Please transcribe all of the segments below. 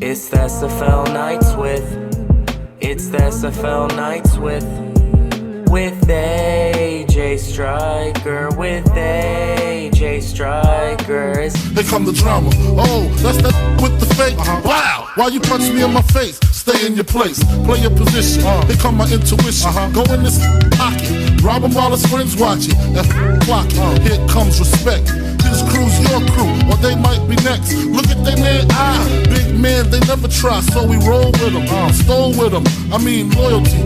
It's the SFL Nights it's the SFL Nights with A.J.Striker, with A.J.Striker. Here come the drama. Oh, that's that with the fake. Wow. Why you punch me in my face? Stay in your place. Play your position. Here come my intuition. Go in this pocket. Rob him while his friends watching. That clock. Here comes respect. His crew's your crew, or they might be next. Look at they man, big man, they never try, so we roll with them, stole with them. I mean loyalty.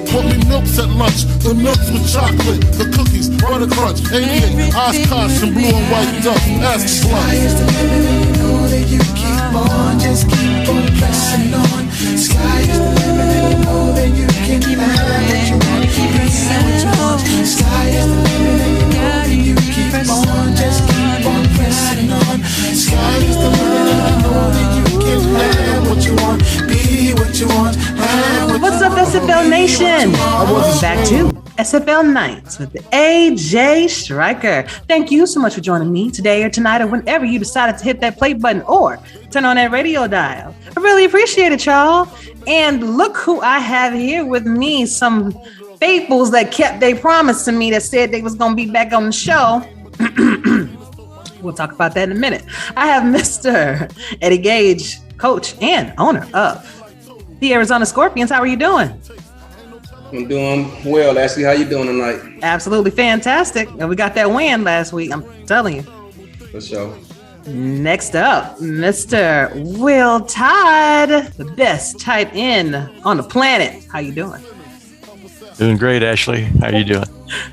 Put me milks at lunch, the milks with chocolate, the cookies, butter crunch, 88, Oshkosh and blue and white duck. Ask the Sky is the limit, and you know that you keep on, just keep on pressing on. Sky is the limit, and you know that you can have what you want, be what you want. Sky is the limit, and you know that you keep on, just keep on pressing on. Sky is the limit, and you know that you can have what you want, be what you want, have what you want. What's up, SFL Nation? Welcome back to SFL Nights with A.J.Striker. Thank you so much for joining me today or tonight or whenever you decided to hit that play button or turn on that radio dial. I really appreciate it, y'all. And look who I have here with me, some faithfuls that kept their promise to me that said they was going to be back on the show. We'll talk about that in a minute. I have Mr. Eddie Gage, coach and owner of the Arizona Scorpions. How are you doing? I'm doing well, Ashley. How you doing tonight? Absolutely fantastic. And we got that win last week, I'm telling you. For sure. Next up, Mr. Will Todd, the best tight end on the planet. How you doing? Doing great, Ashley. How you doing?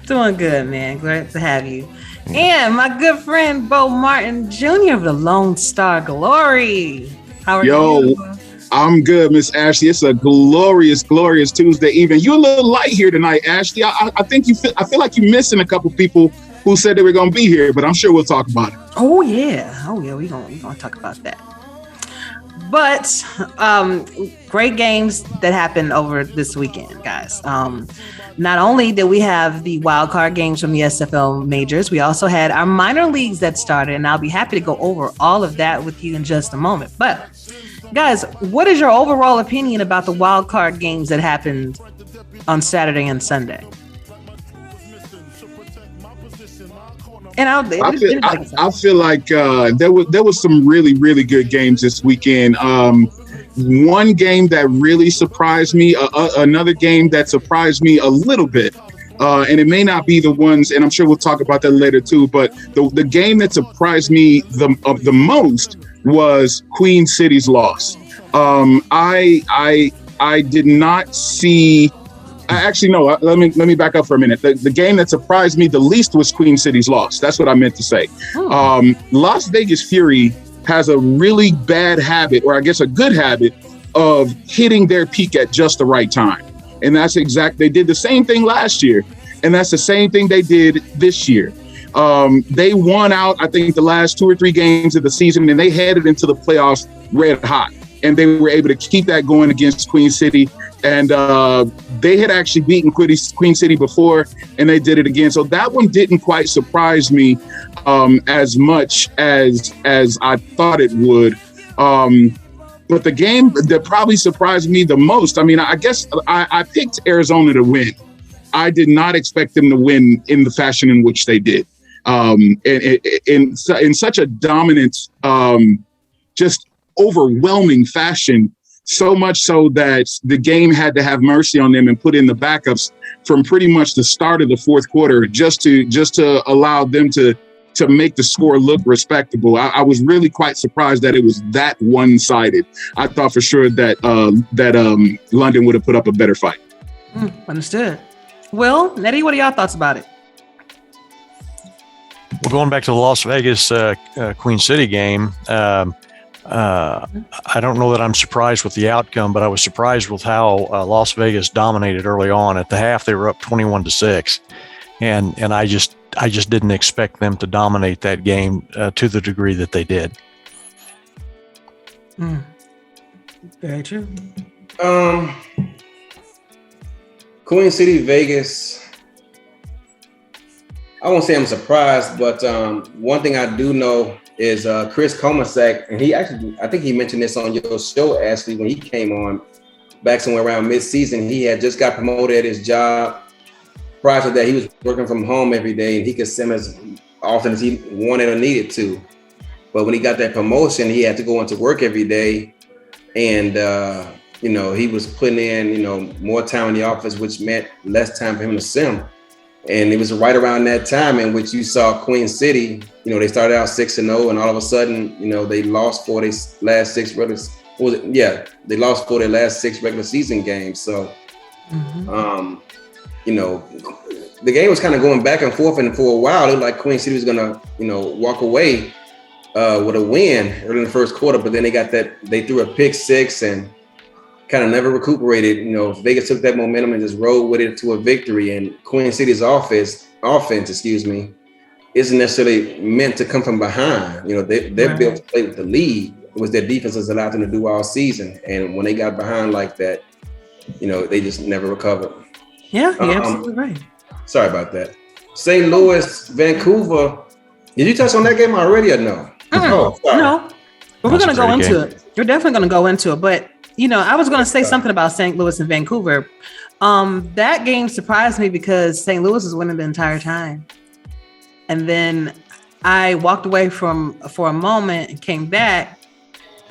Doing good, man. Glad to have you. And my good friend, Bo Martin Jr. of the Lone Star Glory. How are you? I'm good, Miss Ashley. It's a glorious, glorious Tuesday evening. You're a little light here tonight, Ashley. I think I feel like you're missing a couple people who said they were going to be here, but I'm sure we'll talk about it. Oh yeah, we're gonna talk about that. But great games that happened over this weekend, guys. Not only did we have the Wildcard games from the SFL majors, we also had our minor leagues that started, and I'll be happy to go over all of that with you in just a moment. But guys, what is your overall opinion about the Wildcard games that happened on Saturday and Sunday? And I feel like there was some really, really good games this weekend. One game that really surprised me, another game that surprised me a little bit, and it may not be the ones, and I'm sure we'll talk about that later too, but the game that surprised me the most was Queen City's loss. I did not see. Actually, no. Let me back up for a minute. The game that surprised me the least was Queen City's loss. That's what I meant to say. Las Vegas Fury has a really bad habit, or I guess a good habit, of hitting their peak at just the right time. And that's they did the same thing last year, and that's the same thing they did this year. They won out, I think, the last 2 or 3 games of the season, and they headed into the playoffs red hot. And they were able to keep that going against Queen City. And they had actually beaten Queen City before, and they did it again. So that one didn't quite surprise me as much as I thought it would. But the game that probably surprised me the most, I mean, I guess I picked Arizona to win. I did not expect them to win in the fashion in which they did. In such a dominant, just overwhelming fashion, so much so that the game had to have mercy on them and put in the backups from pretty much the start of the fourth quarter just to allow them to make the score look respectable. I was really quite surprised that it was that one-sided. I thought for sure that London would have put up a better fight. Understood. Well, Nettie, what are y'all thoughts about it? Well, going back to the Las Vegas Queen City game, I don't know that I'm surprised with the outcome, but I was surprised with how Las Vegas dominated early on. At the half, they were up 21-6, and I just didn't expect them to dominate that game to the degree that they did. Very true. Queen City, Vegas. I won't say I'm surprised, but one thing I do know is Chris Komasak, and he actually, I think he mentioned this on your show, Ashley, when he came on back somewhere around mid-season. He had just got promoted at his job. Prior to that, he was working from home every day, and he could sim as often as he wanted or needed to. But when he got that promotion, he had to go into work every day, and he was putting in more time in the office, which meant less time for him to sim. And it was right around that time in which you saw Queen City. They started out 6-0, and all of a sudden, they lost for their last six regular. They lost for their last 6 regular season games. So, the game was kind of going back and forth, and for a while, it looked like Queen City was gonna, walk away with a win early in the first quarter. But then they threw a pick 6 and kind of never recuperated. Vegas took that momentum and just rode with it to a victory. And Queen City's offense, isn't necessarily meant to come from behind. They're built to play with the lead. It was their defenses allowed them to do all season. And when they got behind like that, they just never recovered. Yeah, you're absolutely right. Sorry about that. St. Louis, Vancouver. Did you touch on that game already or no? Oh, sorry. No, but we're going to go into it. We're definitely going to go into it. But, I was going to say something about St. Louis and Vancouver. That game surprised me because St. Louis was winning the entire time. And then I walked away for a moment and came back.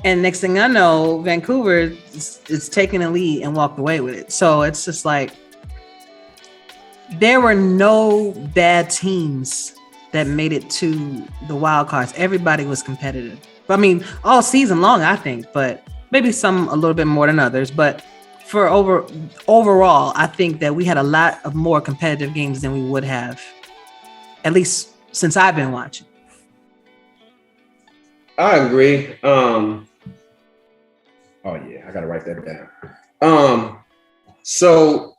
And next thing I know, Vancouver is taking the lead and walked away with it. So it's just like, there were no bad teams that made it to the wild cards. Everybody was competitive. I mean, all season long, I think, but maybe some a little bit more than others. But for overall, I think that we had a lot of more competitive games than we would have, at least since I've been watching. I agree. I got to write that down. So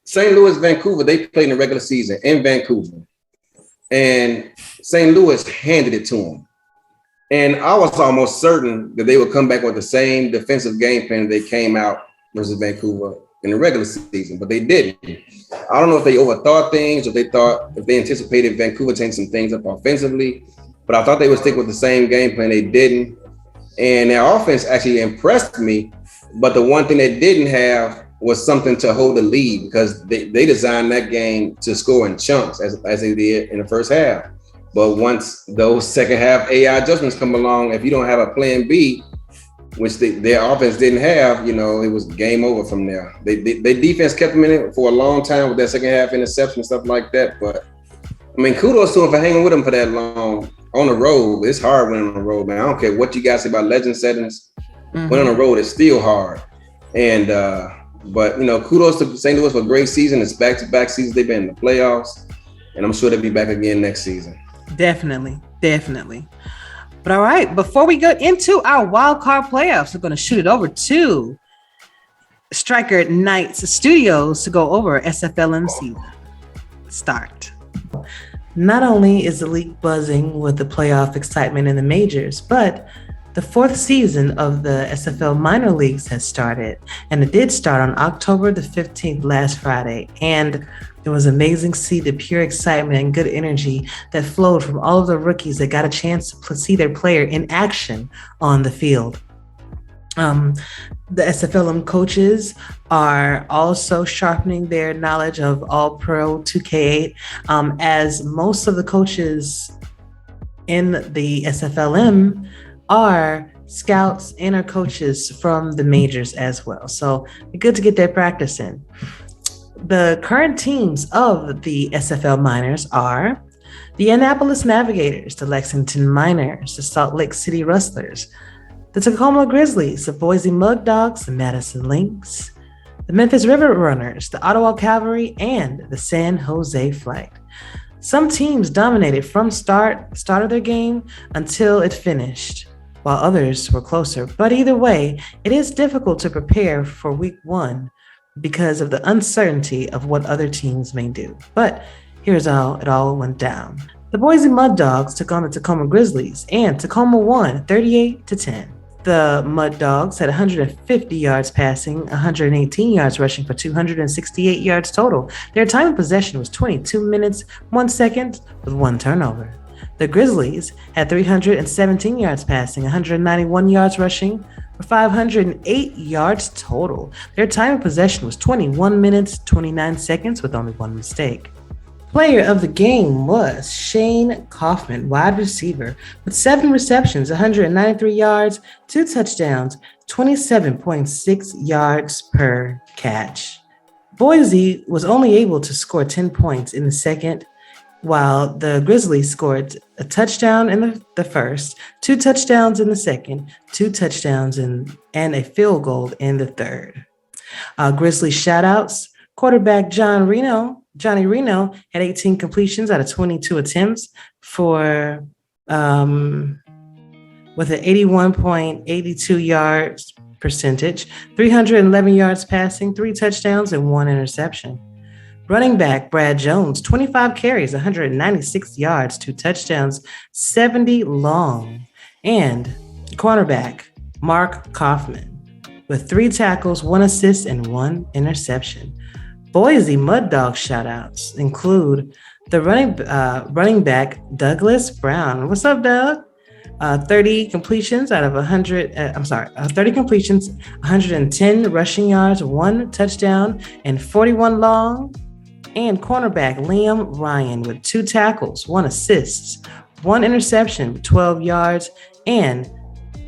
St. Louis, Vancouver, they played in the regular season in Vancouver, and St. Louis handed it to them. And I was almost certain that they would come back with the same defensive game plan they came out versus Vancouver in the regular season, but they didn't. I don't know if they overthought things or if they anticipated Vancouver changing some things up offensively, but I thought they would stick with the same game plan. They didn't. And their offense actually impressed me, but the one thing they didn't have was something to hold the lead, because they designed that game to score in chunks as they did in the first half. But once those second half AI adjustments come along, if you don't have a plan B, which their offense didn't have, it was game over from there. Their defense kept them in it for a long time with that second half interception and stuff like that. But I mean, kudos to them for hanging with them for that long on the road. It's hard winning on the road, man. I don't care what you guys say about legend settings. Winning on the road is still hard. And but kudos to St. Louis for a great season. It's back-to-back seasons. They've been in the playoffs, and I'm sure they'll be back again next season. Definitely. But all right, before we get into our wildcard playoffs, we're going to shoot it over to Striker Nights Studios to go over SFLm season. Start. Not only is the league buzzing with the playoff excitement in the majors, but the 4th season of the SFL minor leagues has started, and it did start on October the 15th last Friday. And it was amazing to see the pure excitement and good energy that flowed from all of the rookies that got a chance to see their player in action on the field. The SFLm coaches are also sharpening their knowledge of All-Pro 2K8, as most of the coaches in the SFLm are scouts and are coaches from the majors as well. So good to get their practice in. The current teams of the SFL minors are the Annapolis Navigators, the Lexington Miners, the Salt Lake City Rustlers, the Tacoma Grizzlies, the Boise Mud Dogs, the Madison Lynx, the Memphis River Runners, the Ottawa Cavalry, and the San Jose Flight. Some teams dominated from start of their game until it finished, while others were closer. But either way, it is difficult to prepare for week 1 because of the uncertainty of what other teams may do. But here's how it all went down. The Boise Mud Dogs took on the Tacoma Grizzlies, and Tacoma won 38-10. The Mud Dogs had 150 yards passing, 118 yards rushing for 268 yards total. Their time of possession was 22 minutes, 1 second with 1 turnover. The Grizzlies had 317 yards passing, 191 yards rushing, for 508 yards total. Their time of possession was 21 minutes, 29 seconds with only one mistake. Player of the game was Shane Kaufman, wide receiver, with 7 receptions, 193 yards, 2 touchdowns, 27.6 yards per catch. Boise was only able to score 10 points in the second, while the Grizzlies scored a touchdown in the first, 2 touchdowns in the second, 2 touchdowns and a field goal in the third. Grizzlies shout-outs, quarterback Johnny Reno had 18 completions out of 22 attempts for with an 81.82 yards percentage, 311 yards passing, 3 touchdowns, and 1 interception. Running back Brad Jones, 25 carries, 196 yards, 2 touchdowns, 70 long. And cornerback Mark Kaufman with 3 tackles, 1 assist, and 1 interception. Boise Mud Dog shoutouts include the running back Douglas Brown. What's up, Doug? 30 completions out of 30 completions, 110 rushing yards, 1 touchdown, and 41 long. And cornerback Liam Ryan with 2 tackles, 1 assist, 1 interception, 12 yards, and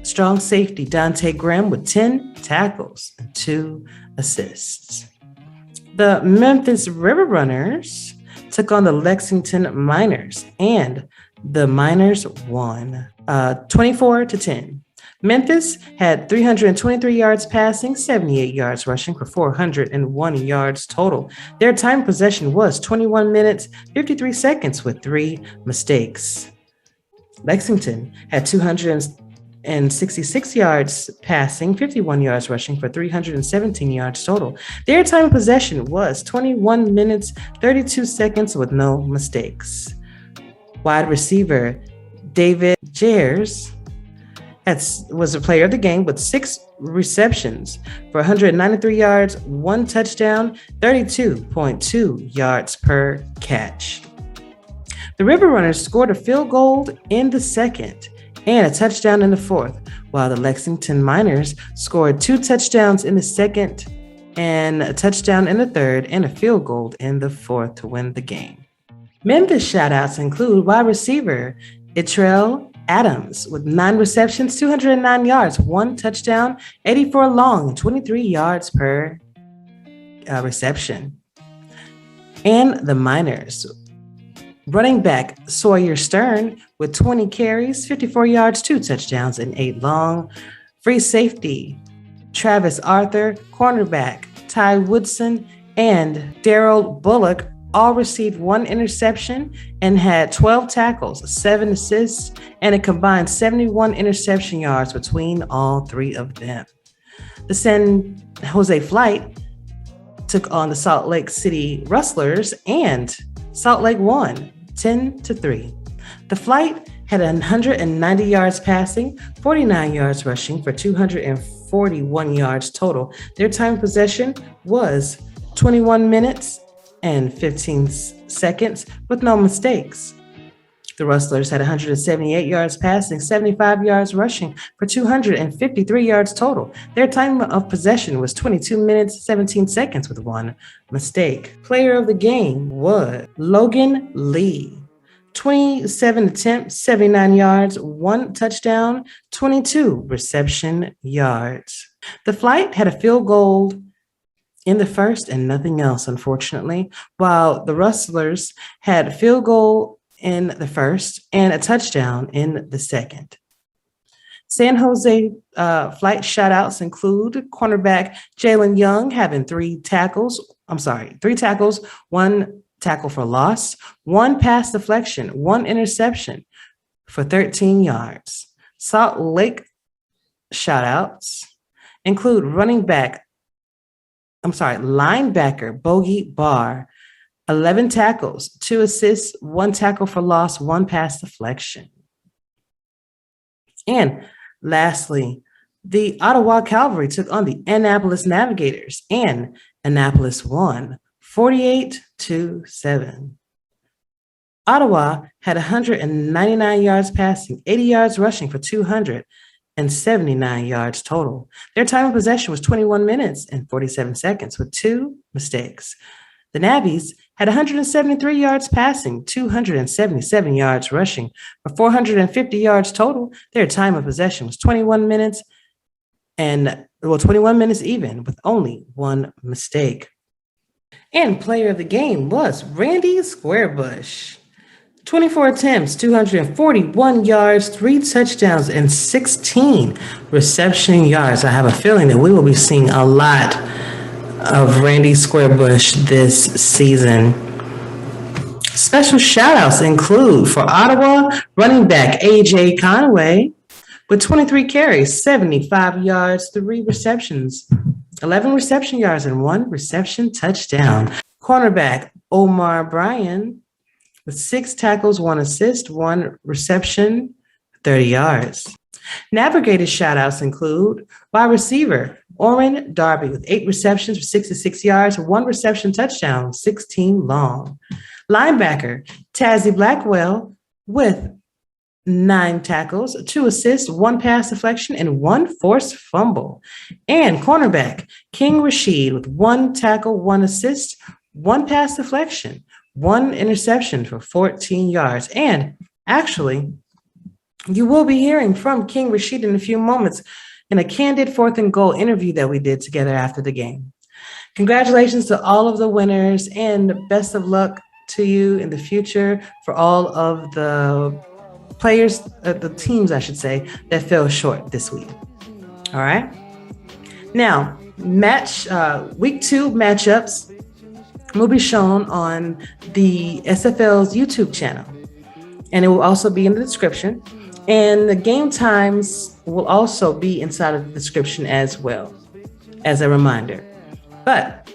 strong safety Dante Graham with 10 tackles and 2 assists. The Memphis River Runners took on the Lexington Miners, and the Miners won 24-10. Memphis had 323 yards passing, 78 yards rushing for 401 yards total. Their time possession was 21 minutes, 53 seconds with 3 mistakes. Lexington had 266 yards passing, 51 yards rushing for 317 yards total. Their time of possession was 21 minutes, 32 seconds with no mistakes. Wide receiver David Jers was a player of the game with 6 receptions for 193 yards, 1 touchdown, 32.2 yards per catch. The River Runners scored a field goal in the second and a touchdown in the fourth, while the Lexington Miners scored 2 touchdowns in the second and a touchdown in the third and a field goal in the fourth to win the game. Memphis shoutouts include wide receiver Itrell Adams with 9 receptions, 209 yards, 1 touchdown, 84 long, 23 yards per reception. And the Miners, running back Sawyer Stern with 20 carries, 54 yards, 2 touchdowns, and 8 long. Free safety Travis Arthur, cornerback Ty Woodson, and Daryl Bullock all received 1 interception and had 12 tackles, 7 assists, and a combined 71 interception yards between all 3 of them. The San Jose Flight took on the Salt Lake City Rustlers, and Salt Lake won 10-3. The Flight had 190 yards passing, 49 yards rushing for 241 yards total. Their time of possession was 21 minutes and 15 seconds with no mistakes. The Rustlers had 178 yards passing, 75 yards rushing for 253 yards total. Their time of possession was 22 minutes, 17 seconds with 1 mistake. Player of the game was Logan Lee. 27 attempts, 79 yards, 1 touchdown, 22 reception yards. The Flight had a field goal in the first and nothing else, unfortunately, while the Rustlers had a field goal in the first and a touchdown in the second. San Jose Flight shoutouts include cornerback Jalen Young having 3 tackles, 1 tackle for loss, 1 pass deflection, 1 interception for 13 yards. Salt Lake shoutouts include linebacker Bogey Barr, 11 tackles, 2 assists, 1 tackle for loss, 1 pass deflection. And lastly, the Ottawa Cavalry took on the Annapolis Navigators, and Annapolis won 48-7. Ottawa had 199 yards passing, 80 yards rushing for 279 yards total. Their time of possession was 21 minutes and 47 seconds with 2 mistakes. The Navies had 173 yards passing, 277 yards rushing for 450 yards total. Their time of possession was 21 minutes even with only 1 mistake. And player of the game was Randy Squarebush. 24 attempts, 241 yards, 3 touchdowns, and 16 reception yards. I have a feeling that we will be seeing a lot of Randy Squarebush this season. Special shout-outs include for Ottawa, running back A.J. Conway with 23 carries, 75 yards, 3 receptions, 11 reception yards, and 1 reception touchdown. Cornerback Omar Bryan with 6 tackles, 1 assist, 1 reception, 30 yards. Navigators shout-outs include wide receiver Orrin Darby with 8 receptions for 66 yards, 1 reception touchdown, 16 long. Linebacker Tazzy Blackwell with 9 tackles, 2 assists, 1 pass deflection, and 1 forced fumble. And cornerback King Rashid with 1 tackle, 1 assist, 1 pass deflection, 1 interception for 14 yards. And actually, you will be hearing from King Rashid in a few moments in a candid 4th and goal interview that we did together after the game. Congratulations to all of the winners and best of luck to you in the future for all of the players, the teams, I should say, that fell short this week. All right. Now, week 2 matchups will be shown on the SFL's YouTube channel, and it will also be in the description. And the game times will also be inside of the description as well, as a reminder. But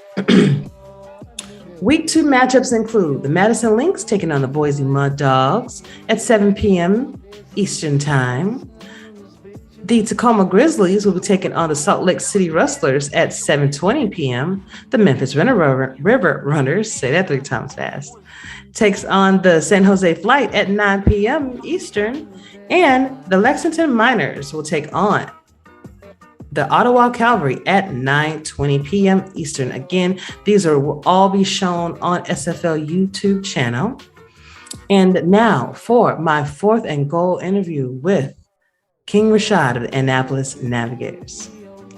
week 2 matchups include the Madison Lynx taking on the Boise Mud Dogs at 7 p.m. Eastern Time. The Tacoma Grizzlies will be taking on the Salt Lake City Rustlers at 7:20 p.m. The Memphis River Runners, say that 3 times fast, takes on the San Jose Flight at 9 p.m. Eastern. And the Lexington Miners will take on the Ottawa Cavalry at 9:20 p.m. Eastern. Again, these will all be shown on SFL YouTube channel. And now for my 4th and goal interview with King Rashid of the Annapolis Navigators.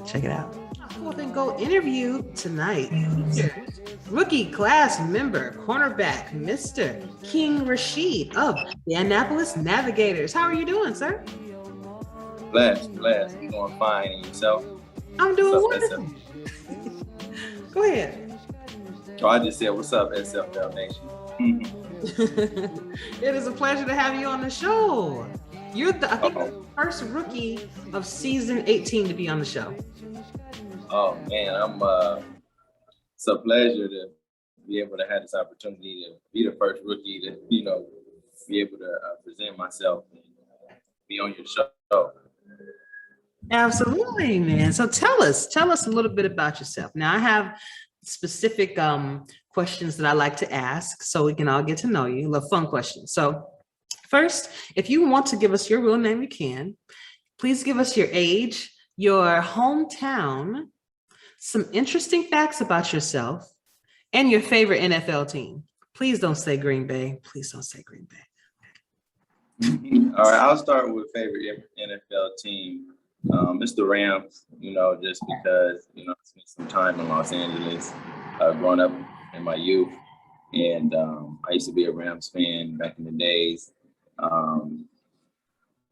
Check it out. 4th and goal interview tonight. Rookie class member, cornerback, Mr. King Rashid of the Annapolis Navigators. How are you doing, sir? Blessed. You doing fine, and yourself? I'm doing wonderful. Go ahead. Oh, I just said, what's up, SFL Nation? It is a pleasure to have you on the show. You're the first rookie of season 18 to be on the show. Oh man, it's a pleasure to be able to have this opportunity to be the first rookie to, be able to present myself and be on your show. Absolutely, man. So tell us a little bit about yourself. Now, I have specific questions that I like to ask so we can all get to know you. Love fun questions. So first, if you want to give us your real name, you can. Please give us your age, your hometown, some interesting facts about yourself, and your favorite NFL team. Please don't say Green Bay. Please don't say Green Bay. All right, I'll start with favorite NFL team. It's the Rams, just because, I spent some time in Los Angeles growing up in my youth. And I used to be a Rams fan back in the days.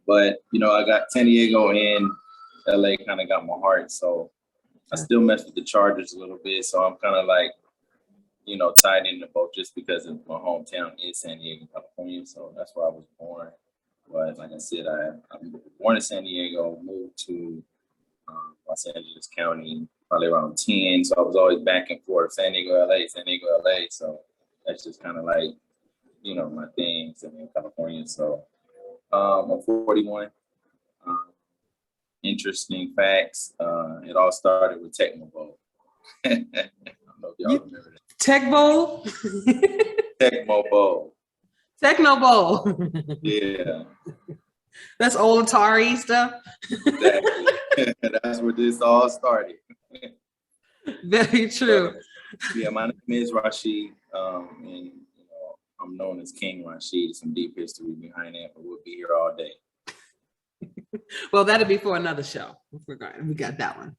But, I got San Diego and LA kind of got my heart. So I still mess with the Chargers a little bit. So I'm kind of like, tied into both just because of my hometown is San Diego, California. So that's where I was born. But like I said, I'm born in San Diego, moved to Los Angeles County probably around 10. So I was always back and forth, San Diego, LA. So that's just kind of like, my thing, San Diego, California. So I'm 41. Interesting facts. It all started with Tecmo Bowl. I don't know if y'all remember that. Tech Bowl? Tecmo Bowl. Techno Bowl. Yeah, That's old Atari stuff. exactly. That's where this all started. Very true. Yeah, my name is Rashid, and I'm known as King Rashid. Some deep history behind that, but we'll be here all day. Well, that'll be for another show. We got that one.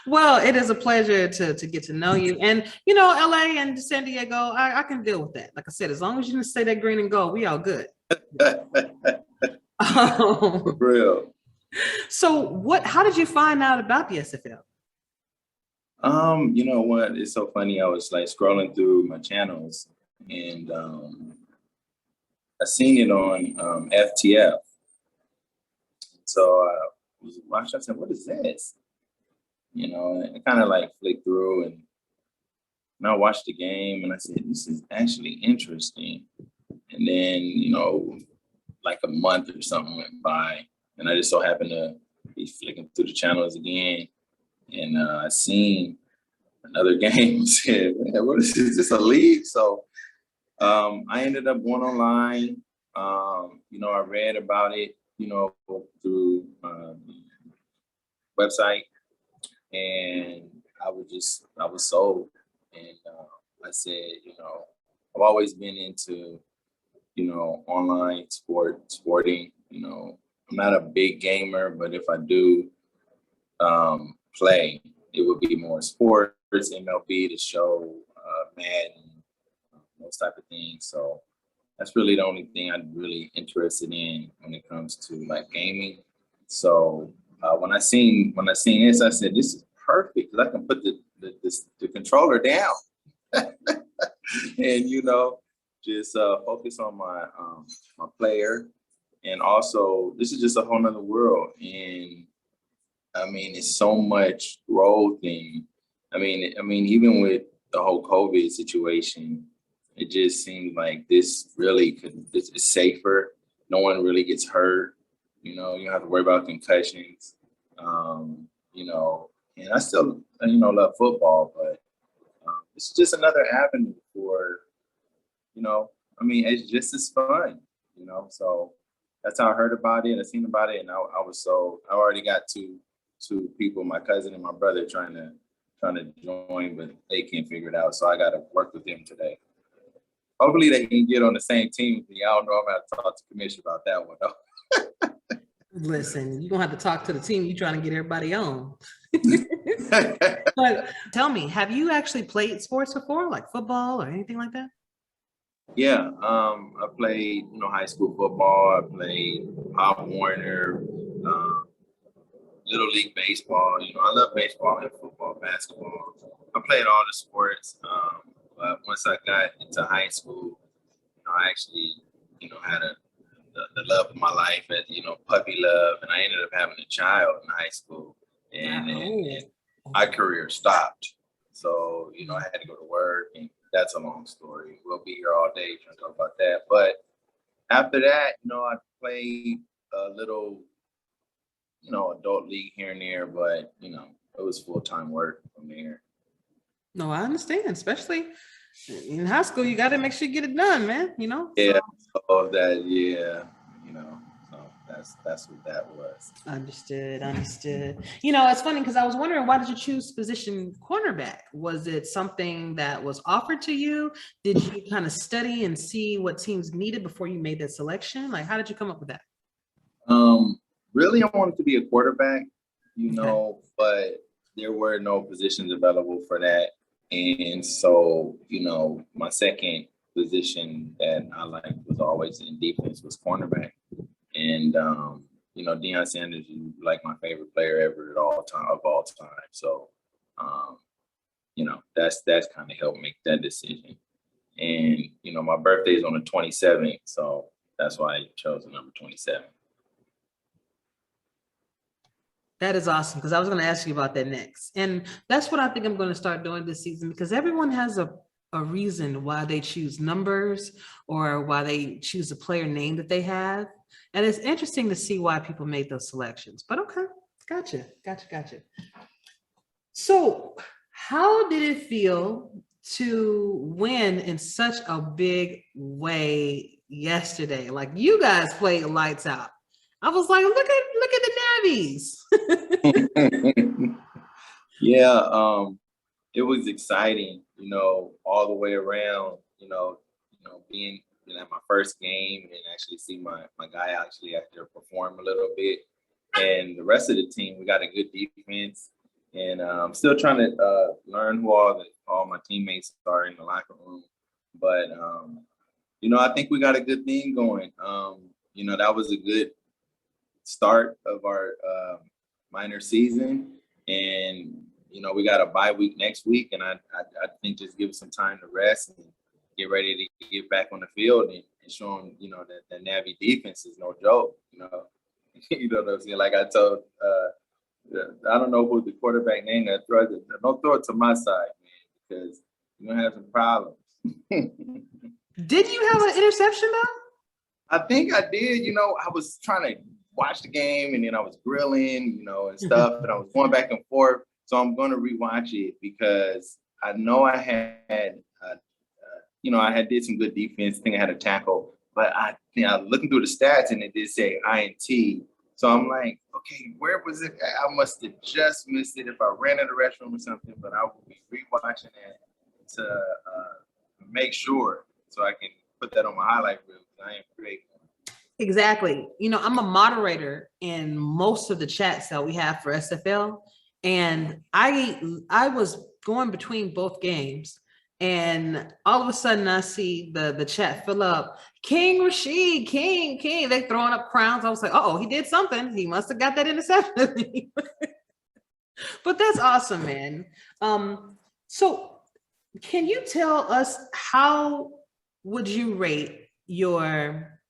Well, it is a pleasure to get to know you. And, LA and San Diego, I can deal with that. Like I said, as long as you didn't say that green and gold, we all good. For real. So how did you find out about the SFL? You know what? It's so funny. I was like scrolling through my channels and I seen it on FTF. So I was watching, I said, what is this? And I kind of like flicked through and I watched the game and I said, this is actually interesting. And then, like a month or something went by and I just so happened to be flicking through the channels again. And I seen another game and said, what is this? Is this a league? So I ended up going online. I read about it, through website, and I was sold. And I said, I've always been into, online sporting. I'm not a big gamer, but if I do play, it would be more sports, MLB, the show, Madden, those type of things. So that's really the only thing I'm really interested in when it comes to like gaming. So when I seen this, I said, this is perfect because I can put the controller down and just focus on my my player. And also, this is just a whole nother world. And I mean, it's so much growth. And I mean, even with the whole COVID situation, it just seems like this is safer. No one really gets hurt. You don't have to worry about concussions. And I still, love football, but it's just another avenue for, it's just as fun, So that's how I heard about it. I seen about it, and I already got two people, my cousin and my brother, trying to join, but they can't figure it out. So I got to work with them today. Hopefully they can get on the same team with me. I don't know. I'm going to talk to the commission about that one, though. Listen, you're going to have to talk to the team you're trying to get everybody on. But tell me, have you actually played sports before, like football or anything like that? Yeah, I played, high school football. I played Pop Warner, Little League baseball. I love baseball and football, basketball. I played all the sports. But once I got into high school, I actually, had the love of my life, as puppy love, and I ended up having a child in high school, and my career stopped. So I had to go to work, and that's a long story. We'll be here all day trying to talk about that. But after that, I played a little, adult league here and there, but it was full-time work from there. No, I understand, especially in high school, you got to make sure you get it done, man, Yeah, so that, so that's what that was. Understood. It's funny because I was wondering, why did you choose position cornerback? Was it something that was offered to you? Did you kind of study and see what teams needed before you made that selection? Like, how did you come up with that? Really, I wanted to be a quarterback, but there were no positions available for that. And so, my second position that I liked was always in defense, was cornerback. And, Deion Sanders is like my favorite player ever of all time. So, that's kind of helped make that decision. And, my birthday is on the 27th. So that's why I chose the number 27. That is awesome, because I was going to ask you about that next. And that's what I think I'm going to start doing this season, because everyone has a reason why they choose numbers or why they choose a player name that they have. And it's interesting to see why people made those selections. But okay, gotcha. So how did it feel to win in such a big way yesterday. Like, you guys played lights out. I was like, look at the Navies. Yeah, it was exciting, all the way around, being at my first game and actually see my guy actually out there perform a little bit. And the rest of the team, we got a good defense. And I'm still trying to learn who all my teammates are in the locker room. But, I think we got a good thing going. That was a good start of our minor season. And, we got a bye week next week. And I think just give us some time to rest and get ready to get back on the field and show them, that the Navi defense is no joke, You know what I'm saying? Like I told, I don't know who the quarterback named that throws it. Don't throw it to my side, man, because you're going to have some problems. Did you have an interception, though? I think I did. I was trying to watch the game, and then I was grilling, and stuff, and I was going back and forth. So I'm going to rewatch it because I know I had, I had did some good defense. I think I had a tackle, but I was looking through the stats, and it did say INT. So I'm like, okay, where was it? I must have just missed it if I ran in the restroom or something, but I will be rewatching it to make sure so I can put that on my highlight reel. I am creating. Exactly. I'm a moderator in most of the chats that we have for SFL. And I was going between both games. And all of a sudden I see the chat fill up. King Rashid, King, they throwing up crowns. I was like, oh, he did something. He must have got that interception. But that's awesome, man. So can you tell us, how would you rate your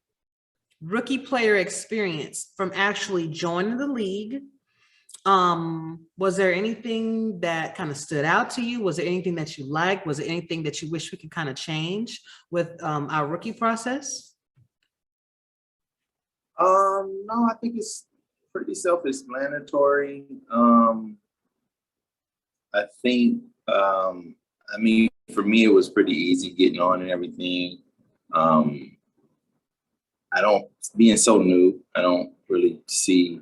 rookie player experience from actually joining the league? Was there anything that kind of stood out to you? Was there anything that you liked? Was there anything that you wish we could kind of change with our rookie process? No, I think it's pretty self-explanatory. I think, for me, it was pretty easy getting on and everything. Being so new, I don't really see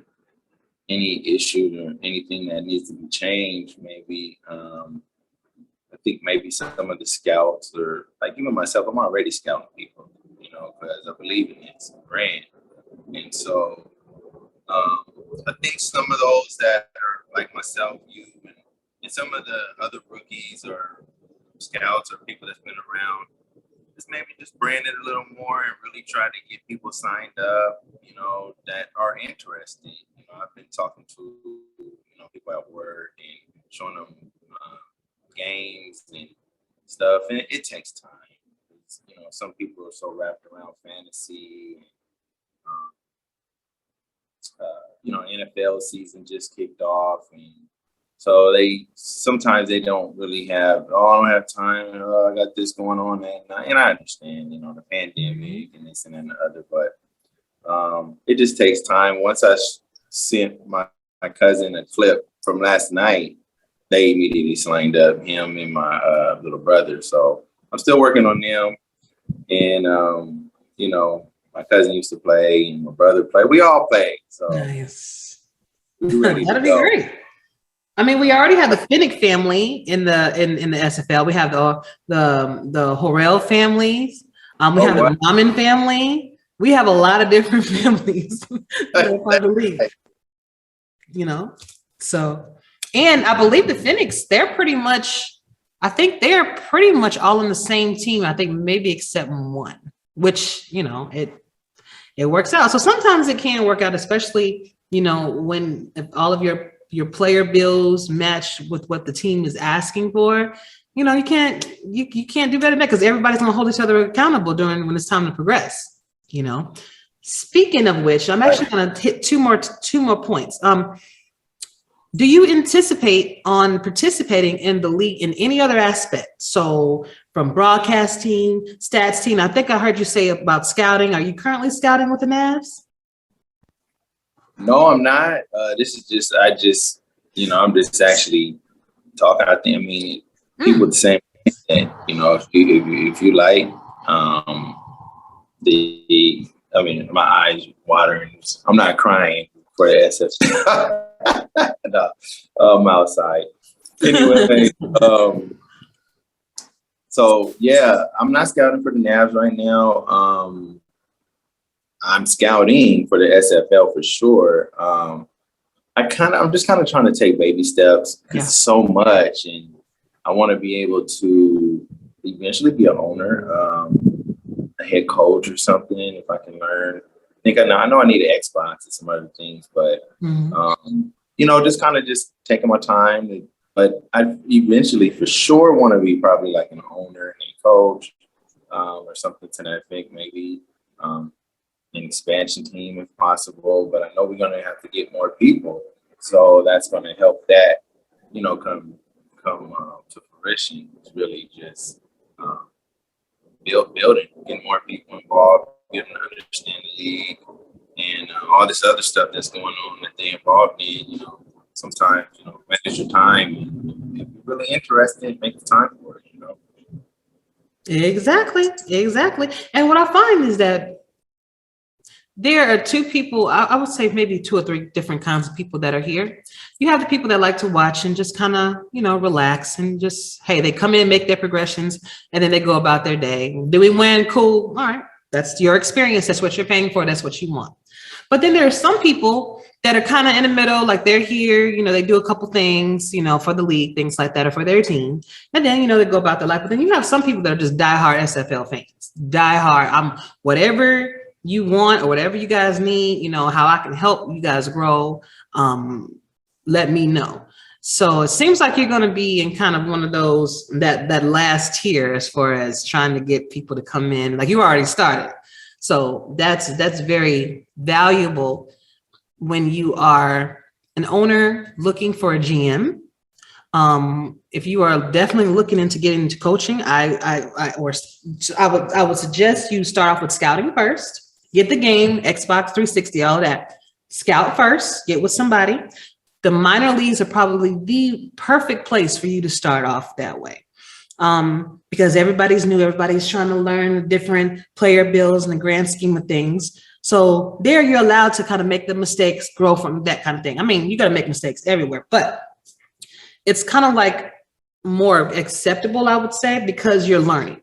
any issue or anything that needs to be changed. Maybe I think maybe some of the scouts, or like even myself, I'm already scouting people, because I believe in this brand. And so I think some of those that are like myself, you, and some of the other rookies or scouts or people that's been around, just brand it a little more and really try to get people signed up, that are interested. I've been talking to, people at work and showing them games and stuff, and it takes time. Some people are so wrapped around fantasy. NFL season just kicked off, and so sometimes they don't really have, I don't have time, I got this going on that night. And I understand, the pandemic and this and that and the other, but it just takes time. Once I sent my cousin a clip from last night, they immediately signed up, him and my little brother. So I'm still working on them. And, my cousin used to play and my brother played. We all play. So nice. That'd be great. We already have the Finnick family in the SFL. We have the Horrell families. We have the Mamin family. We have a lot of different families that are part of the league. So, and I believe the Finnicks, they're pretty much all on the same team. I think maybe except one, which, it works out. So sometimes it can work out, especially, if all of your player bills match with what the team is asking for. You can't do better than that, because everybody's going to hold each other accountable when it's time to progress. Speaking of which, I'm actually going to hit two more points. Do you anticipate on participating in the league in any other aspect? So from broadcast team, stats team, I think I heard you say about scouting. Are you currently scouting with the Mavs? No, I'm not. This is just, I'm just actually talking. I think, people the same And, you know, if you like, my eyes watering. I'm not crying for the SFL. No, I'm outside. Anyway, so yeah, I'm not scouting for the Navs right now. I'm scouting for the SFL for sure. I'm just kind of trying to take baby steps because it's so much, and I want to be able to eventually be an owner, a head coach or something if I can learn. I know I need an Xbox and some other things, but you know, just kind of just taking my time. But I eventually for sure want to be probably like an owner, head coach, or something to that effect, maybe an expansion team if possible. But I know we're gonna have to get more people, so that's gonna help that, you know, come to fruition. It's really just building, getting more people involved, getting to understand the league, and all this other stuff that's going on that they're involved in. You know, sometimes, you know, manage your time, and if you're really interested, make the time for it. You know. Exactly. And what I find is that there are two people, I would say maybe 2 or 3 different kinds of people that are here. You have the people that like to watch and just kind of, you know, relax and just, hey, they come in, make their progressions, and then they go about their day. Do we win? Cool. All right. That's your experience. That's what you're paying for. That's what you want. But then there are some people that are kind of in the middle, like they're here, you know, they do a couple things, you know, for the league, things like that, or for their team. And then, you know, they go about their life. But then you have some people that are just diehard SFL fans. Diehard. I'm whatever you want or whatever you guys need, you know, how I can help you guys grow, let me know. So it seems like you're going to be in kind of one of those, that last tier as far as trying to get people to come in. Like you already started. So that's very valuable when you are an owner looking for a GM. If you are definitely looking into getting into coaching, I would suggest you start off with scouting first. Get the game, Xbox 360, all that. Scout first, get with somebody. The minor leagues are probably the perfect place for you to start off that way. Because everybody's new, everybody's trying to learn the different player builds and the grand scheme of things. So there you're allowed to kind of make the mistakes, grow from that kind of thing. I mean, you got to make mistakes everywhere, but it's kind of like more acceptable, I would say, because you're learning.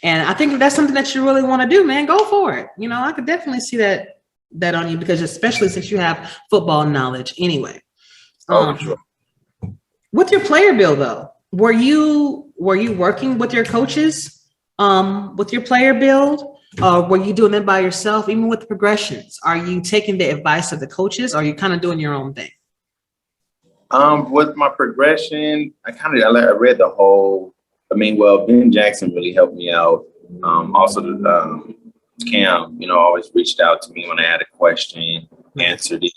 And I think if that's something that you really want to do, man, go for it. You know, I could definitely see that on you, because especially since you have football knowledge anyway. Sure. With your player build though, were you working with your coaches with your player build? Were you doing it by yourself? Even with the progressions, are you taking the advice of the coaches, or are you kind of doing your own thing? With my progression, I read the whole. Ben Jackson really helped me out. Also, Cam, you know, always reached out to me when I had a question, answered it,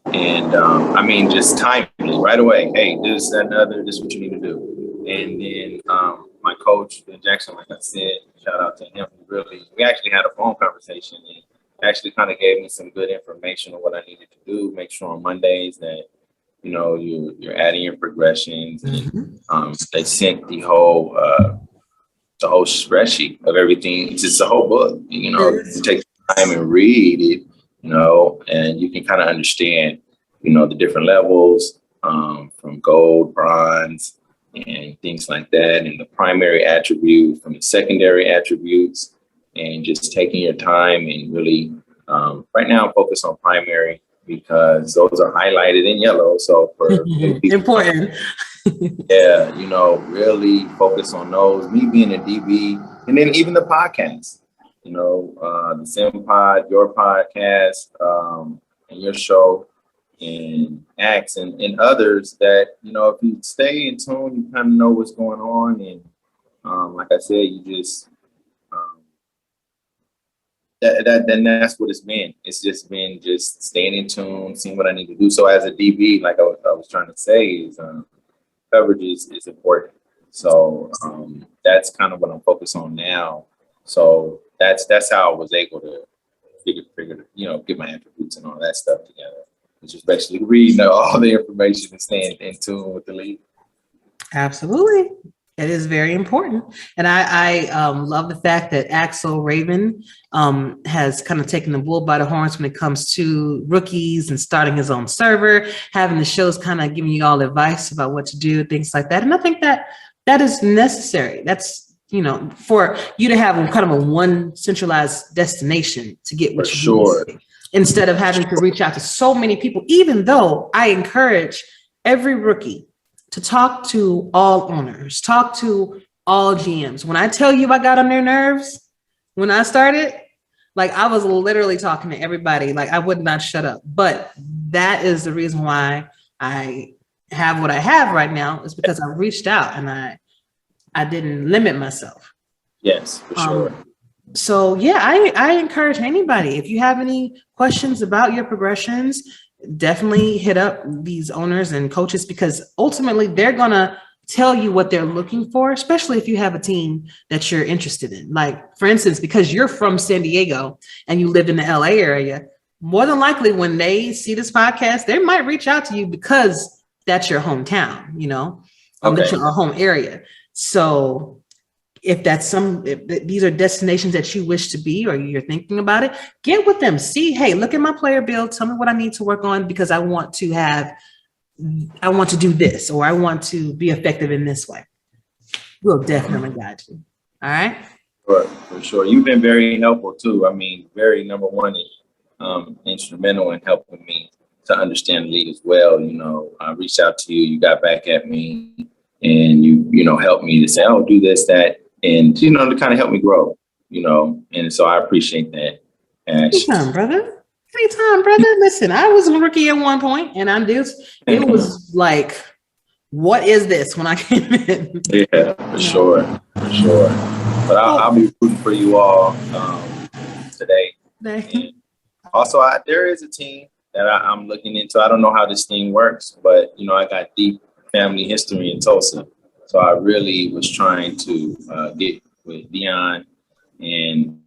and just timely right away. Hey, this, that, and other. This is what you need to do. And then my coach, Ben Jackson, like I said, shout out to him. We actually had a phone conversation and actually kind of gave me some good information on what I needed to do. Make sure on Mondays that, you know, you're adding your progressions, and they sent the whole spreadsheet of everything. It's just a whole book, you know. You take time and read it, you know, and you can kind of understand, you know, the different levels from gold, bronze, and things like that, and the primary attribute from the secondary attributes, and just taking your time and really right now focus on primary, because those are highlighted in yellow. So for important. Yeah, you know, really focus on those. Me being a DB, and then even the podcast, you know, the Sim Pod, your podcast, and your show, and Axe, and others that, you know, if you stay in tune, you kind of know what's going on. And like I said, you just then that's what it's been. It's just been just staying in tune, seeing what I need to do. So as a DB, like I was trying to say, is coverage is important. So that's kind of what I'm focused on now. So that's how I was able to figure, you know, get my attributes and all that stuff together. It's just basically reading all the information and staying in tune with the league. Absolutely. It is very important. And I love the fact that Axel Raven has kind of taken the bull by the horns when it comes to rookies and starting his own server, having the shows kind of giving you all advice about what to do, things like that. And I think that that is necessary. That's, you know, for you to have kind of a one centralized destination to get what you need, instead of having to reach out to so many people, even though I encourage every rookie to talk to all owners, talk to all GMs. When I tell you I got on their nerves when I started, like I was literally talking to everybody, like I would not shut up. But that is the reason why I have what I have right now, is because I reached out and I didn't limit myself. Yes, for sure. So yeah, I encourage anybody, if you have any questions about your progressions, definitely hit up these owners and coaches, because ultimately they're gonna tell you what they're looking for, especially if you have a team that you're interested in. Like, for instance, because you're from San Diego and you lived in the LA area, more than likely when they see this podcast, they might reach out to you because that's your hometown, you know, that's your home area. So if these are destinations that you wish to be, or you're thinking about it, get with them. See, hey, look at my player build. Tell me what I need to work on, because I want to do this, or I want to be effective in this way. We'll definitely guide you. All right. For sure. You've been very helpful too. I mean, very number one, instrumental in helping me to understand the league as well. You know, I reached out to you, you got back at me, and you know, helped me to say, oh, do this, that. And, you know, to kind of help me grow, you know, and so I appreciate that. Anytime, brother. Anytime, brother. Listen, I was a rookie at one point, and it was like, what is this when I came in? Yeah, for sure. But I'll be rooting for you all today. And also, there is a team that I'm looking into. I don't know how this thing works, but, you know, I got deep family history in Tulsa. So I really was trying to get with Dion and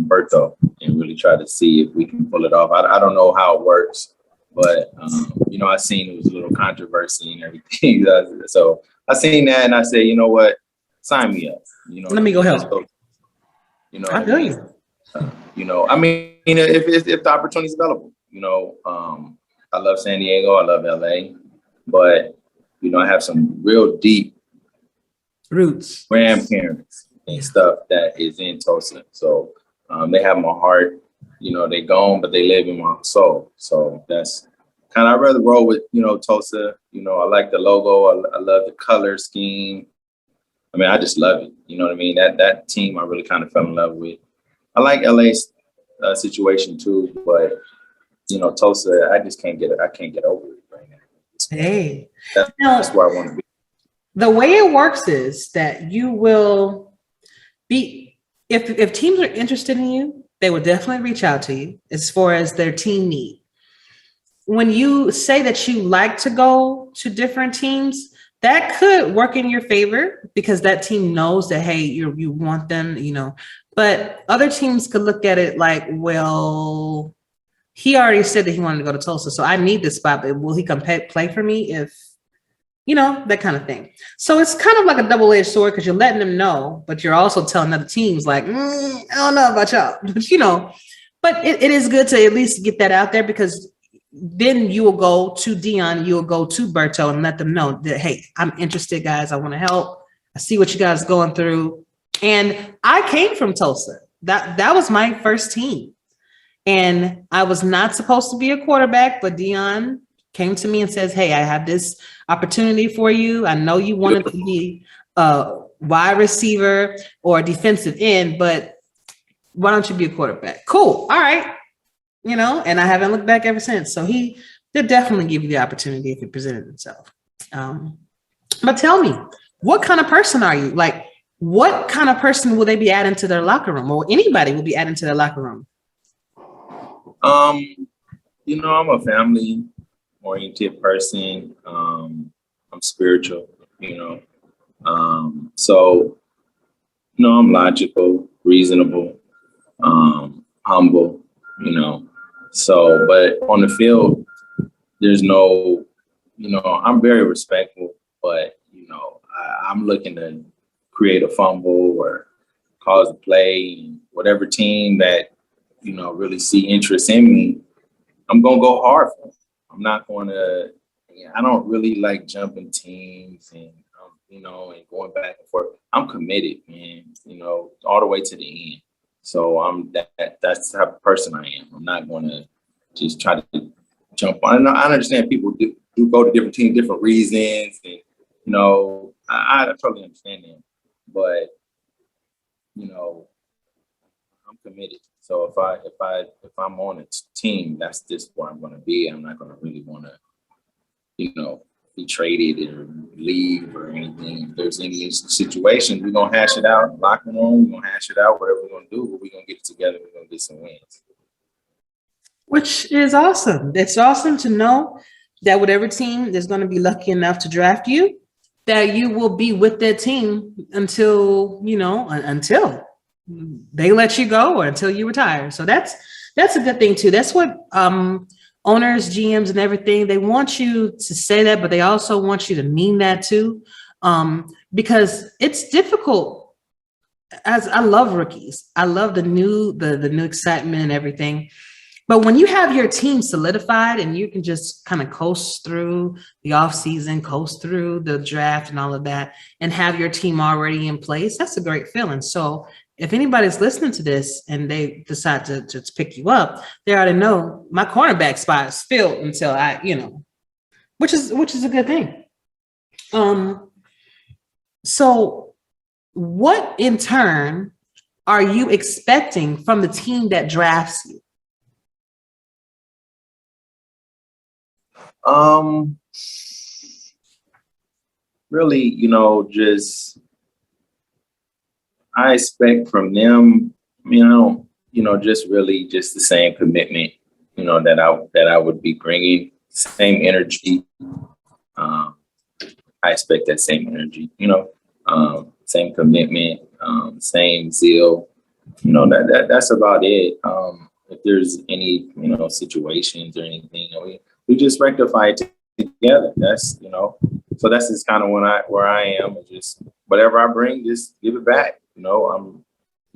Berto and really try to see if we can pull it off. I don't know how it works, but you know, I seen it was a little controversy and everything. So I seen that and I said, you know what, sign me up. You know, let me go help. You know, I feel you. You know, I mean, if the opportunity is available, you know, I love San Diego, I love LA, but you know, I have some real deep roots, grandparents and stuff that is in Tulsa. So they have my heart, you know, they gone, but they live in my soul. So that's kind of, I'd rather roll with, you know, Tulsa. You know, I like the logo. I love the color scheme. I mean, I just love it. You know what I mean? That team I really kind of fell in love with. I like LA's situation too, but, you know, Tulsa, I just can't get it. I can't get over it right now. Hey, that's where I want to be. The way it works is that you will be, if teams are interested in you, they will definitely reach out to you as far as their team need. When you say that you like to go to different teams, that could work in your favor because that team knows that, hey, you want them, you know, but other teams could look at it like, well, he already said that he wanted to go to Tulsa, so I need this spot, but will he come play for me if, you know, that kind of thing. So it's kind of like a double-edged sword because you're letting them know, but you're also telling other teams like, I don't know about y'all, but you know, but it is good to at least get that out there because then you will go to Dion, you will go to Berto and let them know that, hey, I'm interested, guys. I want to help. I see what you guys are going through. And I came from Tulsa. That was my first team. And I was not supposed to be a quarterback, but Dion came to me and says, hey, I have this opportunity for you. I know you wanted to be a wide receiver or a defensive end, but why don't you be a quarterback? Cool. All right. You know, and I haven't looked back ever since. So they'll definitely give you the opportunity if it presented itself. But tell me, what kind of person are you? Like, what kind of person will they be adding to their locker room, or anybody will be adding to their locker room? You know, I'm a family-oriented person. I'm spiritual, you know. So, you know, I'm logical, reasonable, humble, you know. So, but on the field, there's no, you know, I'm very respectful, but, you know, I'm looking to create a fumble or cause a play, and whatever team that, you know, really see interest in me, I'm going to go hard for them. I'm not going to, I don't really like jumping teams and, you know, and going back and forth. I'm committed, man, you know, all the way to the end. So that's the type of person I am. I'm not going to just try to jump on. I understand people do go to different teams, different reasons, and, you know, I totally understand them. But, you know, I'm committed. So if I'm on a team, that's just where I'm going to be. I'm not going to really want to, you know, be traded or leave or anything. If there's any situation, we're going to hash it out. Locker room, we're going to hash it out. Whatever we're going to do, but we're going to get it together. We're going to get some wins. Which is awesome. It's awesome to know that whatever team is going to be lucky enough to draft you, that you will be with that team until, you know, until they let you go or until you retire. So that's a good thing too. That's what owners, GMs, and everything, they want you to say that, but they also want you to mean that too, because it's difficult. As I love rookies, I love the new excitement and everything. But when you have your team solidified and you can just kind of coast through the offseason, coast through the draft and all of that, and have your team already in place, that's a great feeling. So if anybody's listening to this and they decide to pick you up, they already know my cornerback spot is filled until I, you know, which is a good thing. So what in turn are you expecting from the team that drafts you? Really, you know, just I expect from them, you know, just really just the same commitment, you know, that I would be bringing, same energy. I expect that same energy, you know, same commitment, same zeal, you know, that's about it. If there's any, you know, situations or anything, you know, we just rectify it together. That's, you know, so that's just kind of where I am. Just whatever I bring, just give it back. You know, I'm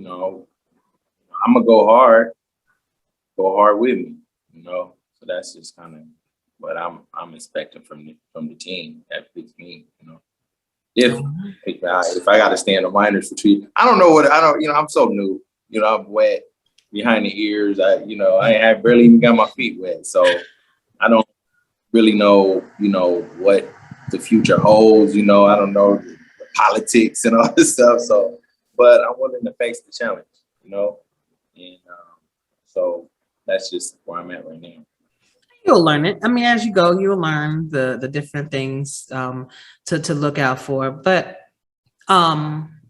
gonna go hard with me. You know, so that's just kind of what I'm expecting from the team that fits me. You know, if I got to stay in the minors for 2 years, you know, I'm so new. You know, I'm wet behind the ears. I barely even got my feet wet, so I don't really know, you know, what the future holds. You know, I don't know the politics and all this stuff. So, but I'm willing to face the challenge, you know, and so that's just where I'm at right now. You'll learn it. I mean, as you go, you'll learn the different things to look out for. But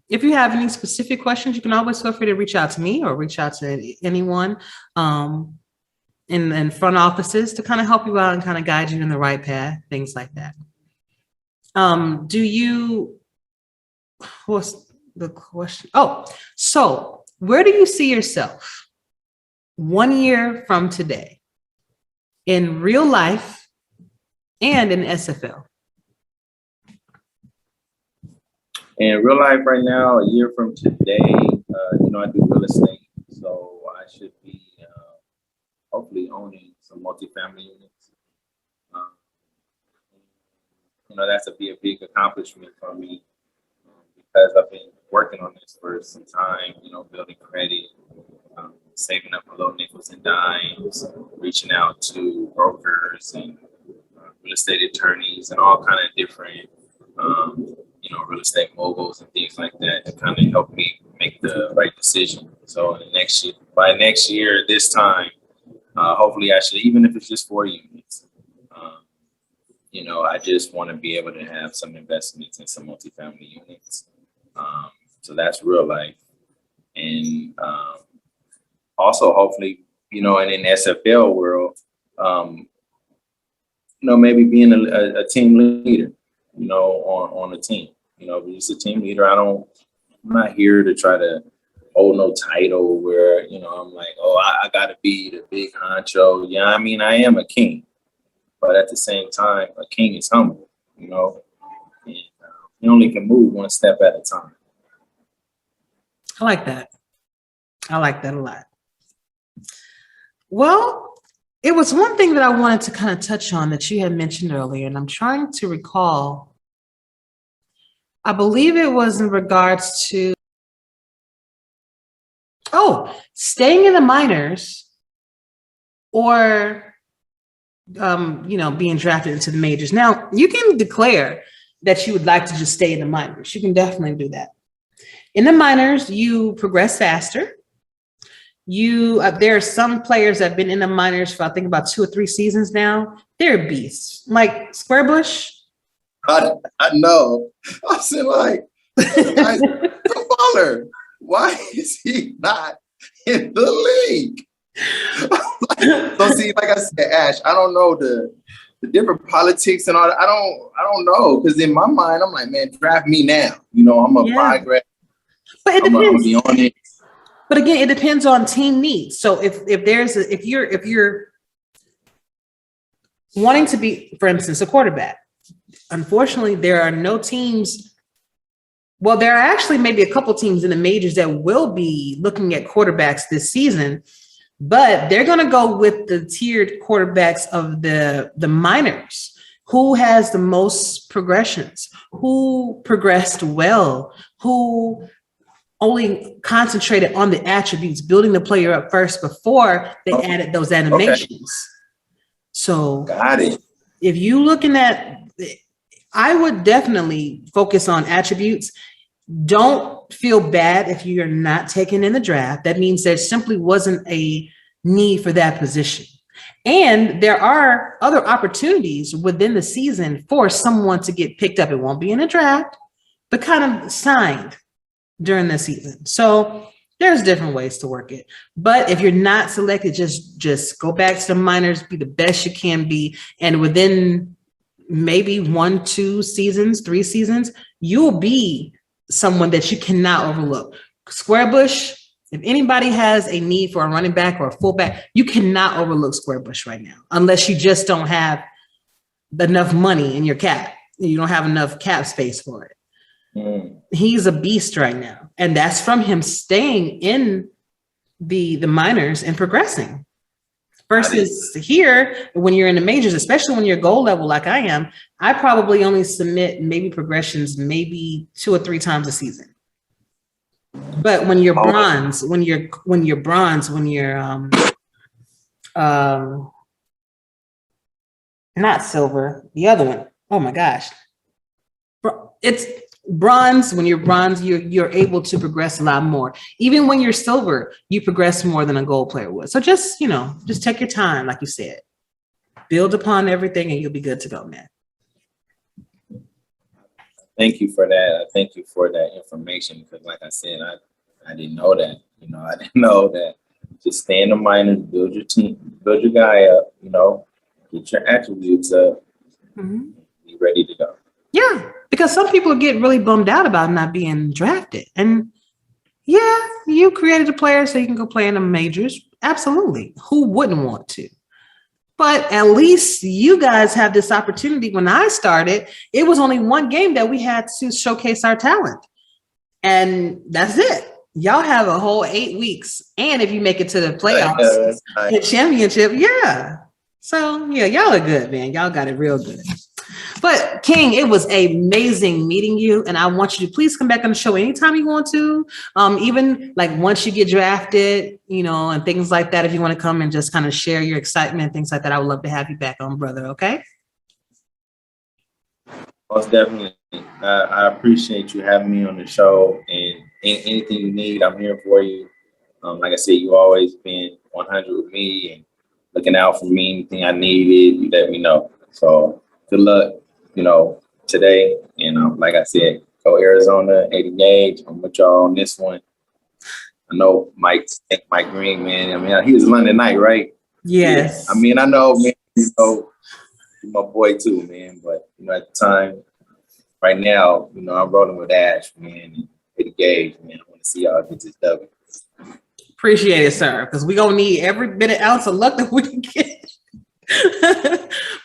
if you have any specific questions, you can always feel free to reach out to me or reach out to anyone in front offices to kind of help you out and kind of guide you in the right path, things like that. What's the question? Oh, so where do you see yourself 1 year from today in real life and in SFL? In real life right now, a year from today, you know, I do real estate, so I should be hopefully owning some multifamily units. You know, that's be a big accomplishment for me because I've been working on this for some time, you know, building credit, saving up my little nickels and dimes, reaching out to brokers and real estate attorneys and all kind of different, you know, real estate moguls and things like that to kind of help me make the right decision. So by next year, this time, hopefully I should, even if it's just 4 units, you know, I just want to be able to have some investments in some multifamily units. So that's real life. And also hopefully, you know, and in SFL world, you know, maybe being a team leader, you know, on a team, you know, just a team leader. I'm not here to try to hold no title where, you know, I'm like, oh, I got to be the big honcho. Yeah, I mean, I am a king, but at the same time, a king is humble, you know, and You only can move one step at a time. I like that. I like that a lot. Well, it was one thing that I wanted to kind of touch on that you had mentioned earlier, and I'm trying to recall. I believe it was in regards to, staying in the minors or, being drafted into the majors. Now, you can declare that you would like to just stay in the minors. You can definitely do that. In the minors, you progress faster. There are some players that have been in the minors for I think about 2 or 3 seasons now. They're beasts, like Squarebush. I know. I said, like, the baller. Why is he not in the league? So see, like I said, Ash, I don't know the different politics and all that. I don't know, because in my mind, I'm like, man, draft me now. I'm a progress. But it depends. I'm gonna be on it. But again, it depends on team needs. So if you're wanting to be, for instance, a quarterback, unfortunately, there are no teams. Well, there are actually maybe a couple teams in the majors that will be looking at quarterbacks this season, but they're going to go with the tiered quarterbacks of the minors. Who has the most progressions? Who progressed well? Who only concentrated on the attributes, building the player up first before they added those animations. Okay. So got it. If you looking at, I would definitely focus on attributes. Don't feel bad if you're not taken in the draft. That means there simply wasn't a need for that position. And there are other opportunities within the season for someone to get picked up. It won't be in a draft, but kind of signed during the season. So there's different ways to work it. But if you're not selected, just go back to the minors, be the best you can be. And within maybe 1, 2 seasons, 3 seasons, you'll be someone that you cannot overlook. Squarebush, if anybody has a need for a running back or a fullback, you cannot overlook Squarebush right now, unless you just don't have enough money in your cap. You don't have enough cap space for it. He's a beast right now. And that's from him staying in the minors and progressing. Versus here, when you're in the majors, especially when you're gold level like I am, I probably only submit maybe progressions maybe 2 or 3 times a season. But when you're bronze, when you're not silver, the other one. Oh my gosh. It's bronze. When you're bronze, you're able to progress a lot more. Even when you're silver, you progress more than a gold player would. So just take your time, like you said. Build upon everything and you'll be good to go, man. Thank you for that. I thank you for that information, because like I said, I didn't know that. I didn't know that. Just stay in the minors, build your team, build your guy up, get your attributes up, be ready to go. Yeah, because some people get really bummed out about not being drafted. And yeah, you created a player so you can go play in the majors. Absolutely. Who wouldn't want to? But at least you guys have this opportunity. When I started, it was only one game that we had to showcase our talent. And that's it. Y'all have a whole 8 weeks. And if you make it to the playoffs, the championship, yeah. So yeah, y'all are good, man. Y'all got it real good. But King, it was amazing meeting you, and I want you to please come back on the show anytime you want to. Even like once you get drafted, and things like that. If you want to come and just kind of share your excitement and things like that, I would love to have you back on, brother. Okay. Most definitely. I appreciate you having me on the show, and anything you need, I'm here for you. Like I said, you've always been 100 with me and looking out for me. Anything I needed, you let me know. So good luck, today. And like I said, go Arizona, 80 gauge. I'm with y'all on this one. I know Mike Green, man. He was London Night, right? Yes. Yeah. I know, man, you're my boy too, man. But, at the time, right now, I'm rolling with Ash, man, and 80 gauge, man. I want to see y'all get this W. Appreciate it, sir, because we're going to need every bit of ounce of luck that we can get.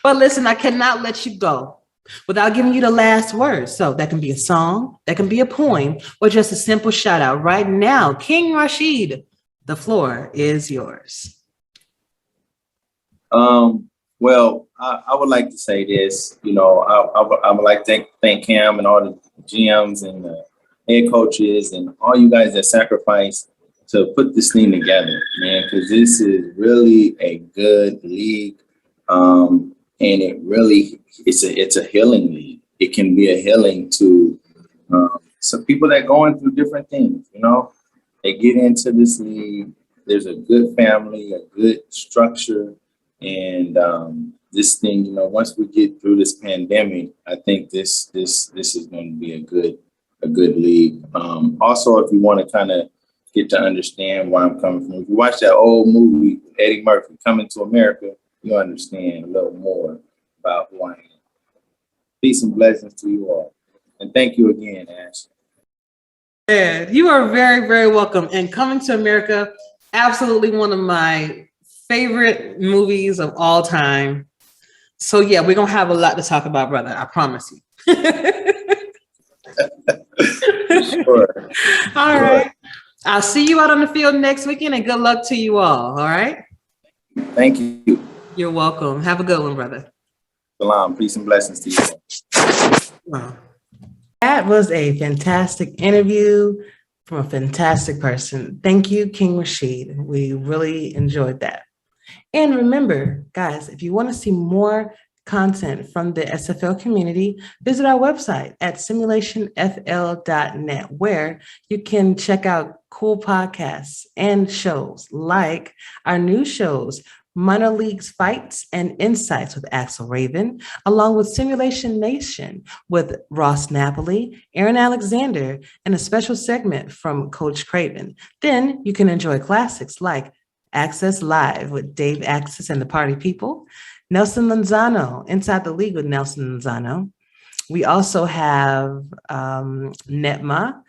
But listen, I cannot let you go without giving you the last word. So that can be a song, that can be a poem, or just a simple shout out. Right now, King Rashid, the floor is yours. Well, I would like to say this. You know, I would like to thank Cam and all the GMs and the head coaches and all you guys that sacrificed to put this thing together, man, because this is really a good league. And it's a healing league. It can be a healing to some people that going through different things, you know. They get into this league. There's a good family, a good structure. And this thing, you know, once we get through this pandemic, I think this is going to be a good league. Also, if you want to kind of get to understand where I'm coming from, if you watch that old movie, Eddie Murphy, Coming to America, you'll understand a little more about who I am. Peace and blessings to you all. And thank you again, Ash. Yeah, you are very, very welcome. And Coming to America, absolutely one of my favorite movies of all time. So yeah, we're gonna have a lot to talk about, brother. I promise you. Sure. All right. I'll see you out on the field next weekend, and good luck to you all. All right. Thank you. You're welcome. Have a good one, brother. Salam. Peace and blessings to you all. Wow. That was a fantastic interview from a fantastic person. Thank you, King Rashid. We really enjoyed that. And remember, guys, if you want to see more content from the SFL community, visit our website at simulationfl.net, where you can check out cool podcasts and shows like our new shows, Minor Leagues Fights and Insights with Axel Raven, along with Simulation Nation with Ross Napoli, Aaron Alexander, and a special segment from Coach Craven. Then you can enjoy classics like Access Live with Dave Access and the Party People, Nelson Lanzano, Inside the League with Nelson Lanzano. We also have Netma,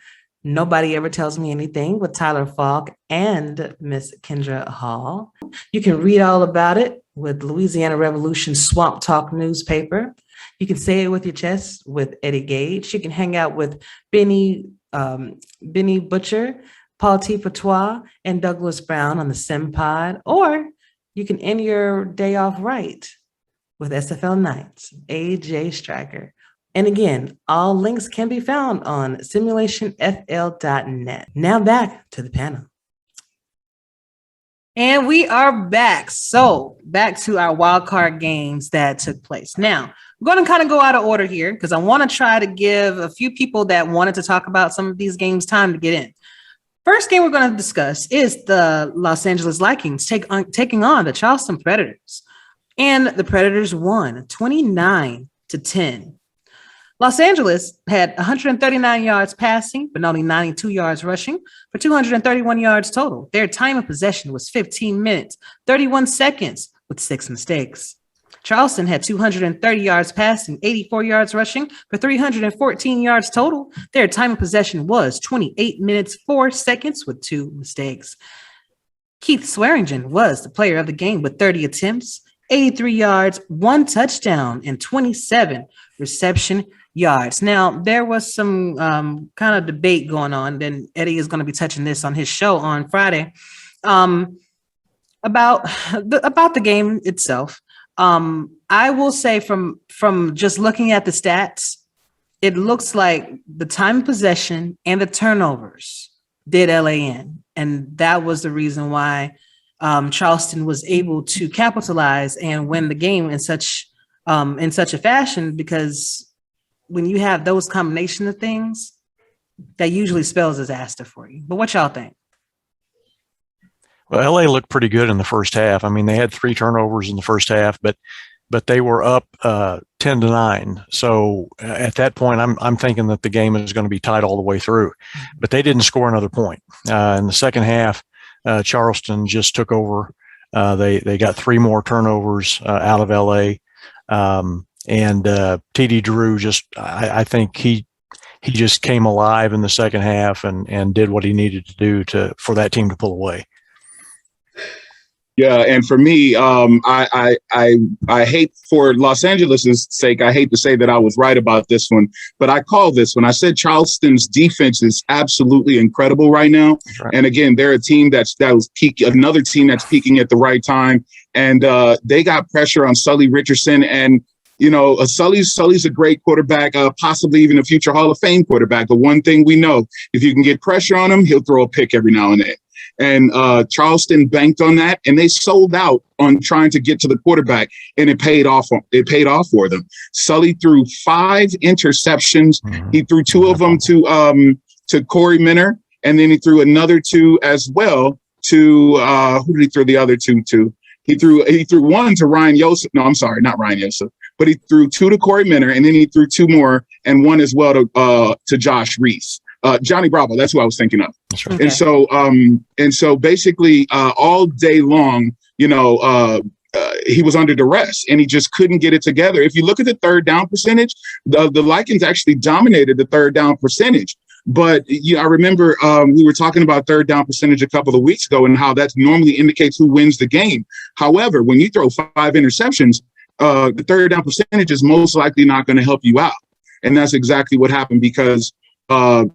Nobody Ever Tells Me Anything with Tyler Falk and Miss Kendra Hall. You can read all about it with Louisiana Revolution Swamp Talk newspaper. You can say it with your chest with Eddie Gage. You can hang out with Benny Butcher, Paul T. Patois, and Douglas Brown on the Sim Pod, or you can end your day off right with SFL Nights, A.J.Striker. And again, all links can be found on simulationfl.net. Now back to the panel. And we are back. So back to our wildcard games that took place. Now, I'm going to kind of go out of order here because I want to try to give a few people that wanted to talk about some of these games time to get in. First game we're going to discuss is the Los Angeles Vikings taking on the Charleston Predators. And the Predators won 29-10. Los Angeles had 139 yards passing, but only 92 yards rushing for 231 yards total. Their time of possession was 15 minutes, 31 seconds with 6 mistakes. Charleston had 230 yards passing, 84 yards rushing for 314 yards total. Their time of possession was 28 minutes, 4 seconds with 2 mistakes. Keith Swearingen was the player of the game with 30 attempts, 83 yards, 1 touchdown, and 27 reception yards. Now, there was some kind of debate going on. Then Eddie is going to be touching this on his show on Friday about the game itself. I will say from just looking at the stats, it looks like the time of possession and the turnovers did LA in. And that was the reason why Charleston was able to capitalize and win the game in such a fashion, because when you have those combination of things, that usually spells disaster for you. But what y'all think? Well, LA looked pretty good in the first half. I mean, they had 3 turnovers in the first half, but they were up 10-9. So at that point, I'm thinking that the game is going to be tight all the way through. But they didn't score another point. In the second half, Charleston just took over. They got 3 more turnovers out of LA. And TD Drew I think he just came alive in the second half and did what he needed to do for that team to pull away. Yeah, and for me, I hate, for Los Angeles' sake, I hate to say that I was right about this one, but I call this one. I said Charleston's defense is absolutely incredible right now, Right. and again, they're a team another team that's peaking at the right time, and they got pressure on Sully Richardson, and Sully's a great quarterback, possibly even a future Hall of Fame quarterback. But one thing we know, if you can get pressure on him, he'll throw a pick every now and then. And Charleston banked on that, and they sold out on trying to get to the quarterback, and it paid off. It paid off for them. Sully threw 5 interceptions. Mm-hmm. He threw 2 of them to Corey Minner, and then he threw another 2 as well to who did he throw the other 2 to? He threw 1 to Ryan Yosef. No, I'm sorry, not Ryan Yosef. But he threw 2 to Corey Minner, and then he threw 2 more, and 1 as well to Josh Reese. Johnny Bravo, that's who I was thinking of. That's right. Okay. And so basically all day long, he was under duress and he just couldn't get it together. If you look at the third down percentage, the Lycans actually dominated the third down percentage. But I remember we were talking about third down percentage a couple of weeks ago and how that normally indicates who wins the game. However, when you throw 5 interceptions, the third down percentage is most likely not going to help you out. And that's exactly what happened, because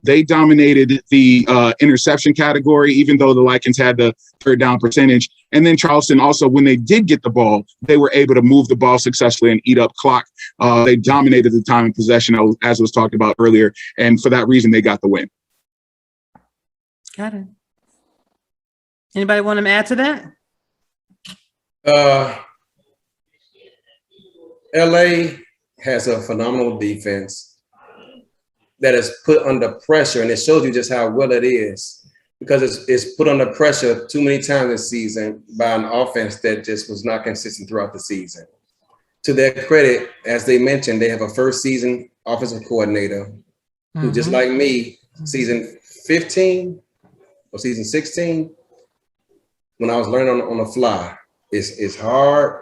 they dominated the interception category, even though the Lycans had the third down percentage. And then Charleston also, when they did get the ball, they were able to move the ball successfully and eat up clock. They dominated the time and possession, as was talked about earlier. And for that reason, they got the win. Got it. Anybody want to add to that? LA has a phenomenal defense that is put under pressure, and it shows you just how well it is, because it's put under pressure too many times this season by an offense that just was not consistent throughout the season. To their credit, as they mentioned, they have a first season offensive coordinator who, just like me, season 15 or season 16, when I was learning on the fly, it's hard.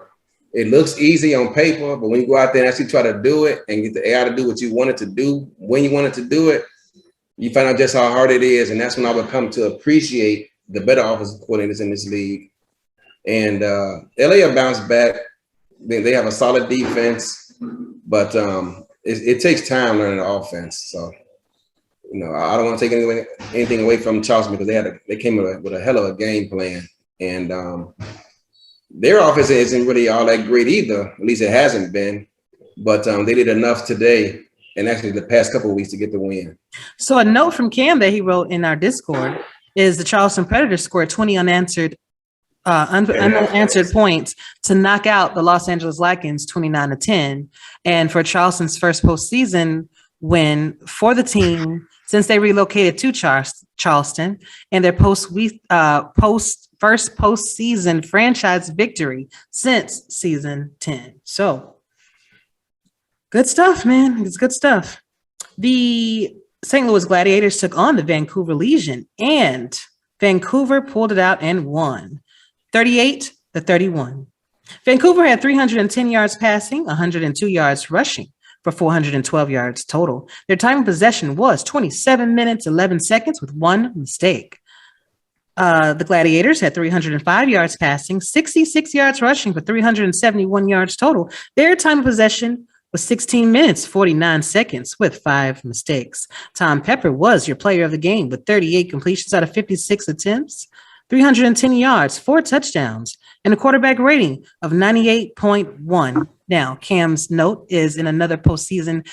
It looks easy on paper, but when you go out there and actually try to do it and get the AI to do what you want it to do, when you want it to do it, you find out just how hard it is. And that's when I would come to appreciate the better offensive coordinators in this league. And LA will bounce back. They have a solid defense, but it takes time learning the offense. So, I don't want to take anything away from Charleston, because they came with a hell of a game plan. And their offense isn't really all that great either. At least it hasn't been. But they did enough today, and actually the past couple of weeks, to get the win. So a note from Cam that he wrote in our Discord is the Charleston Predators scored 20 unanswered points to knock out the Los Angeles Lycans 29-10. And for Charleston's first postseason win for the team since they relocated to Charleston, and their first postseason franchise victory since season 10. So good stuff, man. It's good stuff. The St. Louis Gladiators took on the Vancouver Legion, and Vancouver pulled it out and won 38-31. Vancouver had 310 yards passing, 102 yards rushing for 412 yards total. Their time of possession was 27 minutes, 11 seconds with 1 mistake. The Gladiators had 305 yards passing, 66 yards rushing for 371 yards total. Their time of possession was 16 minutes, 49 seconds with 5 mistakes. Tom Pepper was your player of the game with 38 completions out of 56 attempts, 310 yards, 4 touchdowns, and a quarterback rating of 98.1. Now, Cam's note is in another postseason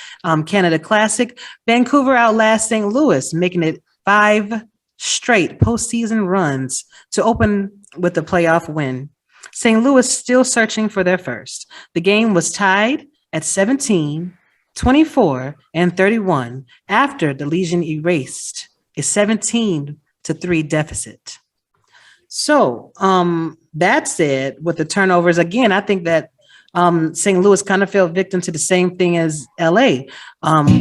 Canada Classic, Vancouver outlasts St. Louis, making it 5 straight postseason runs to open with a playoff win. St. Louis still searching for their first. The game was tied at 17, 24, and 31 after the Legion erased a 17-3 deficit. So that said, with the turnovers, again, I think that St. Louis kind of fell victim to the same thing as LA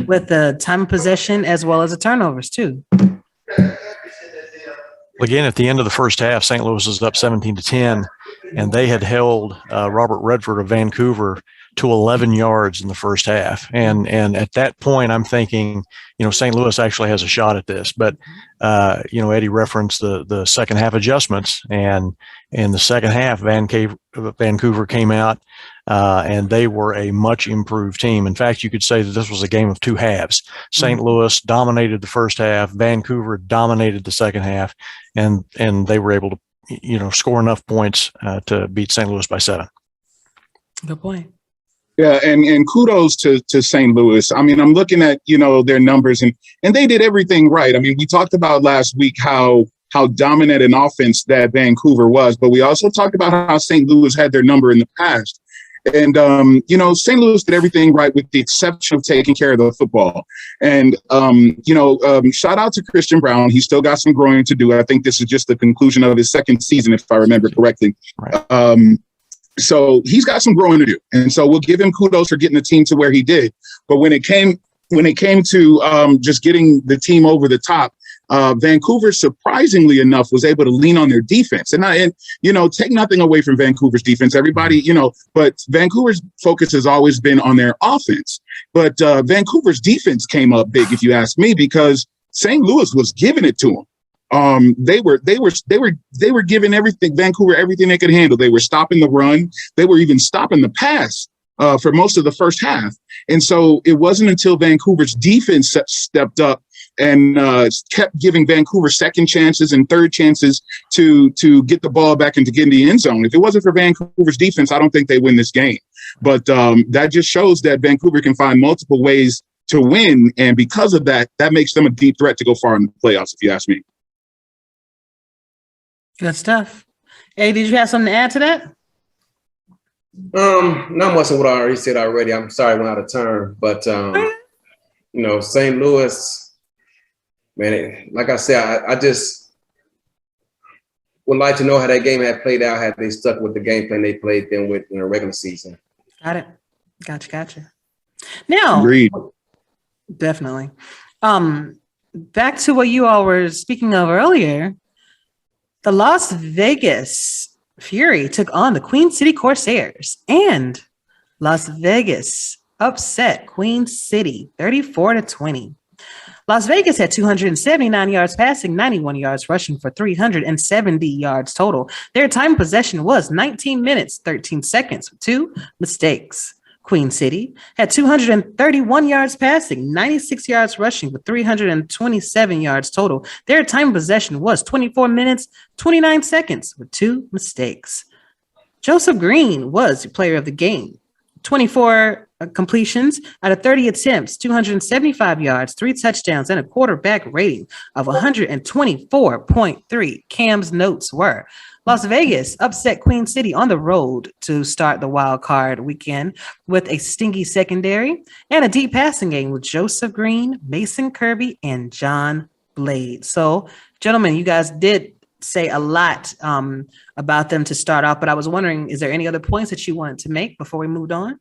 with the time of possession as well as the turnovers too. Again, at the end of the first half, St. Louis was up 17-10, and they had held Robert Redford of Vancouver to 11 yards in the first half. And at that point, I'm thinking, St. Louis actually has a shot at this. But, Eddie referenced the second half adjustments. And in the second half, Vancouver came out, and they were a much improved team. In fact, you could say that this was a game of two halves. St. Louis dominated the first half. Vancouver dominated the second half. And they were able to, score enough points to beat St. Louis by 7. Good point. Yeah, and kudos to St. Louis. I mean, I'm looking at, their numbers and they did everything right. I mean, we talked about last week how dominant an offense that Vancouver was, but we also talked about how St. Louis had their number in the past. And, St. Louis did everything right with the exception of taking care of the football. And, shout out to Christian Brown. He's still got some growing to do. I think this is just the conclusion of his second season, if I remember correctly. Right. So he's got some growing to do. And so we'll give him kudos for getting the team to where he did. But when it came to just getting the team over the top, Vancouver, surprisingly enough, was able to lean on their defense. And take nothing away from Vancouver's defense. Everybody, but Vancouver's focus has always been on their offense. But Vancouver's defense came up big, if you ask me, because St. Louis was giving it to them. They were giving Vancouver everything they could handle. They were stopping the run. They were even stopping the pass for most of the first half. And so it wasn't until Vancouver's defense stepped up and kept giving Vancouver second chances and third chances to get the ball back and to get in the end zone. If it wasn't for Vancouver's defense, I don't think they win this game. But that just shows that Vancouver can find multiple ways to win. And because of that, that makes them a deep threat to go far in the playoffs, if you ask me. Good stuff. Hey, did you have something to add to that? Not much of what I already said already. I'm sorry I went out of turn, but St. Louis, man, like I said, I just would like to know how that game had played out had they stuck with the game plan they played then with in the regular season. Got it. Gotcha. Now, agreed. Definitely. Back to what you all were speaking of earlier. The Las Vegas Fury took on the Queen City Corsairs, and Las Vegas upset Queen City 34-20. Las Vegas had 279 yards passing, 91 yards rushing for 370 yards total. Their time possession was 19 minutes, 13 seconds with 2 mistakes. Queen City had 231 yards passing, 96 yards rushing with 327 yards total. Their time possession was 24 minutes, 29 seconds with 2 mistakes. Joseph Green was the player of the game. 24 completions out of 30 attempts, 275 yards, 3 touchdowns, and a quarterback rating of 124.3. Cam's notes were: Las Vegas upset Queen City on the road to start the Wildcard weekend with a stingy secondary and a deep passing game with Joseph Green, Mason Kirby, and John Blade. So, gentlemen, you guys did say a lot about them to start off, but I was wondering, is there any other points that you wanted to make before we moved on?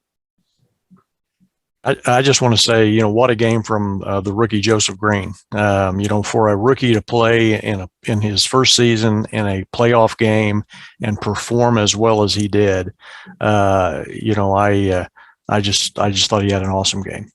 I just want to say, what a game from the rookie Joseph Green. For a rookie to play in his first season in a playoff game and perform as well as he did, I just thought he had an awesome game.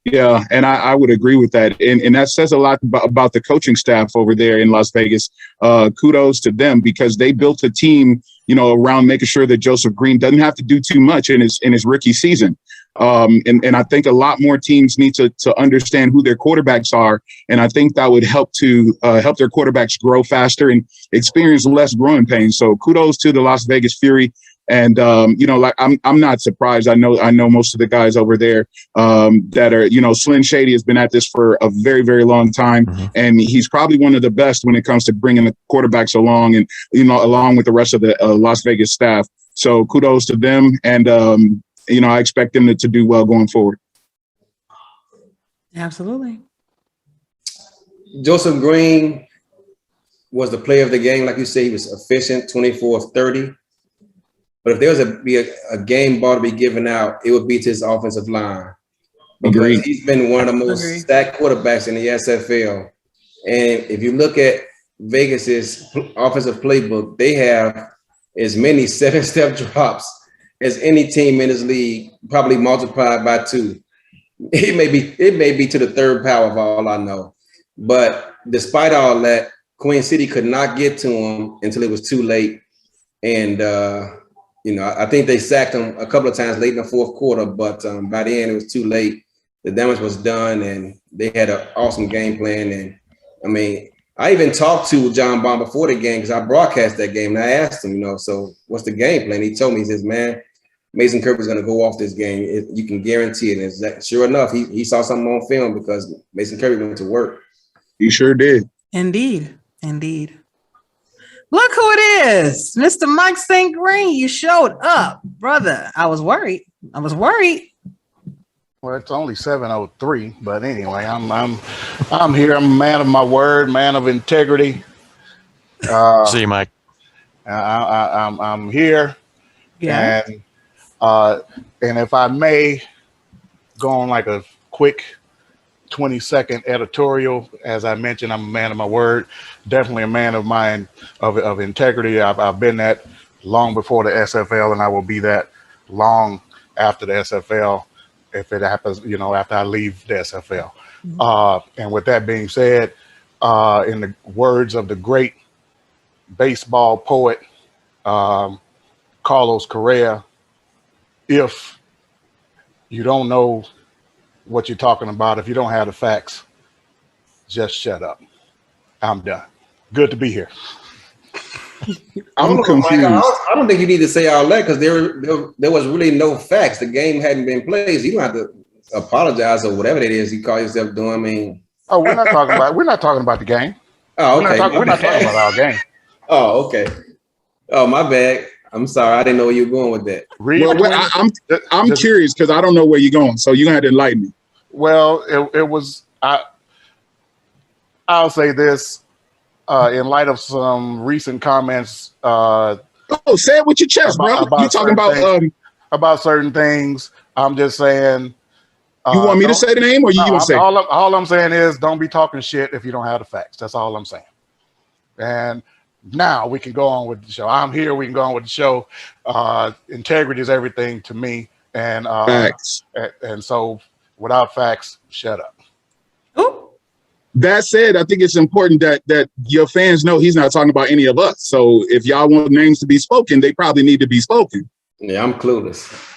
Yeah, and I would agree with that. And that says a lot about the coaching staff over there in Las Vegas. Kudos to them because they built a team, around making sure that Joseph Green doesn't have to do too much in his rookie season. And I think a lot more teams need to understand who their quarterbacks are. And I think that would help to help their quarterbacks grow faster and experience less growing pains. So kudos to the Las Vegas Fury. And, I'm not surprised. I know most of the guys over there that are, Slim Shady has been at this for a very, very long time. Mm-hmm. And he's probably one of the best when it comes to bringing the quarterbacks along and, along with the rest of the Las Vegas staff. So kudos to them. And, I expect them to do well going forward. Absolutely. Joseph Green was the player of the game. Like you say, he was efficient, 24 of 30. But if there was a game ball to be given out, it would be to his offensive line. Because Agreed. He's been one of the most stacked quarterbacks in the SFL. And if you look at Vegas's offensive playbook, they have as many 7-step drops as any team in this league, probably multiplied by 2. It may be to the third power of all I know. But despite all that, Queen City could not get to him until it was too late. And I think they sacked him a couple of times late in the fourth quarter, but by the end it was too late. The damage was done, and they had an awesome game plan. And I mean, I even talked to John Bond before the game because I broadcast that game, and I asked him, so what's the game plan? He told me, he says, man, Mason Kirby's going to go off this game. You can guarantee it. And sure enough, he saw something on film because Mason Kirby went to work. He sure did. Indeed. Look who it is, Mr. Mike St. Green. You showed up, brother. I was worried. Well, it's only 7:03, but anyway, I'm here. I'm a man of my word, man of integrity. See you, Mike. I'm here. Yeah. And if I may go on like a quick 20-second editorial, as I mentioned, I'm a man of my word, definitely a man of mine of integrity. I've been that long before the SFL, and I will be that long after the SFL if it happens, after I leave the SFL. And with that being said, in the words of the great baseball poet, Carlos Correa, if you don't know what you're talking about, if you don't have the facts, just shut up. I'm done. Good to be here. I'm confused. I don't think you need to say all that because there was really no facts. The game hadn't been played. So you don't have to apologize or whatever it is you call yourself doing. I mean, we're not talking about the game. Oh, okay. We're not talking about our game. Oh, okay. Oh, my bad. I'm sorry. I didn't know where you were going with that. I'm curious because I don't know where you're going. So you're gonna have to enlighten me. Well, it was. I'll say this. In light of some recent comments. Say it with your chest, bro. You're talking about certain things. I'm just saying. You want me to say the name, or you want to say? All I'm saying is, don't be talking shit if you don't have the facts. That's all I'm saying. And now we can go on with the show. I'm here. We can go on with the show. Integrity is everything to me, and facts. And so, without facts, shut up. That said, I think it's important that your fans know he's not talking about any of us. So if y'all want names to be spoken, they probably need to be spoken. Yeah, I'm clueless.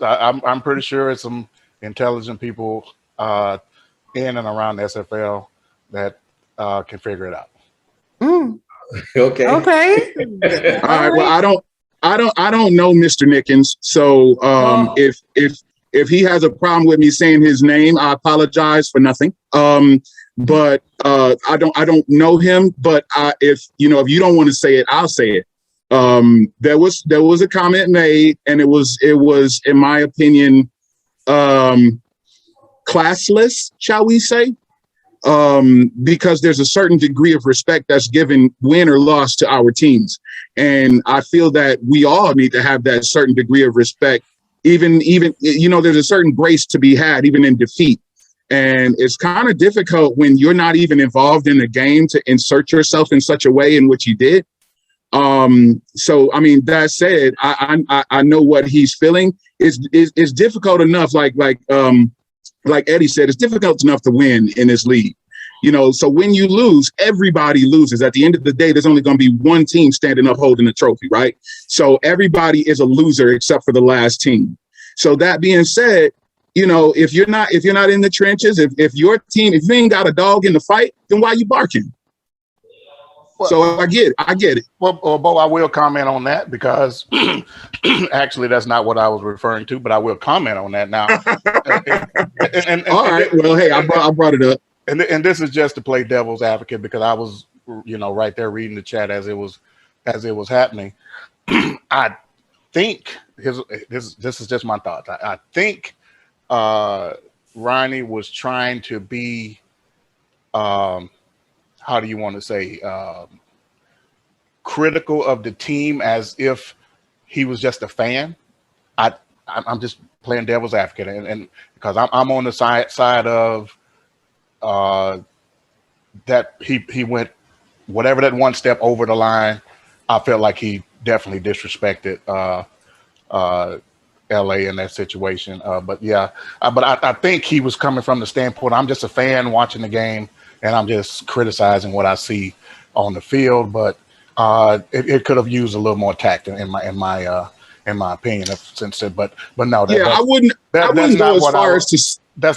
I'm pretty sure it's some intelligent people in and around the SFL that can figure it out. Okay. All right. Well, I don't know Mr. Nickens. So if he has a problem with me saying his name, I apologize for nothing. But I don't know him. But if you don't want to say it, I'll say it. There was a comment made, and it was in my opinion classless, shall we say? Because there's a certain degree of respect that's given, win or loss, to our teams, and I feel that we all need to have that certain degree of respect. Even there's a certain grace to be had even in defeat. And it's kind of difficult when you're not even involved in the game to insert yourself in such a way in which you did. So, I mean, that said, I know what he's feeling. It's difficult enough, like Eddie said, it's difficult enough to win in this league. So when you lose, everybody loses. At the end of the day, there's only going to be one team standing up holding the trophy, right? So everybody is a loser except for the last team. So that being said, if you're not in the trenches, if your team, if you ain't got a dog in the fight, then why you barking? Well, so I get it. Well, Bo, I will comment on that because actually that's not what I was referring to, but I will comment on that now. All right. Well, hey, I brought it up. And this is just to play devil's advocate because I was, right there reading the chat as it was happening. I think this is just my thoughts. I think Ronnie was trying to be, how do you want to say, critical of the team as if he was just a fan. I'm just playing devil's advocate, and because I'm on the side of that he went whatever that one step over the line. I felt like he definitely disrespected LA in that situation. But yeah, but I think he was coming from the standpoint, I'm just a fan watching the game and I'm just criticizing what I see on the field. But it could have used a little more tact in my opinion. But no, I wouldn't go as far as to.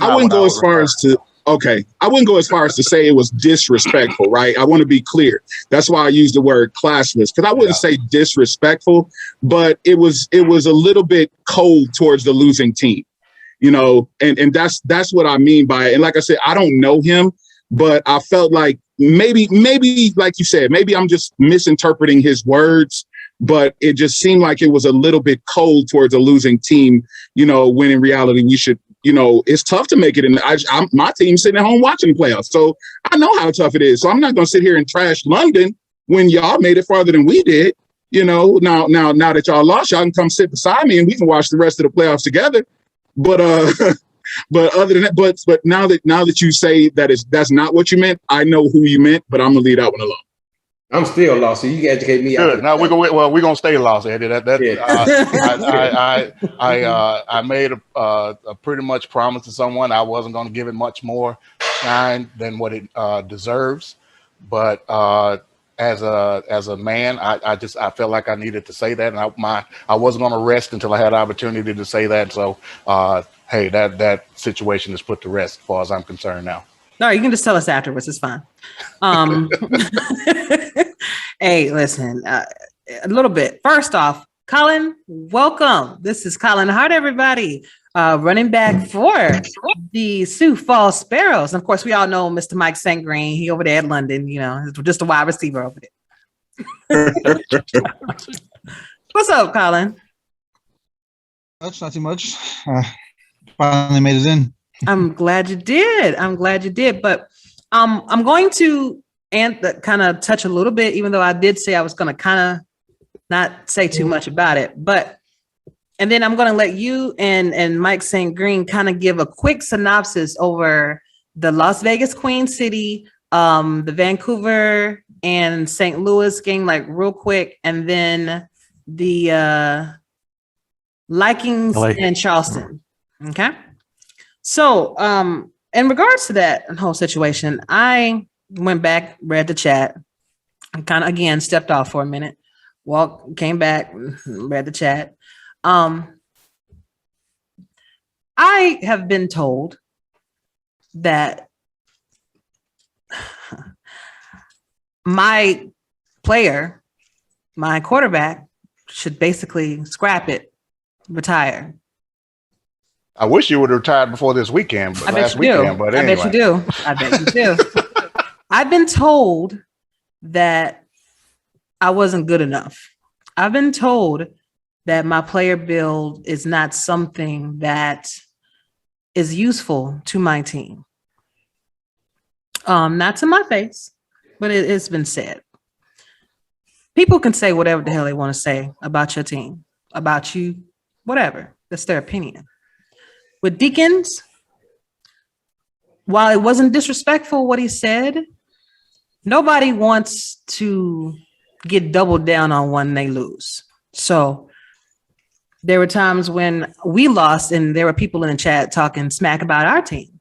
I wouldn't go as far as to. Okay, I wouldn't go as far as to say it was disrespectful, right? I want to be clear. That's why I use the word classless, because I wouldn't say disrespectful, but it was a little bit cold towards the losing team, you know, and that's what I mean by it. And like I said, I don't know him, but I felt like maybe like you said, maybe I'm just misinterpreting his words, but it just seemed like it was a little bit cold towards a losing team, you know, when in reality we should. You know, it's tough to make it in. My team's sitting at home watching the playoffs, so I know how tough it is. So I'm not going to sit here and trash London when y'all made it farther than we did. You know, now that y'all lost, y'all can come sit beside me and we can watch the rest of the playoffs together. But but other than that, but now that you say that's not what you meant, I know who you meant. But I'm gonna leave that one alone. I'm still lost, so you can educate me. Good. Now we're gonna stay lost, Eddie. I made a pretty much promise to someone I wasn't going to give it much more shine than what it deserves. But as a man, I felt like I needed to say that, and I wasn't going to rest until I had an opportunity to say that. So hey, that situation is put to rest as far as I'm concerned now. No, you can just tell us afterwards. It's fine. Hey, listen, a little bit. First off, Colin, welcome. This is Colin Hart, everybody, running back for the Sioux Falls Sparrows. And of course, we all know Mr. Mike St. Green. He over there at London, you know, just a wide receiver over there. What's up, Colin? That's not too much. Finally made it in. I'm glad you did. But I'm going to kind of touch a little bit, even though I did say I was going to kind of not say too much about it. And then I'm going to let you and Mike St. Green kind of give a quick synopsis over the Las Vegas Queen City, the Vancouver and St. Louis game, like real quick, and then the Likings and Charleston. Okay. So, in regards to that whole situation, I went back, read the chat, and kind of again stepped off for a minute, came back, read the chat. I have been told that my player, my quarterback, should basically scrap it, retire. I wish you would have retired before this weekend, but last weekend. But anyway. I bet you do. I've been told that I wasn't good enough. I've been told that my player build is not something that is useful to my team. Not to my face, but it's been said. People can say whatever the hell they want to say about your team, about you, whatever. That's their opinion. With Deacons, while it wasn't disrespectful what he said, nobody wants to get doubled down on when they lose. So there were times when we lost and there were people in the chat talking smack about our team,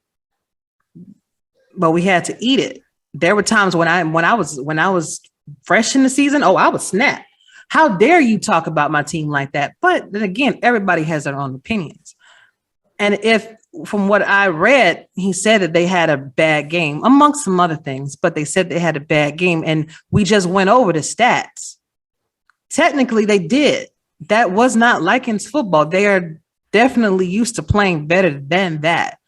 but we had to eat it. There were times when I was fresh in the season, I would snap. How dare you talk about my team like that? But then again, everybody has their own opinions. And if, from what I read, he said that they had a bad game, amongst some other things, but they said they had a bad game, and we just went over the stats. Technically, they did. That was not Likens football. They are definitely used to playing better than that.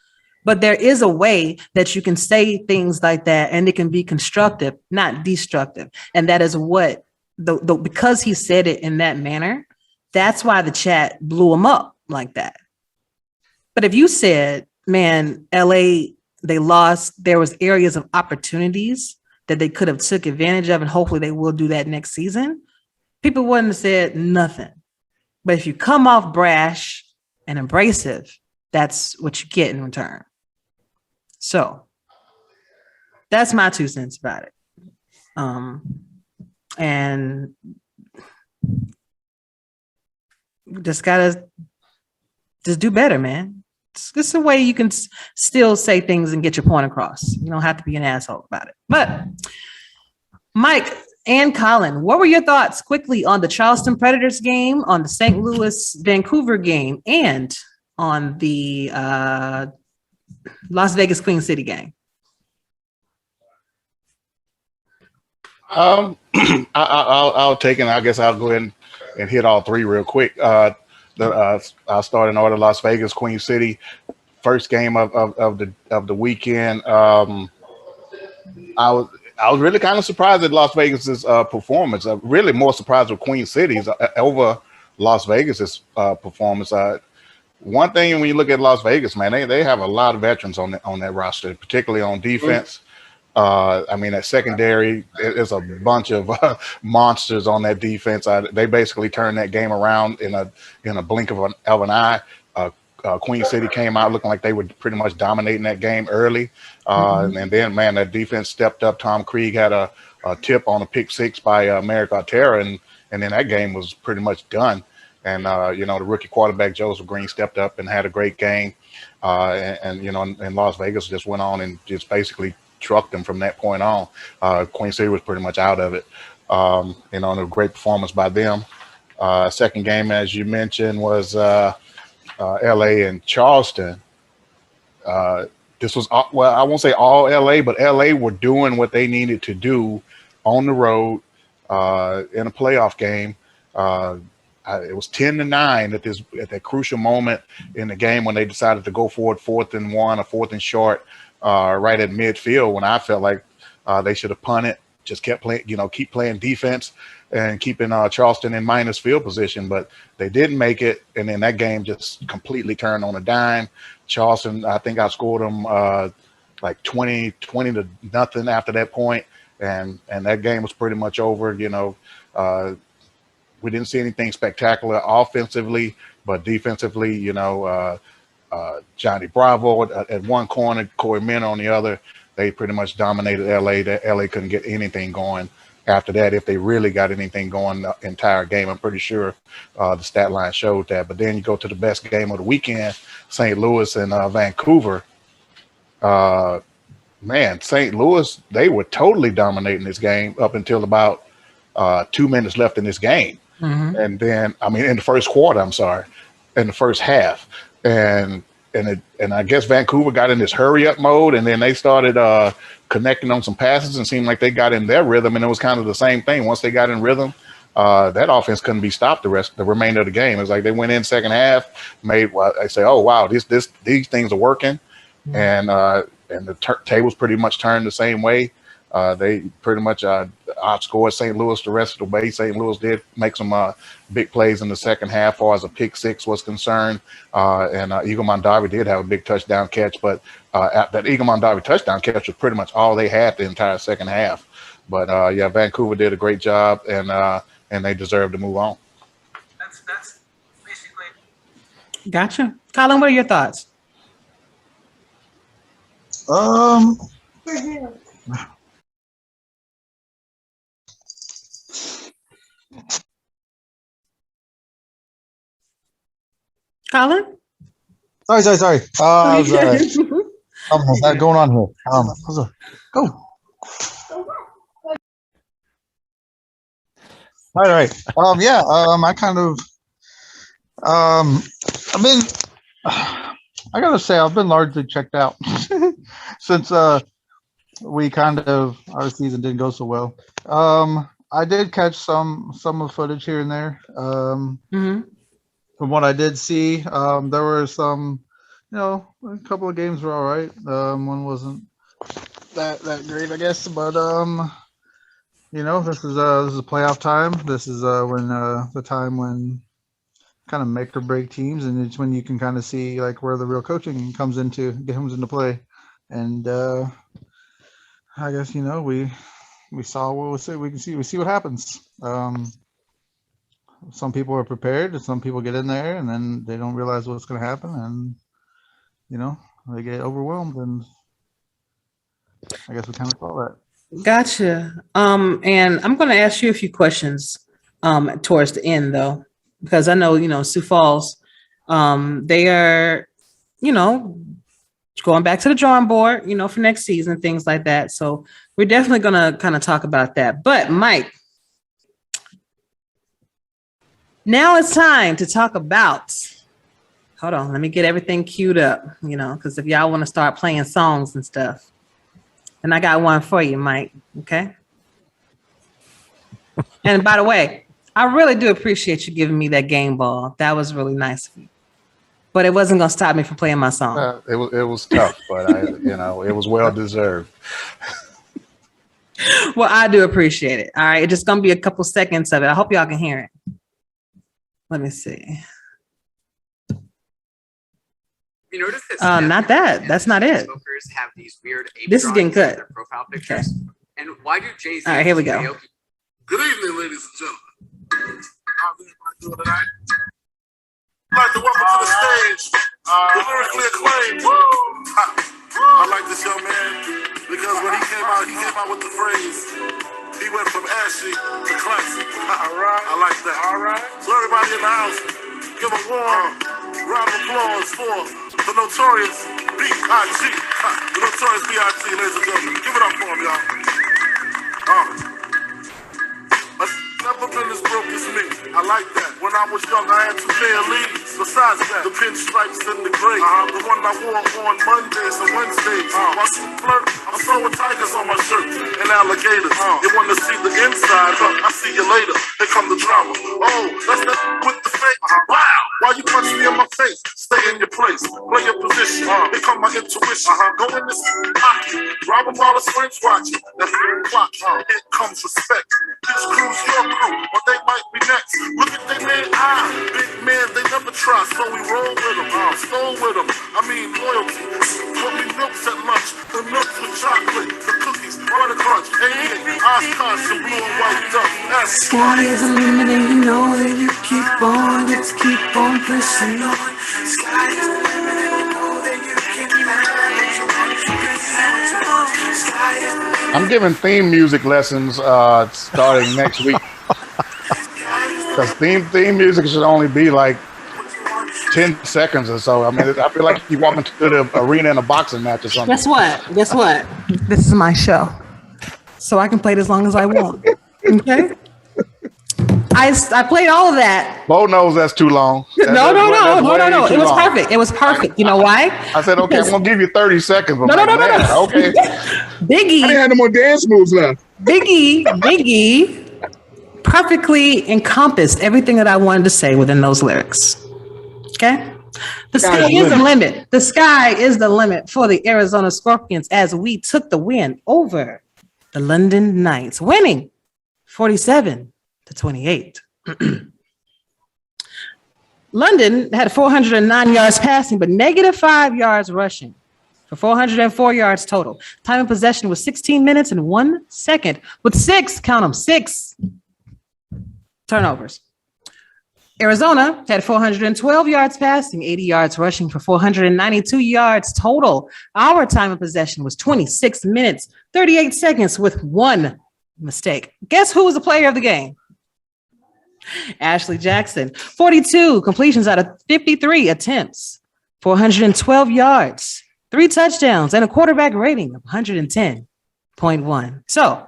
But there is a way that you can say things like that, and it can be constructive, not destructive. And that is what, because he said it in that manner, that's why the chat blew him up like that. But if you said, man, LA, they lost, there was areas of opportunities that they could have took advantage of, and hopefully they will do that next season, people wouldn't have said nothing. But if you come off brash and abrasive, that's what you get in return. So that's my 2 cents about it. And Just gotta just do better, man. It's a way you can still say things and get your point across. You don't have to be an asshole about it. But Mike and Colin, what were your thoughts quickly on the Charleston Predators game, on the St. Louis Vancouver game, and on the Las Vegas Queen City game? I'll take it. I guess I'll go ahead and hit all three real quick. I'll start in order. Las Vegas, Queen City, first game of the weekend. I was really kind of surprised at Las Vegas's performance. Really more surprised with Queen City's over Las Vegas's performance. One thing when you look at Las Vegas, man, they have a lot of veterans on that roster, particularly on defense. I mean, at secondary, there's a bunch of monsters on that defense. They basically turned that game around in a blink of an eye. Queen City came out looking like they were pretty much dominating that game early. And then, man, that defense stepped up. Tom Krieg had a tip on a pick six by Merrick Artera, and then that game was pretty much done. And, the rookie quarterback, Joseph Green, stepped up and had a great game. And Las Vegas just went on and just basically trucked them from that point on. Queen City was pretty much out of it. A great performance by them. Second game, as you mentioned, was LA and Charleston. This was, well, I won't say all LA, but LA were doing what they needed to do on the road in a playoff game. It was 10-9 at that crucial moment in the game when they decided to go forward 4th and 1 or 4th and short, right at midfield, when I felt like they should have punted, just kept playing, keep playing defense and keeping Charleston in minus field position, but they didn't make it. And then that game just completely turned on a dime. Charleston, I think I scored them like 20-0 after that point. And that game was pretty much over. We didn't see anything spectacular offensively, but defensively, Johnny Bravo at one corner, Corey Minner on the other. They pretty much dominated LA. That LA couldn't get anything going after that, if they really got anything going the entire game. I'm pretty sure the stat line showed that. But then you go to the best game of the weekend, St. Louis and Vancouver. Man, St. Louis, they were totally dominating this game up until about 2 minutes left in this game. Mm-hmm. And then, in the first quarter, in the first half. And I guess Vancouver got in this hurry up mode, and then they started connecting on some passes and seemed like they got in their rhythm. And it was kind of the same thing. Once they got in rhythm, that offense couldn't be stopped the remainder of the game. It's like they went in second half, they say, oh wow, these things are working. Mm-hmm. And the tables pretty much turned the same way. They pretty much outscored St. Louis the rest of the way. St. Louis did make some big plays in the second half, as far as a pick six was concerned. And Eagle Mondavi did have a big touchdown catch, but that Eagle Mondavi touchdown catch was pretty much all they had the entire second half. But Vancouver did a great job, and they deserve to move on. That's basically. Gotcha. Colin, what are your thoughts? Colin? Sorry. I was that going on here? Go. All right. I kind of I gotta say I've been largely checked out since we kind of, our season didn't go so well. I did catch some of the footage here and there. Mm-hmm. From what I did see, there were some, a couple of games were all right. One wasn't that great, I guess. But this is a playoff time. This is when the time when kind of make or break teams, and it's when you can kind of see like where the real coaching comes into play. And I guess we saw what we'll see. We see what happens. Some people are prepared, and some people get in there, and then they don't realize what's going to happen, and they get overwhelmed. And I guess we kind of saw that. Gotcha. And I'm going to ask you a few questions towards the end though, because I know, Sioux Falls, they are, going back to the drawing board, for next season, things like that. So we're definitely going to kind of talk about that. But Mike, now it's time to talk about, hold on, let me get everything queued up, because if y'all want to start playing songs and stuff, and I got one for you, Mike. Okay. And by the way, I really do appreciate you giving me that game ball. That was really nice of you. But it wasn't going to stop me from playing my song. It was tough, but it was well deserved. Well, I do appreciate it. All right. It's just going to be a couple seconds of it. I hope y'all can hear it. Let me see. You notice this? Not that. That's not it. Smokers have these weird This is getting cut. Profile pictures. Okay. And why do Jay-Z? All right, here we go. Good evening, ladies and gentlemen. How's everybody doing tonight? I'd like to welcome to the stage the lyrically acclaimed. I like this young man because when he came out with the phrase, he went from ashy to classic. All right. I like that. All right. So everybody in the house, give a warm round of applause for the notorious B.I.G. The notorious B.I.G., ladies and gentlemen. Give it up for him, y'all. Never been as broke as me. I like that. When I was young, I had 2 pair of leads. Besides that, the pinstripes and the gray. The one I wore on Mondays and Wednesdays. While you flirt, I'm throwing tigers on my shirt and alligators. You want to see the inside? Look, I'll see you later. Here come the drama. Oh, that's that with the fake. Wow. Why you punch me in my face? Stay in your place. Play your position. Here come my intuition. Go in this pocket. Rob them while the friends watching. That's the clock. Here comes respect. This crew's your crew, or they might be next. Look at they man, big man, they never try, so we roll with them, stole with them. I mean, loyalty. Put me milks at lunch, the milks with chocolate, the cookies, butter crunch, Oshkosh, and blue and white duck. Sky is the limit, and you know that you keep on, just keep on pressing on. Sky is the limit, and you know that you can have what you want, you can have what you want. Sky is the limit. I'm giving theme music lessons starting next week. Because theme music should only be like 10 seconds or so. I mean, I feel like you walk into the arena in a boxing match or something. Guess what? This is my show. So I can play it as long as I want. Okay? I played all of that. Bo knows that's too long. No. It was perfect. It was perfect. You know why? I said, okay, I'm going to give you 30 seconds. No. Okay. I Biggie. didn't have no more dance moves left. Biggie perfectly encompassed everything that I wanted to say within those lyrics. Okay? The sky is the limit. The sky is the limit for the Arizona Scorpions as we took the win over the London Knights, winning 47-28. London had 409 yards passing, but -5 yards rushing for 404 yards total. Time of possession was 16 minutes and 1 second with 6 turnovers. Arizona had 412 yards passing, 80 yards rushing for 492 yards total. Our time of possession was 26 minutes, 38 seconds with 1 mistake. Guess who was the player of the game? Ashley Jackson, 42 completions out of 53 attempts, 412 yards, 3 touchdowns, and a quarterback rating of 110.1. So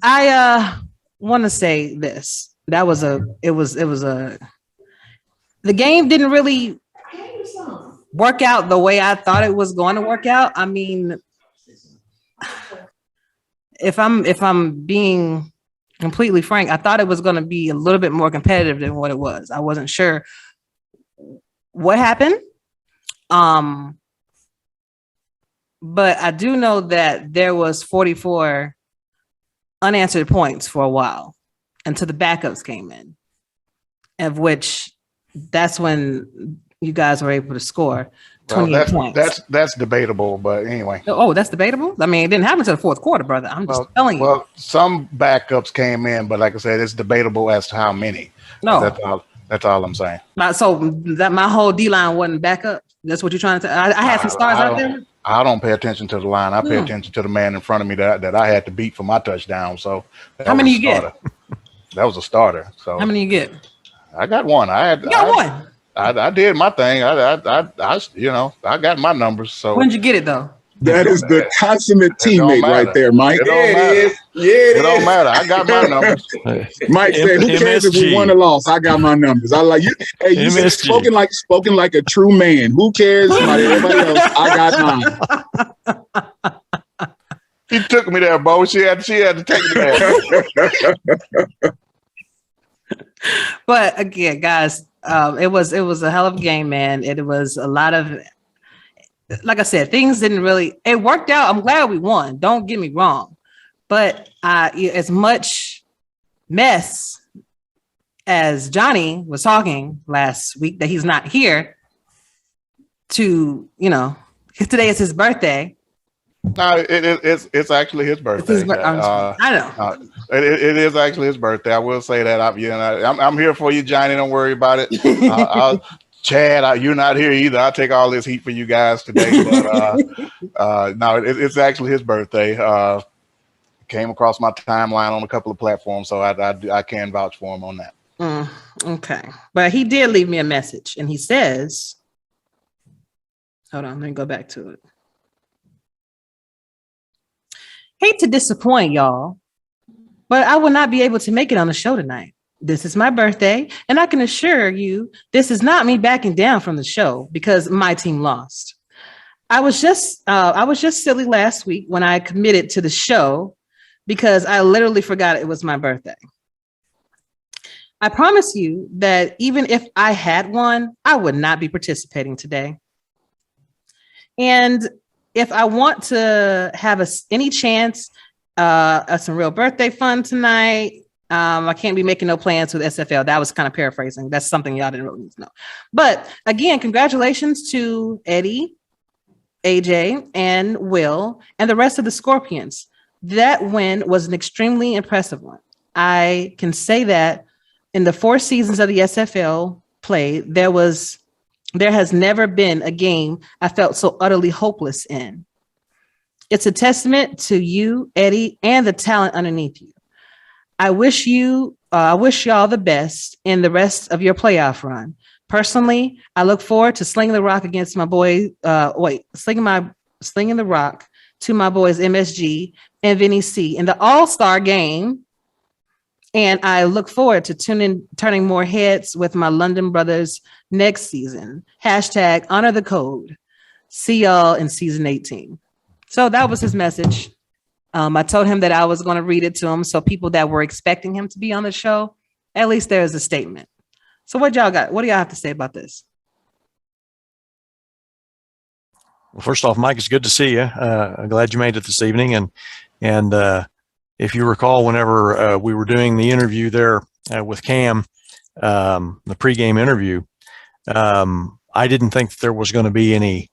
I want to say this. The game didn't really work out the way I thought it was going to work out. I mean, if I'm being completely frank, I thought it was going to be a little bit more competitive than what it was. I wasn't sure what happened. But I do know that there was 44 unanswered points for a while until the backups came in, of which that's when you guys were able to score 28 points. That's debatable, but anyway. Oh, that's debatable? I mean, it didn't happen until the fourth quarter, brother. I'm just telling you. Well, some backups came in, but like I said, it's debatable as to how many. No. That's all I'm saying. So that my whole D-line wasn't back up? That's what you're trying to tell? I had some stars out there? I don't pay attention to the line. I pay attention to the man in front of me that I had to beat for my touchdown. So how many you get? That was a starter. So how many you get? I got one. You got one. I did my thing. I you know, I got my numbers. So when'd you get it though? That is the consummate teammate right there, Mike. It don't matter. It don't matter. I got my numbers. Mike said, "Who cares if we won or lost? I got my numbers." I like you. Hey, you said, spoken like a true man. Who cares about everybody else? I got mine. She took me there, Bo. She had to take me there. But again, guys, it was a hell of a game, man. It was a lot of, like I said, things didn't really. It worked out. I'm glad we won. Don't get me wrong, but as much mess as Johnny was talking last week that he's not here to, today is his birthday. No, it's actually his birthday. I know. It is actually his birthday. I will say that. I'm here for you, Johnny. Don't worry about it. Chad, you're not here either. I'll take all this heat for you guys today. But no, it's actually his birthday. Came across my timeline on a couple of platforms, so I can vouch for him on that. Okay, but he did leave me a message, and he says, "Hold on, let me go back to it." Hate to disappoint y'all, but I will not be able to make it on the show tonight. This is my birthday, and I can assure you this is not me backing down from the show because my team lost. I was just silly last week when I committed to the show because I literally forgot it was my birthday. I promise you that even if I had won, I would not be participating today. And if I want to have any chance of some real birthday fun tonight, I can't be making no plans with SFL. That was kind of paraphrasing. That's something y'all didn't really need to know. But again, congratulations to Eddie, AJ, and Will, and the rest of the Scorpions. That win was an extremely impressive one. I can say that in the 4 seasons of the SFL played, there has never been a game I felt so utterly hopeless in. It's a testament to you, Eddie, and the talent underneath you. I wish y'all the best in the rest of your playoff run. Personally, I look forward to slinging the rock against my boy. Slinging the rock to my boys MSG and Vinny C in the All-Star game. And I look forward to turning more heads with my London brothers next season. # honor the code. See y'all in season 18. So that was his message. I told him that I was going to read it to him. So people that were expecting him to be on the show, at least there is a statement. So what y'all got? What do y'all have to say about this? Well, first off, Mike, it's good to see you. I'm glad you made it this evening. And if you recall, whenever we were doing the interview there with Cam, the pregame interview, I didn't think that there was going to be any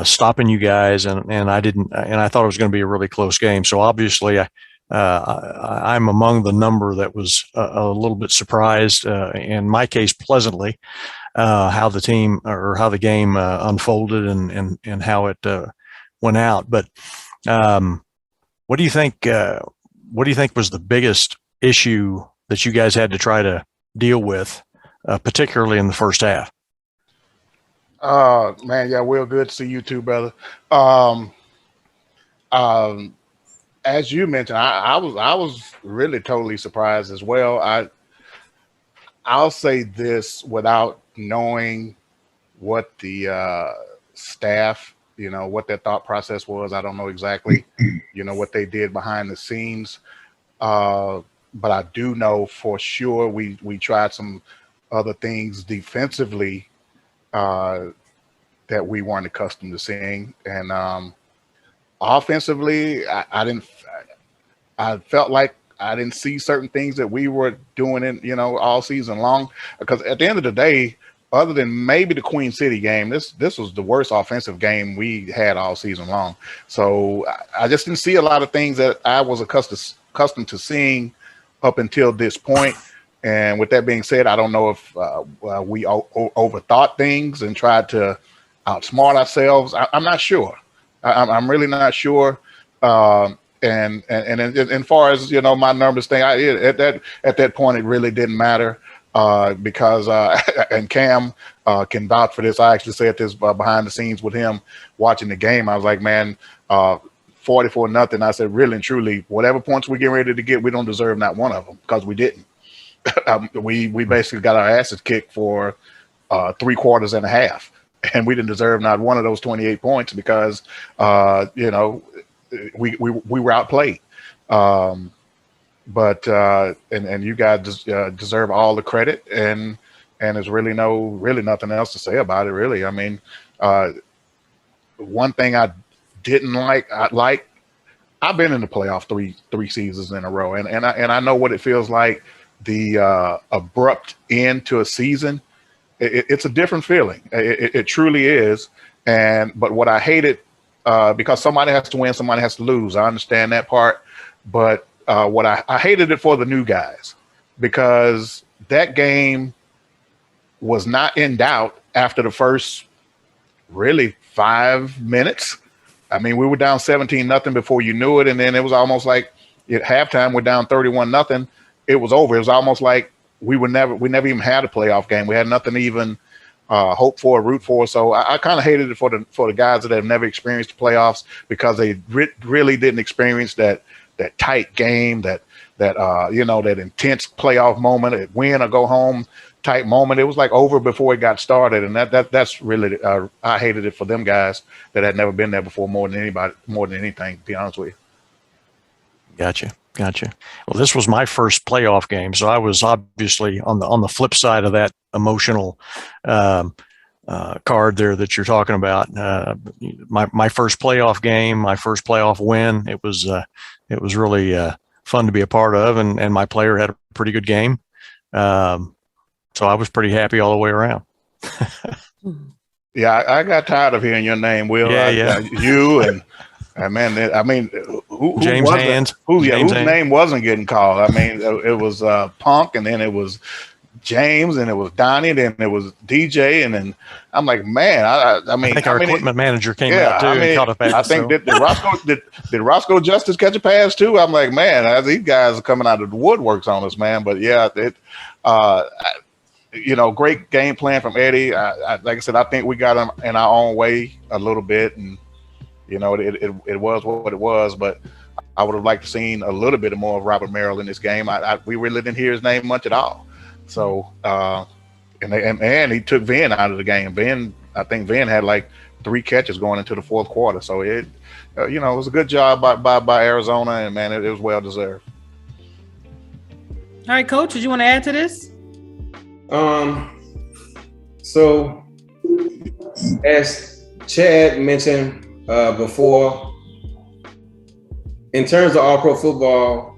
stopping you guys, and I thought it was going to be a really close game. So obviously, I'm among the number that was a little bit surprised, in my case, pleasantly, how the game unfolded and how it went out. But what do you think? What do you think was the biggest issue that you guys had to try to deal with, particularly in the first half? Man, yeah, Will, good to see you too, brother. As you mentioned, I was really totally surprised as well. I'll say this without knowing what the staff, what their thought process was. I don't know exactly, what they did behind the scenes. But I do know for sure we tried some other things defensively that we weren't accustomed to seeing, and offensively, I felt like I didn't see certain things that we were doing in all season long. Because at the end of the day, other than maybe the Queen City game, this was the worst offensive game we had all season long. So I just didn't see a lot of things that I was accustomed to seeing up until this point. And with that being said, I don't know if we overthought things and tried to outsmart ourselves. I'm not sure. I'm really not sure. And as far as my numbers thing, at that point it really didn't matter because and Cam can vouch for this. I actually said this behind the scenes with him watching the game. I was like, man, 44-0. I said, really and truly, whatever points we get ready to get, we don't deserve not one of them because we didn't. We basically got our asses kicked for 3 quarters and a half, and we didn't deserve not one of those 28 points because we were outplayed. But you guys deserve all the credit, and there's really nothing else to say about it, really. I mean, one thing I didn't like, I've been in the playoff three seasons in a row, and I know what it feels like, the abrupt end to a season. It's a different feeling. It truly is. But what I hated, because somebody has to win, somebody has to lose. I understand that part, but what I hated it for the new guys, because that game was not in doubt after the first really 5 minutes. I mean, we were down 17-0 before you knew it, and then it was almost like at halftime we're down 31-0. It was over. It was almost like we never even had a playoff game. We had nothing to even hope for, root for. So I kind of hated it for the guys that have never experienced the playoffs, because they really didn't experience that tight game, that intense playoff moment, that win or go home type moment. It was like over before it got started, and that's really I hated it for them guys that had never been there before more than anything. To be honest with you. Gotcha. Well, this was my first playoff game, so I was obviously on the flip side of that emotional card there that you're talking about. My first playoff game, my first playoff win. It was really fun to be a part of, and my player had a pretty good game. So I was pretty happy all the way around. Yeah, I got tired of hearing your name, Will. Yeah. You and man, I mean, James Hands. Whose name wasn't getting called? I mean, it was Punk, and then it was James, and it was Donnie, and then it was DJ, and then I'm like, man, I mean, I think our equipment manager came out too and caught a pass. I think did Roscoe Justice catch a pass too? I'm like, man, these guys are coming out of the woodworks on us, man. But yeah, great game plan from Eddie. Like I said, I think we got him in our own way a little bit, and it was what it was. But I would have liked to seen a little bit more of Robert Merrill in this game. We really didn't hear his name much at all. So and he took Vin out of the game. I think Vin had like 3 catches going into the fourth quarter. So it was a good job by Arizona, and man, it was well deserved. All right, Coach, did you want to add to this? So as Chad mentioned before, in terms of all-pro football,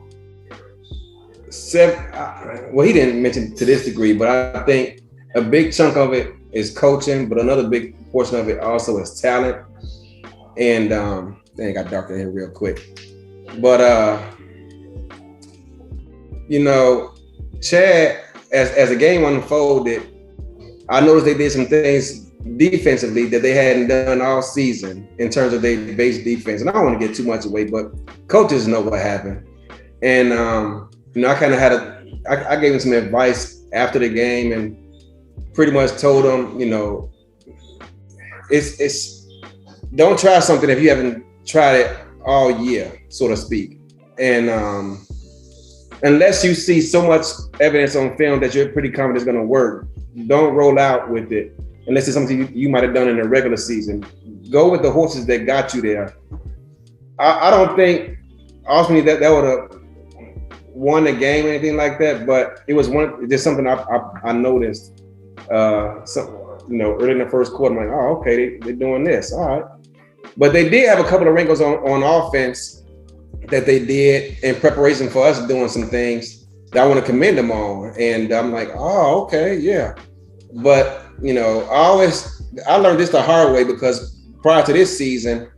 he didn't mention to this degree, but I think a big chunk of it is coaching, but another big portion of it also is talent. And it got dark in here real quick. But Chad, as the game unfolded, I noticed they did some things defensively that they hadn't done all season in terms of their base defense. And I don't want to get too much away, but coaches know what happened. And I kind of I gave him some advice after the game, and pretty much told him, it's don't try something if you haven't tried it all year, so to speak. And unless you see so much evidence on film that you're pretty confident it's going to work, don't roll out with it unless it's something you might have done in the regular season. Go with the horses that got you there. I don't think ultimately that would have won the game or anything like that, but it was just something I noticed. Early in the first quarter, I'm like, oh, okay, they're doing this, all right. But they did have a couple of wrinkles on offense that they did in preparation for us doing some things that I want to commend them on. And I'm like, oh, okay, yeah. But, I learned this the hard way, because prior to this season,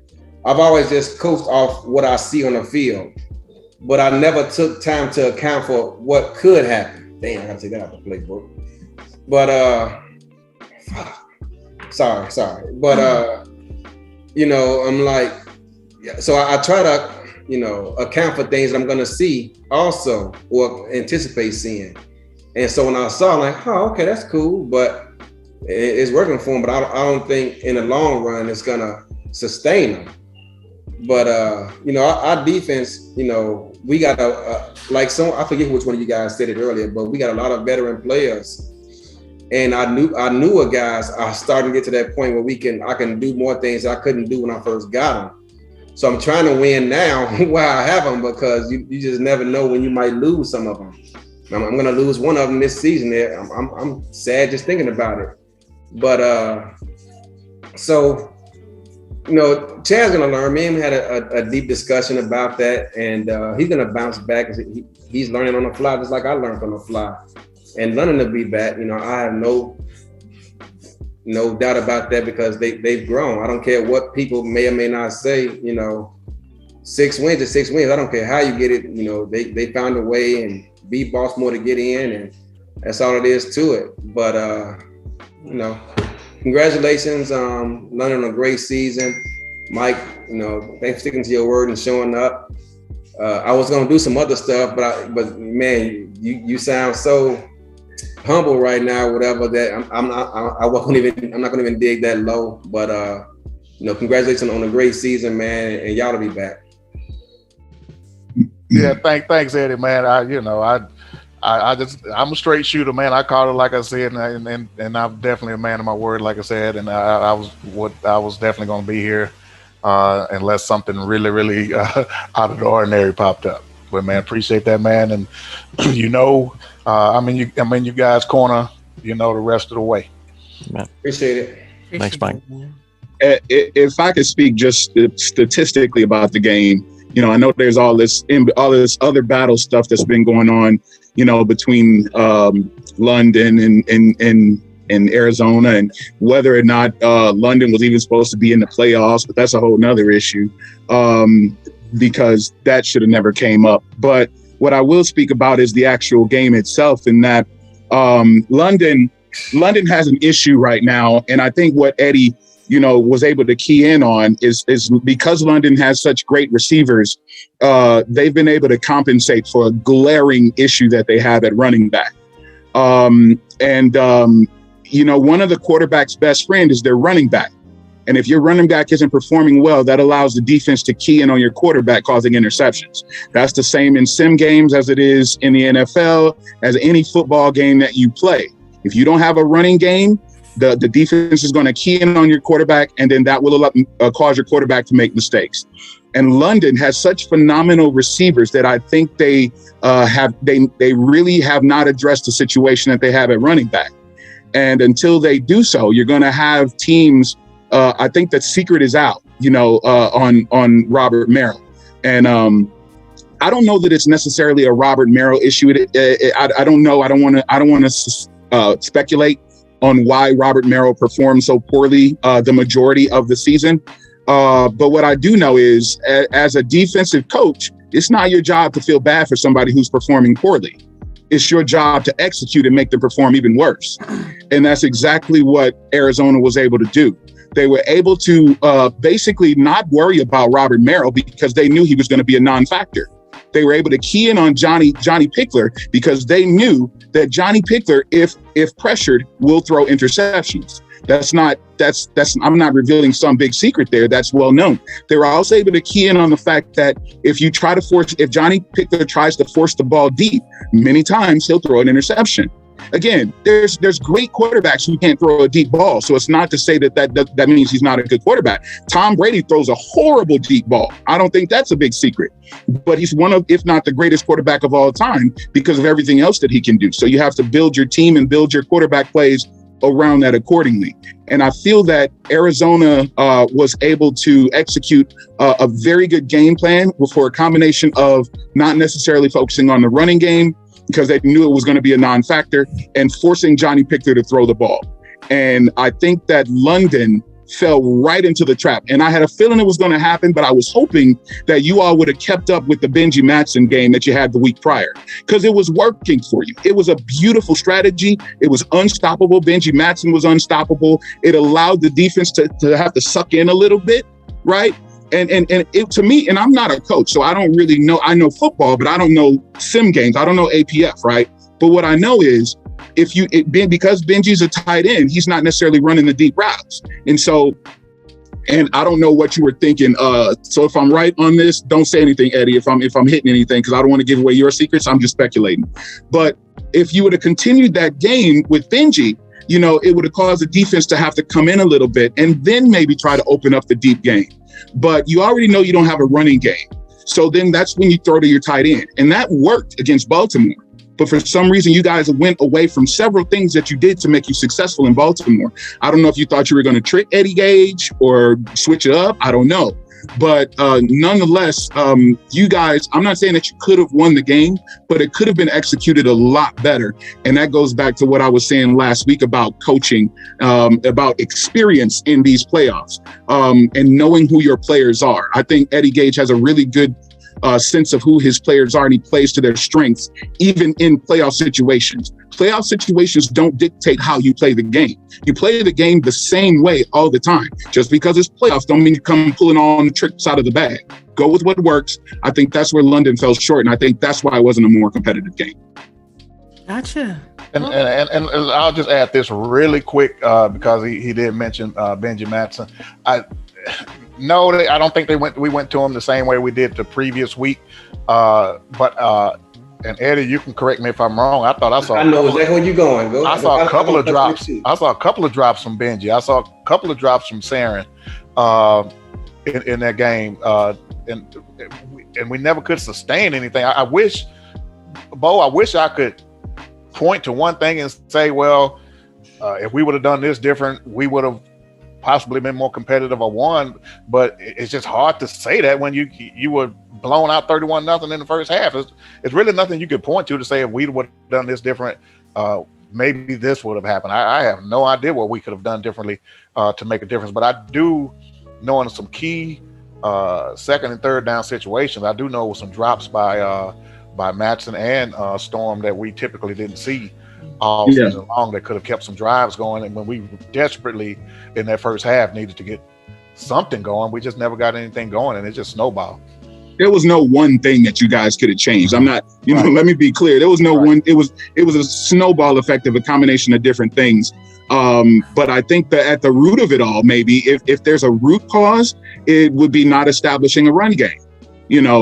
I've always just coached off what I see on the field. But I never took time to account for what could happen. Damn, I gotta take that out the playbook. But sorry. But I'm like, so I try to, account for things that I'm going to see also or anticipate seeing. And so when I saw, I'm like, oh, okay, that's cool, but it's working for him. But I don't think in the long run it's going to sustain him. But, our defense, we got I forget which one of you guys said it earlier, but we got a lot of veteran players. And our newer guys are starting to get to that point where I can do more things I couldn't do when I first got them. So I'm trying to win now while I have them, because you just never know when you might lose some of them. I'm going to lose one of them this season. There, I'm sad just thinking about it. But so Chad's going to learn. Me and him had a deep discussion about that, and he's going to bounce back. He's learning on the fly, just like I learned on the fly. And learning to be back, I have no doubt about that, because they've grown. I don't care what people may or may not say, 6 wins is 6 wins. I don't care how you get it. They found a way and beat Baltimore to get in, and that's all it is to it. But, congratulations on learning a great season. Mike, thanks for sticking to your word and showing up. I was going to do some other stuff, but man, you sound so humble right now, whatever, that I'm not going to even dig that low. But congratulations on a great season, man, and y'all to be back. Yeah, thanks, Eddie, man. I'm a straight shooter, man. I called it like I said, and I'm definitely a man of my word, like I said, and I was definitely going to be here unless something really, really out of the ordinary popped up. But man, appreciate that, man, and I'm in you guys' corner, the rest of the way. Man. Appreciate it. Thanks, Mike. If I could speak just statistically about the game, I know there's all this other battle stuff that's been going on, between London and Arizona, and whether or not London was even supposed to be in the playoffs, but that's a whole nother issue, because that should have never came up. But what I will speak about is the actual game itself, in that London has an issue right now. And I think what Eddie, was able to key in on is because London has such great receivers, they've been able to compensate for a glaring issue that they have at running back. One of the quarterback's best friend is their running back. And if your running back isn't performing well, that allows the defense to key in on your quarterback, causing interceptions. That's the same in sim games as it is in the NFL, as any football game that you play. If you don't have a running game, the defense is going to key in on your quarterback, and then that will cause your quarterback to make mistakes. And London has such phenomenal receivers that I think they really have not addressed the situation that they have at running back. And until they do so, you're going to have teams. I think that secret is out, on Robert Merrill. And I don't know that it's necessarily a Robert Merrill issue. I don't know. I don't want to speculate on why Robert Merrill performed so poorly the majority of the season. But what I do know is, as a defensive coach, it's not your job to feel bad for somebody who's performing poorly. It's your job to execute and make them perform even worse. And that's exactly what Arizona was able to do. They were able to basically not worry about Robert Merrill because they knew he was going to be a non-factor. They were able to key in on Johnny Pickler because they knew that Johnny Pickler, if pressured, will throw interceptions. I'm not revealing some big secret there. That's well known. They were also able to key in on the fact that if Johnny Pickler tries to force the ball deep, many times he'll throw an interception. Again, there's great quarterbacks who can't throw a deep ball. So it's not to say that means he's not a good quarterback. Tom Brady throws a horrible deep ball. I don't think that's a big secret, but he's one of, if not the greatest quarterback of all time, because of everything else that he can do. So you have to build your team and build your quarterback plays around that accordingly. And I feel that Arizona was able to execute a very good game plan for a combination of not necessarily focusing on the running game, because they knew it was going to be a non-factor, and forcing Johnny Pickler to throw the ball. And I think that London fell right into the trap. And I had a feeling it was going to happen, but I was hoping that you all would have kept up with the Benji Matson game that you had the week prior, because it was working for you. It was a beautiful strategy. It was unstoppable. Benji Matson was unstoppable. It allowed the defense to have to suck in a little bit, right? And it, to me, and I'm not a coach, so I don't really know. I know football, but I don't know sim games. I don't know APF, right? But what I know is because Benji's a tight end, he's not necessarily running the deep routes. And I don't know what you were thinking. So if I'm right on this, don't say anything, Eddie, if I'm hitting anything, because I don't want to give away your secrets. I'm just speculating. But if you would have continued that game with Benji, it would have caused the defense to have to come in a little bit and then maybe try to open up the deep game. But you already know you don't have a running game. So then that's when you throw to your tight end. And that worked against Baltimore. But for some reason, you guys went away from several things that you did to make you successful in Baltimore. I don't know if you thought you were going to trick Eddie Gage or switch it up. I don't know. But nonetheless, you guys, I'm not saying that you could have won the game, but it could have been executed a lot better. And that goes back to what I was saying last week about coaching, about experience in these playoffs, and knowing who your players are. I think Eddie Gage has a really good sense of who his players are, and he plays to their strengths, even in playoff situations. Playoff situations don't dictate how you play the game. You play the game the same way all the time. Just because it's playoffs don't mean you come pulling all the tricks out of the bag. Go with what works. I think that's where London fell short, and I think that's why it wasn't a more competitive game. Gotcha. And I'll just add this really quick because he did mention Benji Matson. No, I don't think we went to him the same way we did the previous week. And Eddie, you can correct me if I'm wrong. I know exactly where you're going. I saw a couple of drops. I saw a couple of drops from Benji. I saw a couple of drops from Saren in that game, and we never could sustain anything. I wish I could point to one thing and say, well, if we would have done this different, we would have possibly been more competitive or won. But it's just hard to say that when you were blown out 31-0 in the first half. It's really nothing you could point to say if we would have done this different, maybe this would have happened. I have no idea what we could have done differently to make a difference. But I do know in some key second and third down situations, I do know some drops by Matson and Storm that we typically didn't see all season long that could have kept some drives going. And when we desperately in that first half needed to get something going, we just never got anything going, and it just snowballed. There was no one thing that you guys could have changed. I'm not, let me be clear. There was no one. It was a snowball effect of a combination of different things. But I think that at the root of it all, maybe if there's a root cause, it would be not establishing a run game. Because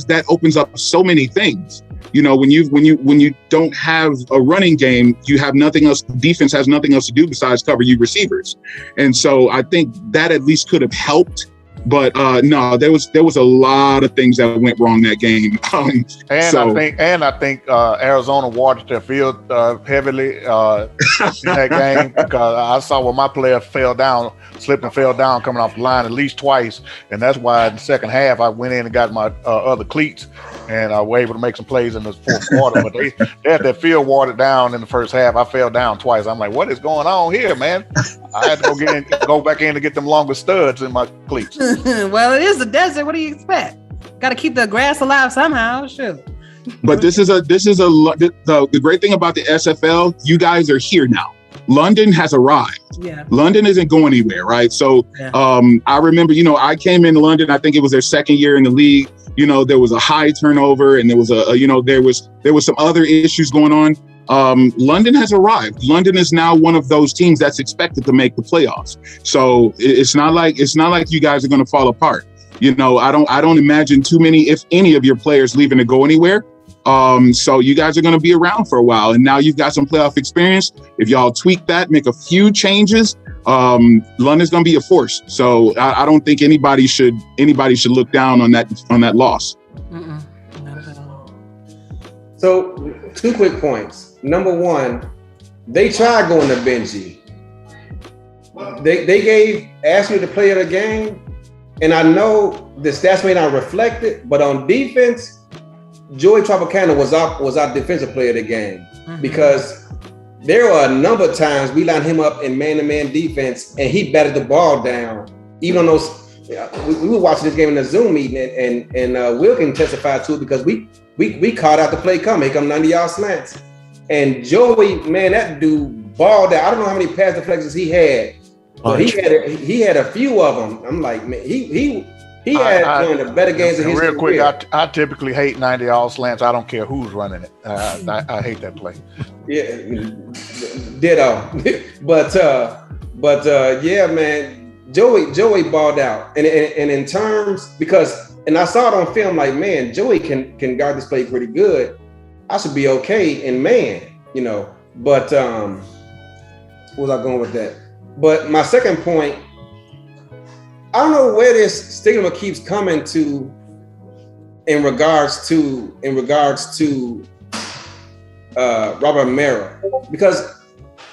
that opens up so many things. When you don't have a running game, you have nothing else. Defense has nothing else to do besides cover you receivers. And so I think that at least could have helped. But no, there was a lot of things that went wrong that game. I think Arizona watered their field heavily in that game, because I saw when my player slipped and fell down coming off the line at least twice, and that's why in the second half I went in and got my other cleats, and I was able to make some plays in the fourth quarter. But they had that field watered down in the first half. I fell down twice. I'm like, what is going on here, man? I had to go back in to get them longer studs in my cleats. Well, it is the desert. What do you expect? Got to keep the grass alive somehow. Sure. But the great thing about the SFL, you guys are here now. London has arrived. Yeah. London isn't going anywhere, right? So I remember, I came into London, I think it was their second year in the league. There was a high turnover, and there was there was some other issues going on. London has arrived. London is now one of those teams that's expected to make the playoffs. So it's not like you guys are going to fall apart. I don't imagine too many, if any, of your players leaving to go anywhere. So you guys are going to be around for a while, and now you've got some playoff experience. If y'all tweak that, make a few changes, London's going to be a force. So I don't think anybody should look down on that loss. So 2 quick points. Number one, they tried going to Benji. They gave Ashley the player of the game, and I know the stats may not reflect it, but on defense, Joey Tropicana was our defensive player of the game, because there were a number of times we lined him up in man-to-man defense, and he batted the ball down. Even on those, we were watching this game in a Zoom meeting, and Will can testify to it, because we caught out the play coming. Here come 90-yard slants. And Joey, man, that dude balled out. I don't know how many pass deflections he had, But he had a few of them. I'm like, man, he had one of the better games in his real quick, career. I typically hate 90 all slants. I don't care who's running it. I hate that play. Yeah, ditto. but yeah, man, Joey balled out, and in terms and I saw it on film, like, man, Joey can guard this play pretty good. I should be okay in man, you know. But where was I going with that? But my second point, I don't know where this stigma keeps coming to in regards to Robert Mera, because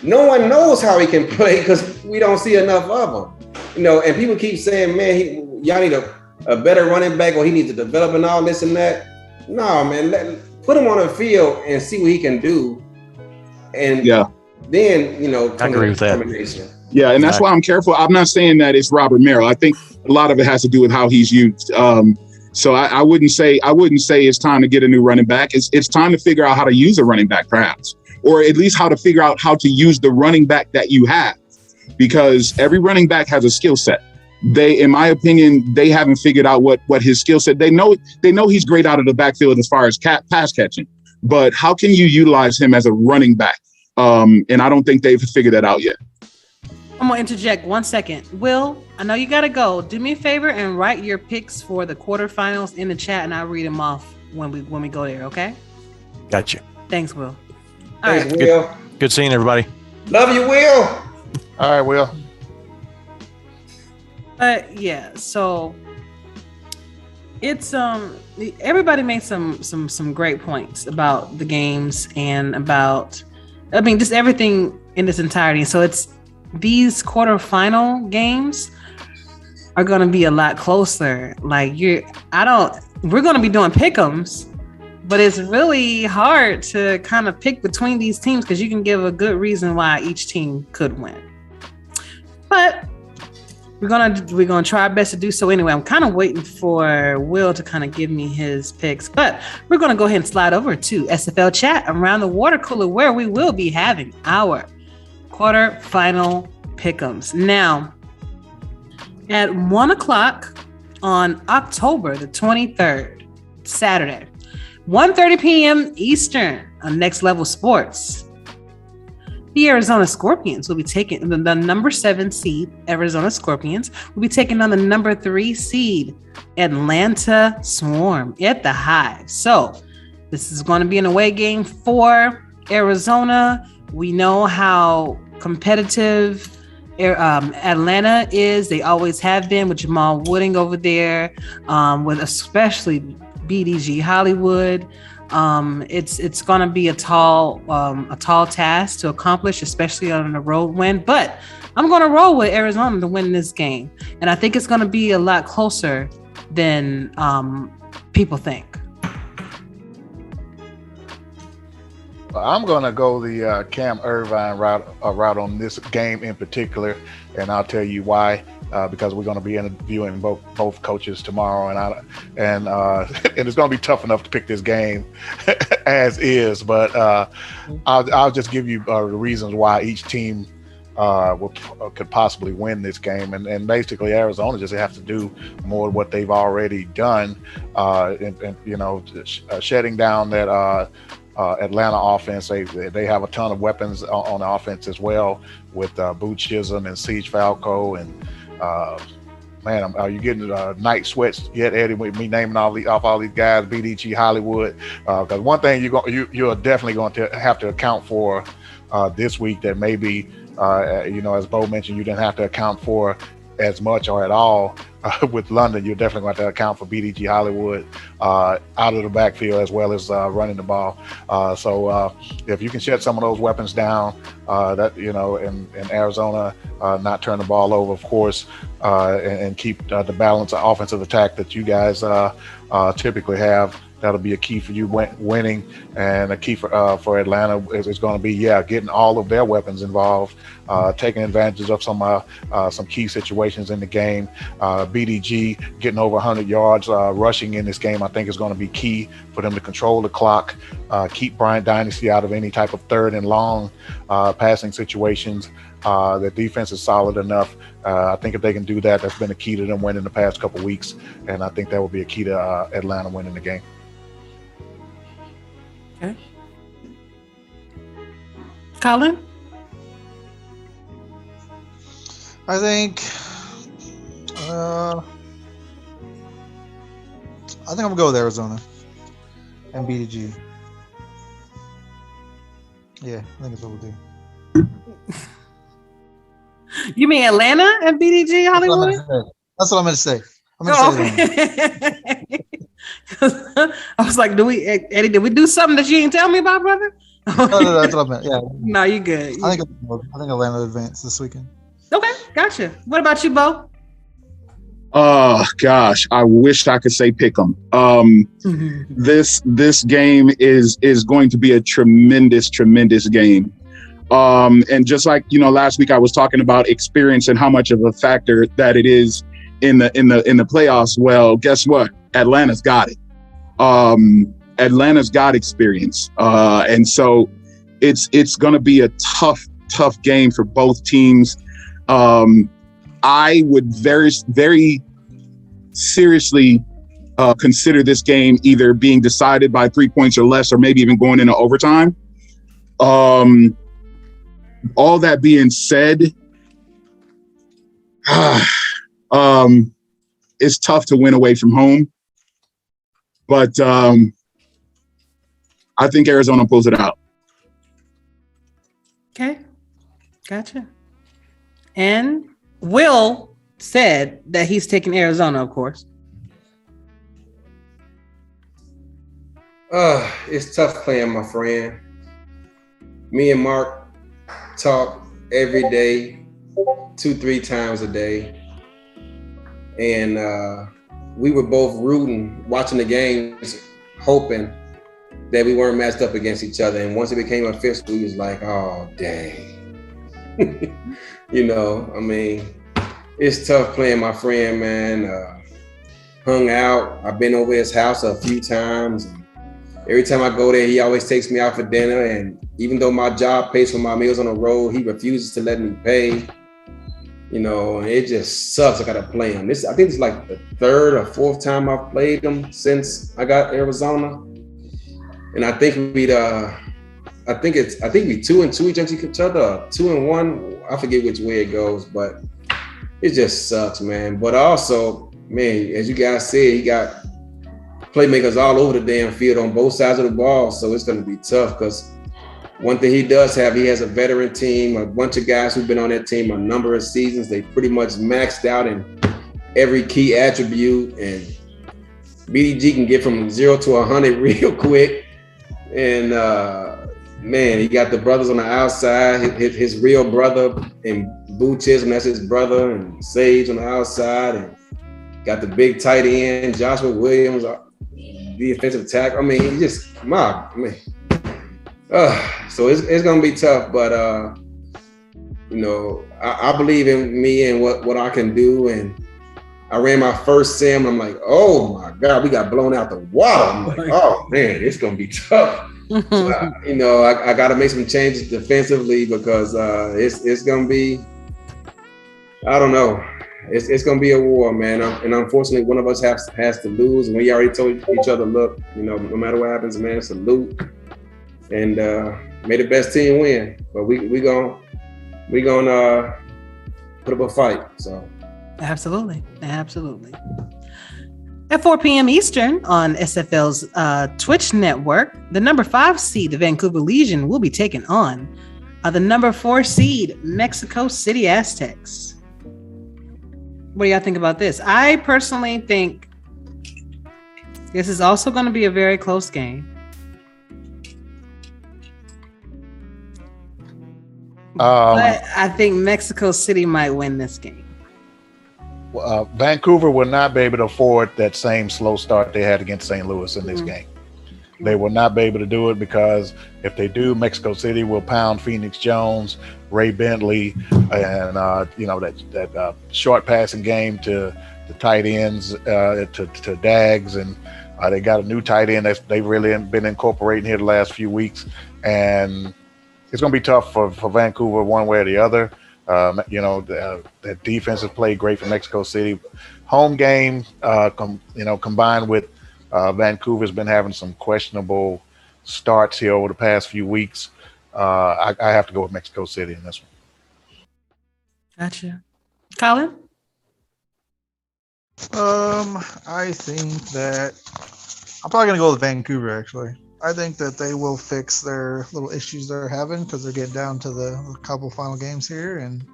no one knows how he can play because we don't see enough of him, you know. And people keep saying, man, y'all need a better running back, or he needs to develop and all this and that. No, man, put him on the field and see what he can do, and then, you know, I agree with that. Yeah, and that's why I'm careful. I'm not saying that it's Robert Merrill. I think a lot of it has to do with how he's used. So I wouldn't say it's time to get a new running back. It's time to figure out how to use a running back, perhaps, or at least how to figure out how to use the running back that you have, because every running back has a skill set. In my opinion, they haven't figured out what his skill set. They know he's great out of the backfield as far as pass catching, but how can you utilize him as a running back? And I don't think they've figured that out yet. I'm gonna interject 1 second. Will, I know you gotta go. Do me a favor and write your picks for the quarterfinals in the chat, and I'll read them off when we go there. Okay? Got you. Thanks, Will. Thanks, Will. Good seeing everybody. Love you, Will. All right, Will. But yeah, so it's everybody made some great points about the games and about, I mean, just everything in its entirety. So these quarterfinal games are going to be a lot closer. Like we're going to be doing pickems, but it's really hard to kind of pick between these teams because you can give a good reason why each team could win. But we're gonna try our best to do so anyway. I'm kind of waiting for Will to kind of give me his picks, but we're gonna go ahead and slide over to SFL chat around the water cooler, where we will be having our quarterfinal pick'ems. Now, at 1:00 on October the 23rd, Saturday, 1:30 p.m. Eastern on Next Level Sports, the Arizona Scorpions will be taking the number 7 seed. Arizona Scorpions will be taking on the number 3 seed, Atlanta Swarm, at the Hive. So this is going to be an away game for Arizona. We know how competitive Atlanta is. They always have been, with Jamal Wooding over there, with especially BDG Hollywood. It's going to be a tall task to accomplish, especially on a road win. But I'm going to roll with Arizona to win this game, and I think it's going to be a lot closer than people think. I'm going to go the Cam Irvine route on this game in particular, and I'll tell you why. Because we're going to be interviewing both coaches tomorrow, and it's going to be tough enough to pick this game as is. But I'll just give you the reasons why each team could possibly win this game, and basically Arizona just have to do more of what they've already done, and you know, shutting down that Atlanta offense. They have a ton of weapons on the offense as well, with Boo Chisholm and Siege Falco and. Man, are you getting night sweats yet, Eddie? With me naming all these guys, BDG Hollywood. Because one thing you're definitely going to have to account for this week that maybe you know, as Bo mentioned, you didn't have to account for as much or at all with London. You're definitely going to account for BDG Hollywood out of the backfield as well as running the ball. So if you can shut some of those weapons down, that, you know, in Arizona, not turn the ball over, of course, and keep the balance of offensive attack that you guys typically have. That'll be a key for you winning, and a key for Atlanta is going to be, getting all of their weapons involved, taking advantage of some key situations in the game. BDG getting over 100 yards rushing in this game, I think, is going to be key for them to control the clock, keep Bryant Dynasty out of any type of third and long passing situations. The defense is solid enough. I think if they can do that, that's been a key to them winning the past couple of weeks, and I think that will be a key to Atlanta winning the game. Okay. Colin? I think I'm gonna go with Arizona and BDG. Yeah, I think that's what we'll do. You mean Atlanta and BDG Hollywood? That's what I'm gonna say. Okay. I was like, Eddie, did we do something that you didn't tell me about, brother? No, that's what I meant. Yeah. No, you good. I think Atlanta advanced this weekend. Okay, gotcha. What about you, Bo? Oh gosh, I wish I could say pick 'em. This game is going to be a tremendous game. And just like last week I was talking about experience and how much of a factor that it is in the playoffs. Well, guess what? Atlanta's got it. Atlanta's got experience, and so it's going to be a tough game for both teams. I would very seriously consider this game either being decided by 3 points or less, or maybe even going into overtime. All that being said, it's tough to win away from home, but I think Arizona pulls it out. Okay, gotcha. And Will said that he's taking Arizona, of course. It's tough playing, my friend. Me and Mark talk every day, 2-3 times a day. And we were both rooting, watching the games, hoping that we weren't matched up against each other. And once it became official, we was like, oh, dang. I mean, it's tough playing, my friend, man. Hung out. I've been over his house a few times. Every time I go there, he always takes me out for dinner. And even though my job pays for my meals on the road, he refuses to let me pay. And it just sucks. I gotta play him. I think it's like the 3rd or 4th time I've played him since I got Arizona. And I think we 2-2 against each other, 2-1. I forget which way it goes, but it just sucks, man. But also, man, as you guys said, he got playmakers all over the damn field on both sides of the ball. So it's going to be tough because one thing he does have, he has a veteran team, a bunch of guys who've been on that team a number of seasons. They pretty much maxed out in every key attribute, and BDG can get from 0 to 100 real quick. And man, he got the brothers on the outside, his real brother and Boo Chisholm, that's his brother, and Sage on the outside, and got the big tight end, Joshua Williams, the offensive tackle. I mean, so it's gonna be tough, but I believe in me and what I can do. And I ran my first sim. I'm like, oh my God, we got blown out the water. I'm like, oh man, it's gonna be tough. So, I got to make some changes defensively because it's gonna be, I don't know. It's gonna be a war, man. And unfortunately, one of us has to lose. And we already told each other, look, no matter what happens, man, salute. And may the best team win. But we gonna put up a fight. So absolutely. At 4 p.m. Eastern on SFL's Twitch network, the number 5 seed, the Vancouver Legion, will be taking on the number 4 seed, Mexico City Aztecs. What do y'all think about this? I personally think this is also going to be a very close game. But I think Mexico City might win this game. Vancouver will not be able to afford that same slow start they had against St. Louis in this game. They will not be able to do it because if they do, Mexico City will pound Phoenix Jones, Ray Bentley, and that short passing game to the tight ends, to Dags and They got a new tight end that they've really been incorporating here the last few weeks, and it's going to be tough for Vancouver one way or the other. That defense has played great for Mexico City. Home game, combined with Vancouver's been having some questionable starts here over the past few weeks. I have to go with Mexico City in this one. Gotcha. Colin? I think that I'm probably gonna go with Vancouver. Actually, I think that they will fix their little issues they're having because they're getting down to the couple final games here, and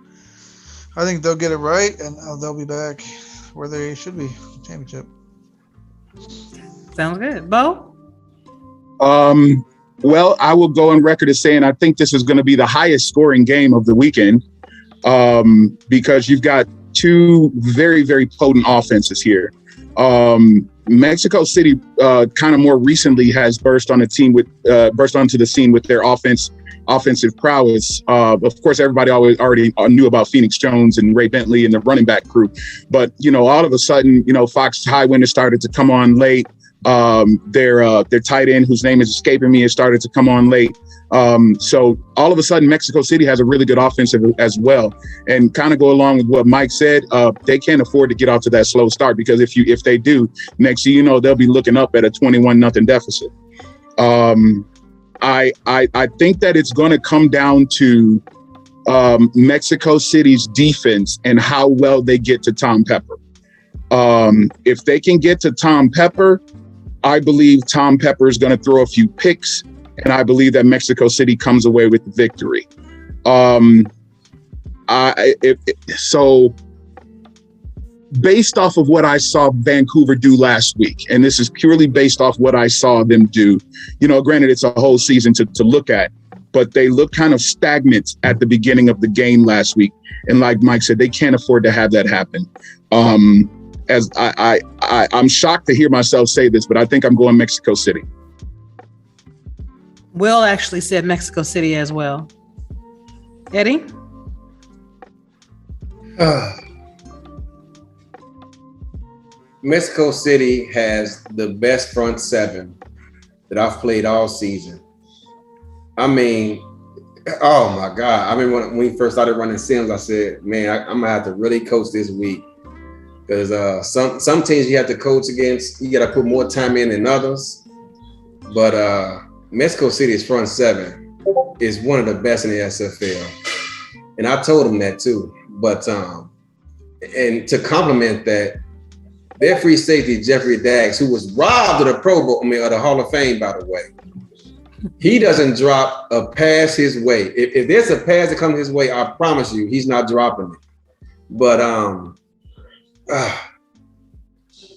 I think they'll get it right, and they'll be back where they should be, championship. Sounds good. Bo? Well, I will go on record as saying I think this is going to be the highest scoring game of the weekend, because you've got two very, very potent offenses here. Mexico City kind of more recently has burst onto the scene with their offensive prowess. Of course, everybody already knew about Phoenix Jones and Ray Bentley and the running back crew, but all of a sudden, Fox Highwind has started to come on late. Their tight end, whose name is escaping me, has started to come on late. So all of a sudden, Mexico City has a really good offensive as well. And kind of go along with what Mike said, they can't afford to get off to that slow start, because if they do, next thing you know, they'll be looking up at a 21-0 deficit. I think that it's going to come down to Mexico City's defense and how well they get to Tom Pepper. If they can get to Tom Pepper, I believe Tom Pepper is going to throw a few picks, and I believe that Mexico City comes away with the victory. So based off of what I saw Vancouver do last week, and this is purely based off what I saw them do, granted it's a whole season to look at, but they look kind of stagnant at the beginning of the game last week. And like Mike said, they can't afford to have that happen. As I'm shocked to hear myself say this, but I think I'm going Mexico City. Will actually said Mexico City as well. Eddie? Mexico City has the best front seven that I've played all season. I mean, oh my God. I mean, when we first started running sims, I said, man, I'm gonna have to really coach this week. Because some teams you have to coach against, you got to put more time in than others. But Mexico City's front seven is one of the best in the SFL. And I told them that too. But, and to complement that, their free safety, Jeffrey Daggs, who was robbed of the Pro Bowl, of the Hall of Fame, by the way, he doesn't drop a pass his way. If there's a pass that comes his way, I promise you, he's not dropping it. But,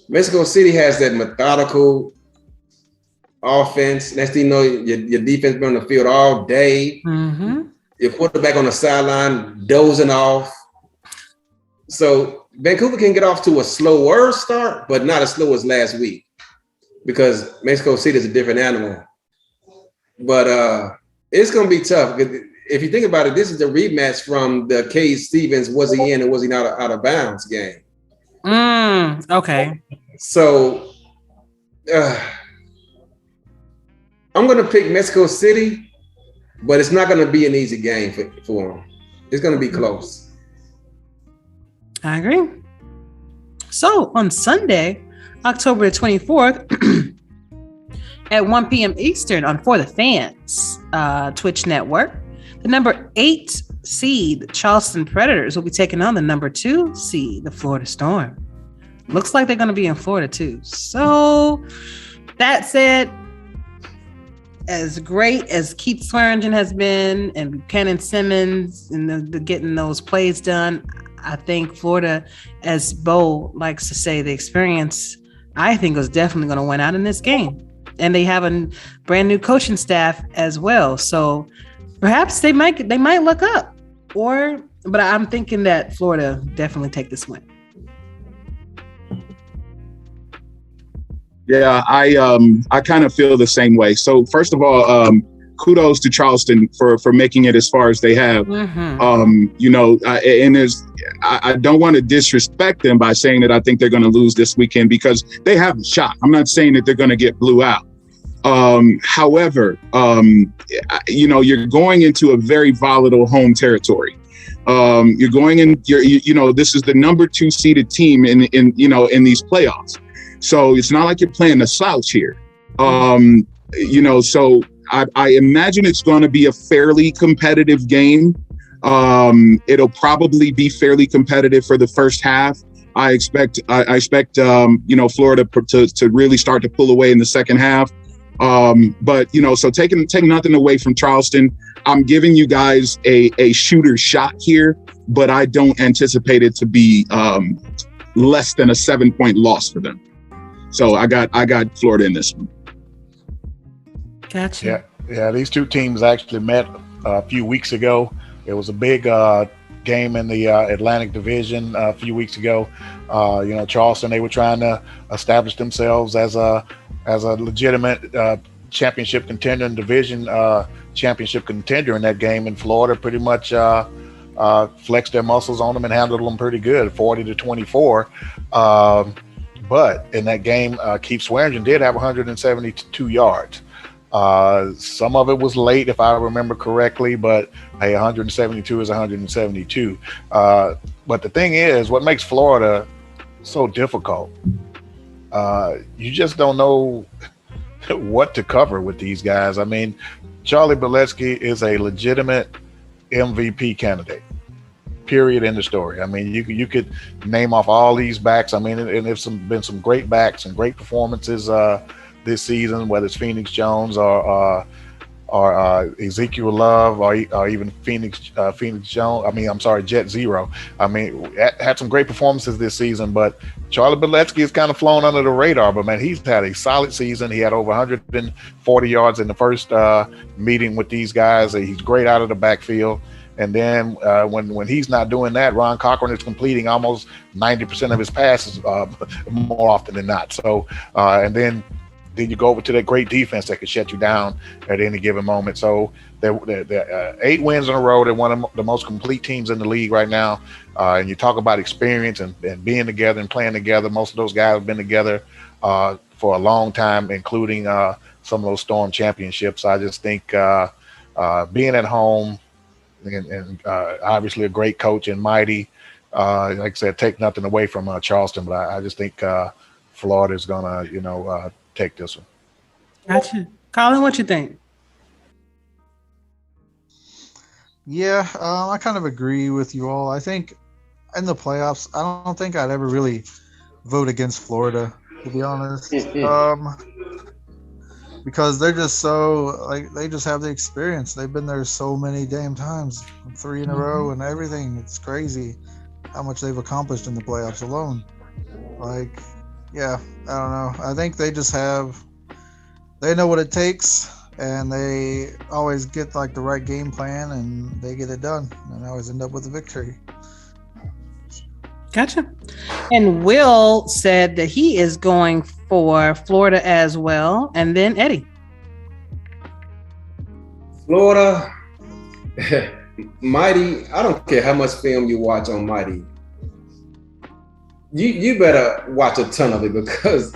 Mexico City has that methodical offense. Next thing you know, your defense been on the field all day. Mm-hmm. Your quarterback on the sideline dozing off. So Vancouver can get off to a slower start, but not as slow as last week, because Mexico City is a different animal. But it's going to be tough. If you think about it, this is the rematch from the Cade Stevens, was he in or was he not out of bounds game. Okay. So I'm going to pick Mexico City, but it's not going to be an easy game for them. It's going to be close. I agree. So on Sunday, October 24th, at 1 p.m. Eastern on For the Fans Twitch network, the number 8 seed Charleston Predators will be taking on the number 2 seed, the Florida Storm. Looks like they're going to be in Florida too. So that said, as great as Keith Swearingen has been and Buchanan Simmons and the getting those plays done, I think Florida, as Bo likes to say, the experience, I think, was definitely going to win out in this game. And they have a brand new coaching staff as well. So perhaps they might look up, but I'm thinking that Florida definitely take this win. Yeah, I kind of feel the same way. So first of all, kudos to Charleston for making it as far as they have. Mm-hmm. And there's, I don't want to disrespect them by saying that I think they're going to lose this weekend, because they have a shot. I'm not saying that they're going to get blew out. However, you're going into a very volatile home territory. You're going in, this is the number 2 seeded team in these playoffs. So it's not like you're playing a slouch here. So I imagine it's going to be a fairly competitive game. It'll probably be fairly competitive for the first half. I expect Florida to really start to pull away in the second half. So taking nothing away from Charleston, I'm giving you guys a shooter shot here, but I don't anticipate it to be less than a 7-point loss for them. So I got Florida in this one. Gotcha. Yeah. These two teams actually met a few weeks ago. It was a big game in the Atlantic Division a few weeks ago. Charleston, they were trying to establish themselves as a legitimate championship contender and division championship contender in that game. And Florida pretty much flexed their muscles on them and handled them pretty good, 40-24. But in that game, Keith Swearingen did have 172 yards. Some of it was late, if I remember correctly, but hey, 172 is 172. But the thing is, what makes Florida so difficult, you just don't know what to cover with these guys. I mean, Charlie Bilecki is a legitimate MVP candidate. Period. End of story. I mean, you could name off all these backs. I mean, and there's been some great backs and great performances this season, whether it's Phoenix Jones or Ezekiel Love or even Phoenix Jones. Jet Zero. I mean, had some great performances this season, but Charlie Bilecki has kind of flown under the radar. But man, he's had a solid season. He had over 140 yards in the first meeting with these guys. He's great out of the backfield. And then when he's not doing that, Ron Cochran is completing almost 90% of his passes more often than not. So, and then you go over to that great defense that could shut you down at any given moment. So they're 8 wins in a row. They're one of the most complete teams in the league right now. And you talk about experience and being together and playing together. Most of those guys have been together for a long time, including some of those Storm championships. I just think being at home, and obviously a great coach and Mighty, like I said, take nothing away from Charleston, but I just think Florida is gonna, take this one. Gotcha. Colin, what you think? Yeah, I kind of agree with you all. I think in the playoffs, I don't think I'd ever really vote against Florida, to be honest. Because they're just so, they just have the experience. They've been there so many damn times, 3 in a row and everything. It's crazy how much they've accomplished in the playoffs alone. Yeah, I don't know. I think they just they know what it takes, and they always get the right game plan, and they get it done, and always end up with a victory. Gotcha. And Will said that he is going for Florida as well. And then Eddie. Florida, Mighty, I don't care how much film you watch on Mighty. You better watch a ton of it, because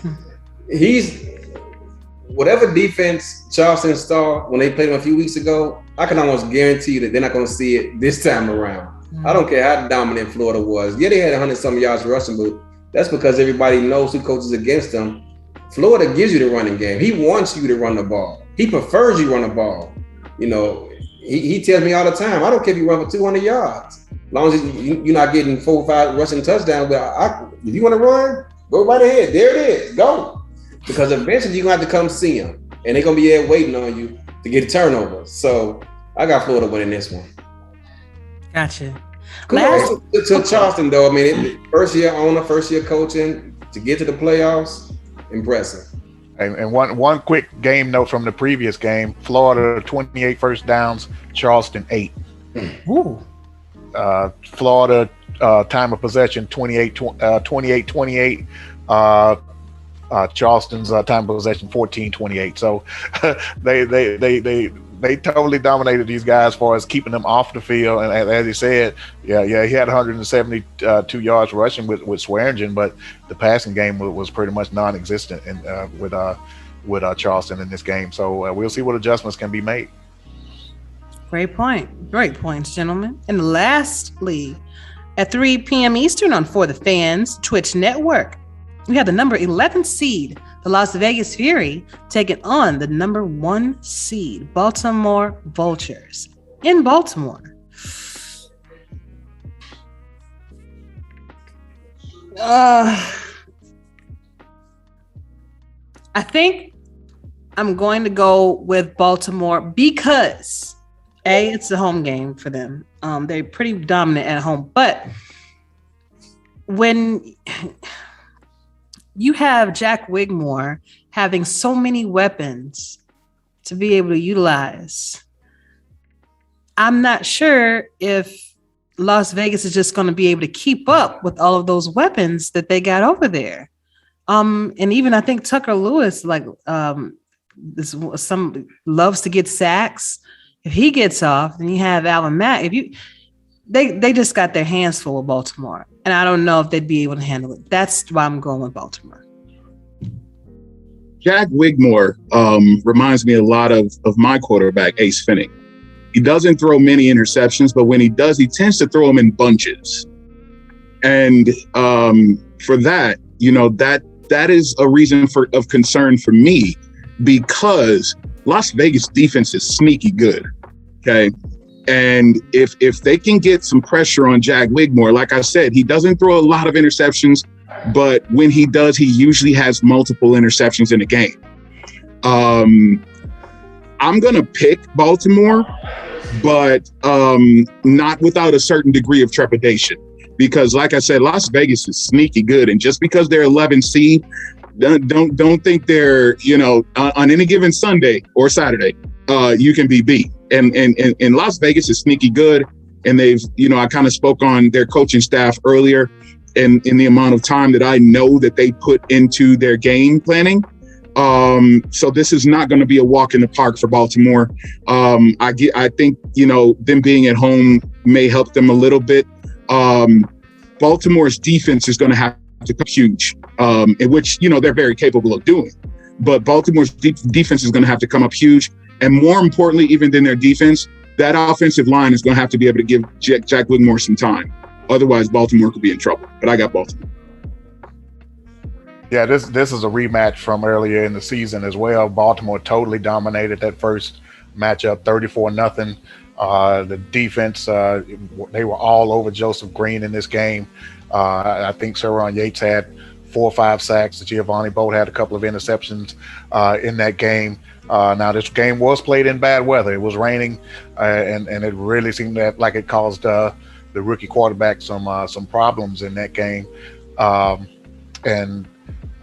whatever defense Charleston saw when they played him a few weeks ago, I can almost guarantee you that they're not going to see it this time around. I don't care how dominant Florida was. Yeah, they had 100-some yards rushing, but that's because everybody knows who coaches against them. Florida gives you the running game. He wants you to run the ball. He prefers you run the ball. He tells me all the time, I don't care if you run for 200 yards. As long as you're not getting 4 or 5 rushing touchdowns, but if you want to run, go right ahead. There it is. Go. Because eventually you're going to have to come see them, and they're going to be there waiting on you to get a turnover. So I got Florida winning this one. Gotcha. To Charleston, though, I mean, first year owner, first year coaching, to get to the playoffs, impressive. And one quick game note from the previous game: Florida 28 first downs, Charleston 8. Ooh. Florida time of possession 28-28. Charleston's time of possession 14-28. So they they totally dominated these guys as far as keeping them off the field. And as he said, he had 172 yards rushing with Swearingen, but the passing game was pretty much non-existent with Charleston in this game. So we'll see what adjustments can be made. Great point. Great points, gentlemen. And lastly, at 3 p.m. Eastern on For the Fans Twitch network, we have the number 11 seed, the Las Vegas Fury, taking on the number 1 seed, Baltimore Vultures, in Baltimore. I think I'm going to go with Baltimore because it's a home game for them. They're pretty dominant at home, but when you have Jack Wigmore having so many weapons to be able to utilize, I'm not sure if Las Vegas is just going to be able to keep up with all of those weapons that they got over there. And even I think Tucker Lewis, some loves to get sacks. If he gets off, then you have Alvin Mack. They just got their hands full with Baltimore, and I don't know if they'd be able to handle it. That's why I'm going with Baltimore. Jack Wigmore reminds me a lot of my quarterback, Ace Finnick. He doesn't throw many interceptions, but when he does, he tends to throw them in bunches. And for that, that is a reason of concern for me, because Las Vegas defense is sneaky good. Okay. And if they can get some pressure on Jack Wigmore, like I said, he doesn't throw a lot of interceptions, but when he does, he usually has multiple interceptions in a game. I'm going to pick Baltimore, but not without a certain degree of trepidation, because like I said, Las Vegas is sneaky good. And just because they're 11 seed, don't think they're, on any given Sunday or Saturday, you can be beat. And Las Vegas is sneaky good. And they've, I kind of spoke on their coaching staff earlier in the amount of time that I know that they put into their game planning. So this is not going to be a walk in the park for Baltimore. I think, them being at home may help them a little bit. Baltimore's defense is going to have to come huge, in which, they're very capable of doing. But Baltimore's defense is going to have to come up huge. And more importantly, even than their defense, that offensive line is going to have to be able to give Jack Wigmore some time. Otherwise, Baltimore could be in trouble. But I got Baltimore. Yeah, this is a rematch from earlier in the season as well. Baltimore totally dominated that first matchup, 34-0. The defense, they were all over Joseph Green in this game. I think Saron Yates had 4 or 5 sacks. Giovanni Bolt had a couple of interceptions in that game. Now, this game was played in bad weather. It was raining, and it really seemed like it caused the rookie quarterback some problems in that game. And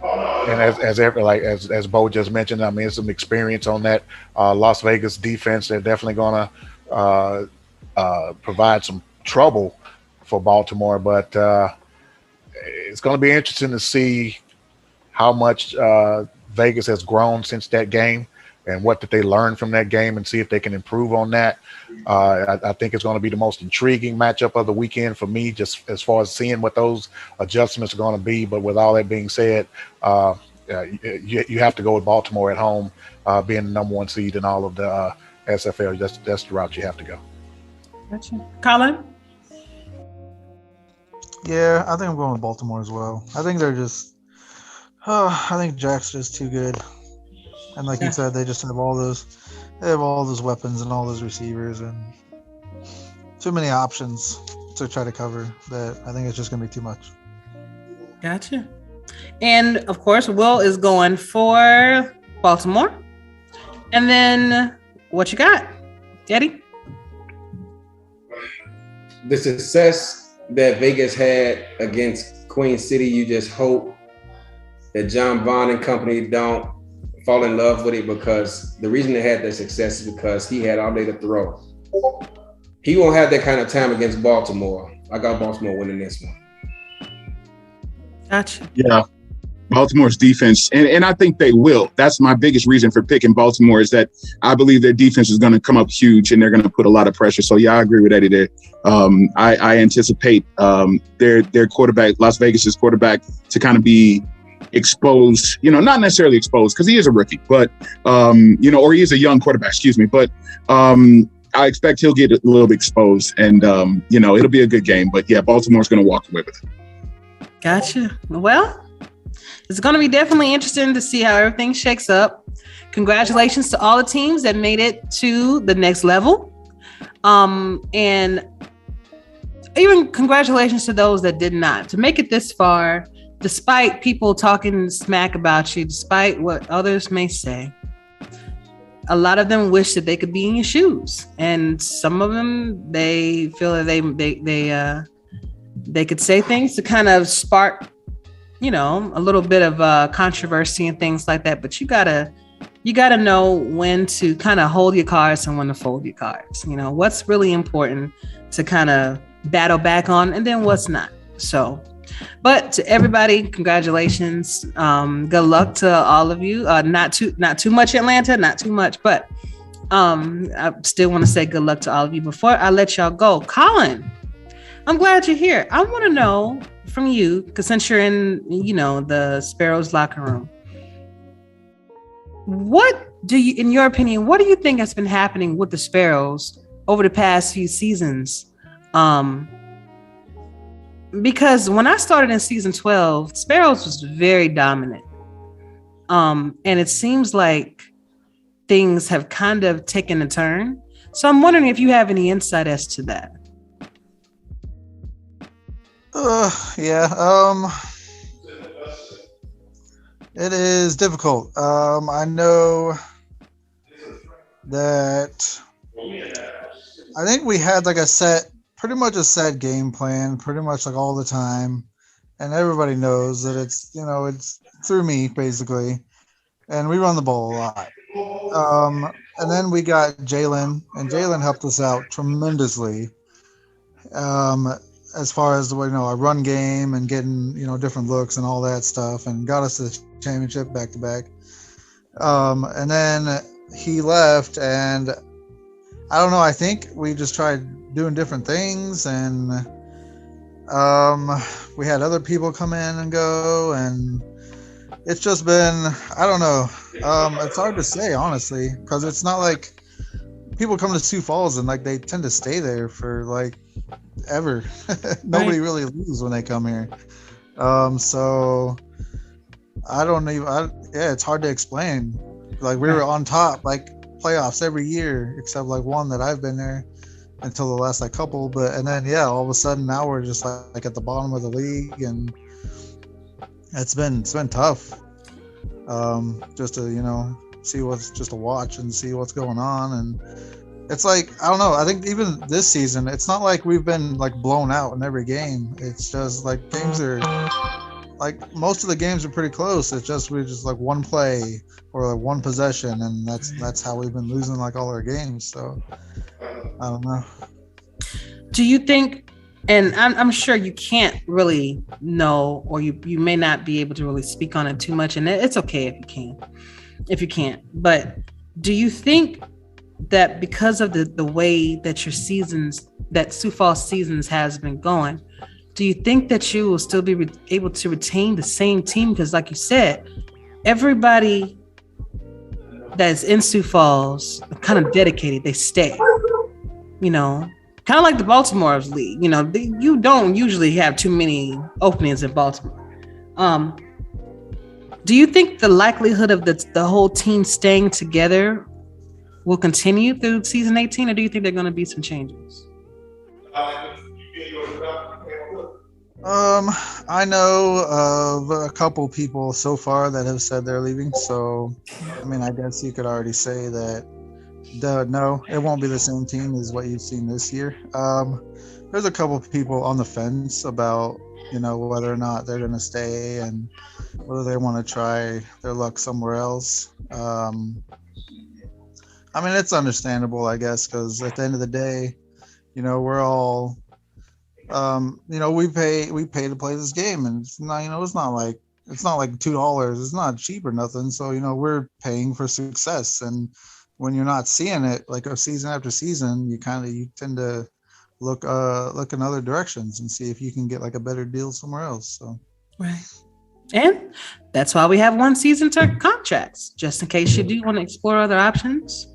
as Bo just mentioned, I mean, some experience on that Las Vegas defense. They're definitely going to provide some trouble for Baltimore, but it's going to be interesting to see how much Vegas has grown since that game and what did they learn from that game, and see if they can improve on that. I think it's going to be the most intriguing matchup of the weekend for me, just as far as seeing what those adjustments are going to be. But with all that being said, you have to go with Baltimore at home, being the number 1 seed in all of the SFL. That's the route you have to go. Gotcha. Colin? Yeah, I think I'm going with Baltimore as well. I think they're just, I think Jack's just too good. And like you said, they just have all those weapons and all those receivers and too many options to try to cover that I think it's just going to be too much. Gotcha. And of course, Will is going for Baltimore. And then what you got, Eddie? The success that Vegas had against Queen City, you just hope that John Vaughn and company don't fall in love with it, because the reason they had that success is because he had all day to throw. He won't have that kind of time against Baltimore. I got Baltimore winning this one. Gotcha. Yeah. Baltimore's defense, and I think they will. That's my biggest reason for picking Baltimore, is that I believe their defense is going to come up huge and they're going to put a lot of pressure. So yeah, I agree with Eddie there. I anticipate their quarterback, Las Vegas's quarterback, to kind of be exposed, not necessarily exposed because he is a rookie, but or he is a young quarterback, excuse me. But I expect he'll get a little bit exposed, and it'll be a good game. But yeah, Baltimore's going to walk away with it. Gotcha. Well, it's going to be definitely interesting to see how everything shakes up. Congratulations to all the teams that made it to the next level. And even congratulations to those that did not. To make it this far, despite people talking smack about you, despite what others may say, a lot of them wish that they could be in your shoes. And some of them, they feel that they could say things to kind of spark, a little bit of controversy and things like that. But you gotta know when to kind of hold your cards and when to fold your cards. What's really important to kind of battle back on, and then what's not. So, but to everybody, congratulations. Good luck to all of you. Not too much Atlanta, not too much, but I still want to say good luck to all of you. Before I let y'all go, Colin, I'm glad you're here. I want to know from you, because since you're in, the Sparrows locker room, in your opinion, what do you think has been happening with the Sparrows over the past few seasons? Because when I started in season 12, Sparrows was very dominant. And it seems like things have kind of taken a turn. So I'm wondering if you have any insight as to that. It is difficult. I know that I think we had pretty much a set game plan, pretty much like all the time. And everybody knows that it's through me basically. And we run the ball a lot. And then we got Jalen, and Jalen helped us out tremendously. As far as our run game and getting different looks and all that stuff, and got us to the championship back to back. And then he left, and I don't know. I think we just tried doing different things, and we had other people come in and go, and it's just been, I don't know. It's hard to say honestly, because it's not like people come to Sioux Falls and they tend to stay there for ever. Nobody really leaves when they come here. So I don't even, it's hard to explain. We were on top, playoffs every year, except one that I've been there until the last couple. And then, all of a sudden now we're just at the bottom of the league, and it's been tough. Just to, see what's just to watch and see what's going on. And it's I don't know. I think even this season, it's not like we've been blown out in every game. It's just games are most of the games are pretty close. It's just we're just one play or one possession, and that's how we've been losing all our games. So I don't know. Do you think? And I'm sure you can't really know, or you may not be able to really speak on it too much, and it's okay if you can't. But do you think that because of the way that your seasons, that Sioux Falls seasons has been going, do you think that you will still be able to retain the same team? Because like you said, everybody that's in Sioux Falls are kind of dedicated. They stay, kind of like the Baltimore's league. You don't usually have too many openings in Baltimore. Do you think the likelihood of the whole team staying together will continue through season 18, or do you think there are going to be some changes? I know of a couple people so far that have said they're leaving. So, I guess you could already say that no, it won't be the same team as what you've seen this year. There's a couple of people on the fence about, whether or not they're going to stay and whether they want to try their luck somewhere else. It's understandable, I guess, because at the end of the day, we're all, we pay to play this game, and it's not, it's not like it's not like $2. It's not cheap or nothing. So, we're paying for success. And when you're not seeing it, like a season after season, you tend to look in other directions and see if you can get like a better deal somewhere else. So right. And that's why we have 1 season contracts, just in case you do want to explore other options.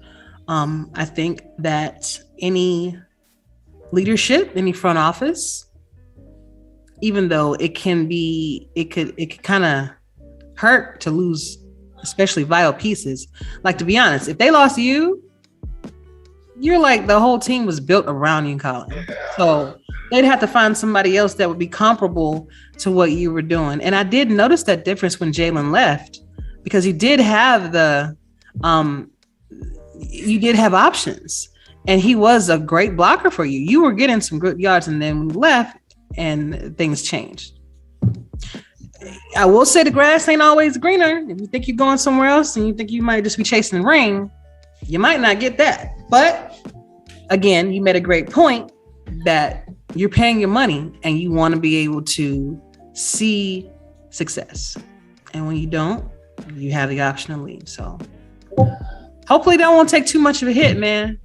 I think that any leadership, any front office, even though it could kind of hurt to lose, especially vital pieces. Like, to be honest, if they lost you, you're like the whole team was built around you, Colin. So they'd have to find somebody else that would be comparable to what you were doing. And I did notice that difference when Jalen left, because you did have you did have options, and he was a great blocker for you. You were getting some good yards, and then when you left and things changed. I will say the grass ain't always greener. If you think you're going somewhere else and you think you might just be chasing the ring, you might not get that. But again, you made a great point that you're paying your money and you want to be able to see success. And when you don't, you have the option to leave. So hopefully that won't take too much of a hit, man.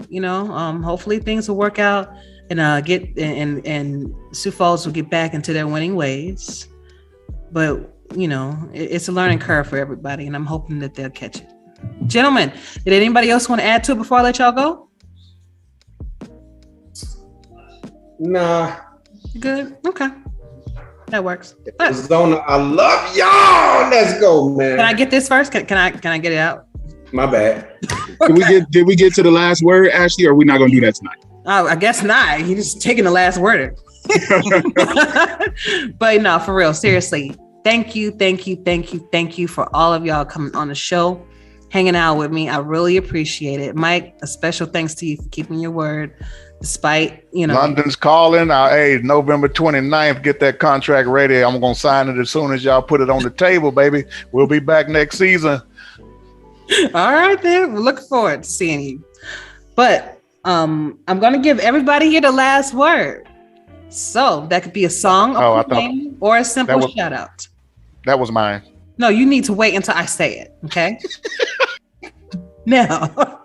Hopefully things will work out and Sioux Falls will get back into their winning ways. But, it's a learning curve for everybody, and I'm hoping that they'll catch it. Gentlemen, did anybody else want to add to it before I let y'all go? Nah. Good. Okay. That works. Arizona, I love y'all. Let's go, man. Can I get this first? Can I get it out? My bad. Okay. Did we get to the last word, Ashley, or are we not going to do that tonight? Oh, I guess not. You're just taking the last word. But no, for real, seriously. Thank you for all of y'all coming on the show, hanging out with me. I really appreciate it. Mike, a special thanks to you for keeping your word, despite, London's calling. Hey, November 29th, get that contract ready. I'm going to sign it as soon as y'all put it on the table, baby. We'll be back next season. All right, then. We're looking forward to seeing you. But I'm going to give everybody here the last word. So that could be a song, or a simple shout out. That was mine. No, you need to wait until I say it. Okay. Now,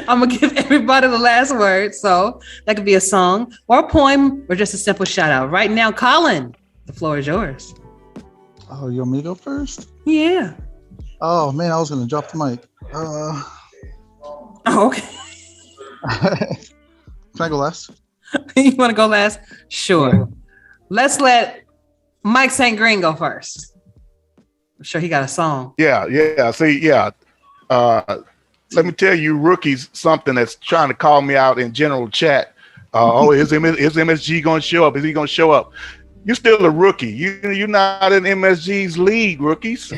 I'm going to give everybody the last word. So that could be a song or a poem or just a simple shout out. Right now, Colin, the floor is yours. Oh, you want me to go first? Yeah. Oh, man, I was going to drop the mic. Okay. Can I go last? You want to go last? Sure. Let's let Mike St. Green go first. I'm sure he got a song. Yeah. See, yeah. Let me tell you, rookies, something that's trying to call me out in general chat. Is MSG going to show up? Is he going to show up? You're still a rookie. You're not in MSG's league, rookies.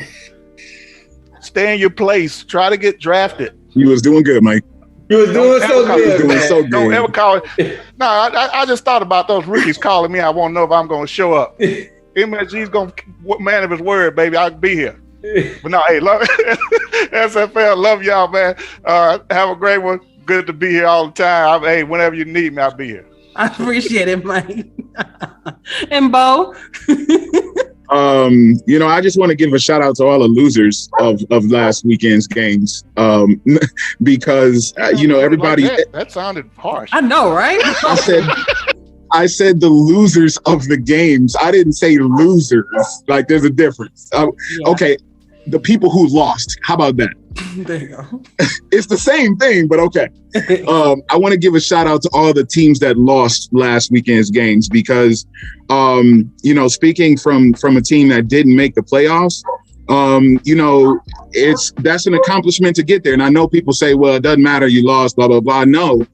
Stay in your place. Try to get drafted. You was doing good, Mike. You was doing so good. Don't ever call it. No, I just thought about those rookies calling me. I want to know if I'm going to show up. MSG's going to man of his word, baby. I'll be here. But no, hey, love SFL. Love y'all, man. Have a great one. Good to be here all the time. Hey, whenever you need me, I'll be here. I appreciate it, Mike. And Bo. I just want to give a shout out to all the losers of last weekend's games. Because everybody that sounded harsh. I know, right? I said the losers of the games. I didn't say losers. Like, there's a difference. Okay, the people who lost. How about that? There you go. It's the same thing, but okay. I want to give a shout out to all the teams that lost last weekend's games because, speaking from a team that didn't make the playoffs, that's an accomplishment to get there. And I know people say, well, it doesn't matter, you lost, blah, blah, blah. No,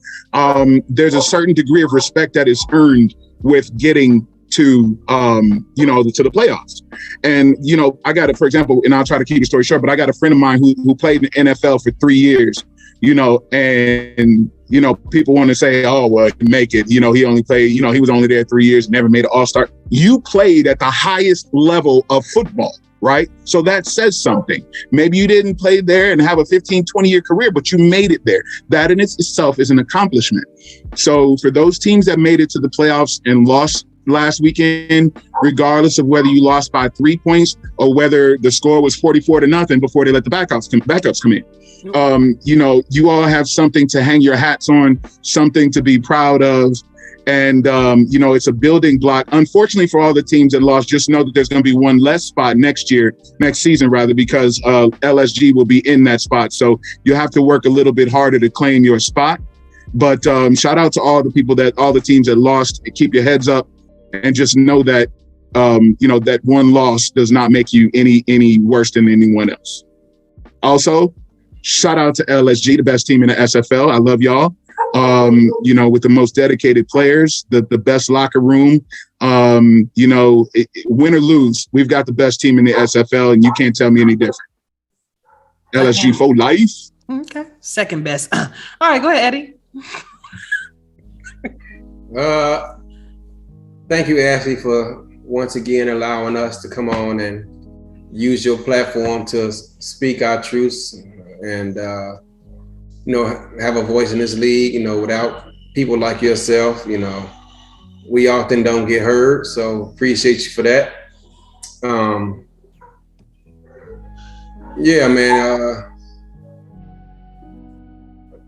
there's a certain degree of respect that is earned with getting to the playoffs. And, I got it, for example, and I'll try to keep the story short, but I got a friend of mine who played in the NFL for 3 years, and people want to say, oh, well, make it, he only played, he was only there 3 years, never made an all-star. You played at the highest level of football, right? So that says something. Maybe you didn't play there and have a 15, 20-year career, but you made it there. That in itself is an accomplishment. So for those teams that made it to the playoffs and lost last weekend, regardless of whether you lost by 3 points or whether the score was 44-0 before they let the backups come in. You all have something to hang your hats on, something to be proud of. And, it's a building block. Unfortunately for all the teams that lost, just know that there's going to be one less spot next season, because LSG will be in that spot. So you have to work a little bit harder to claim your spot. But shout out to all the teams that lost. Keep your heads up and just know that, that one loss does not make you any worse than anyone else. Also, shout out to LSG, the best team in the SFL. I love y'all. With the most dedicated players, the best locker room, win or lose, we've got the best team in the SFL, and you can't tell me any different. LSG for life. Okay. Second best. All right, go ahead, Eddie. Thank you, Ashley, for once again allowing us to come on and use your platform to speak our truths and have a voice in this league. Without people like yourself, we often don't get heard. So appreciate you for that.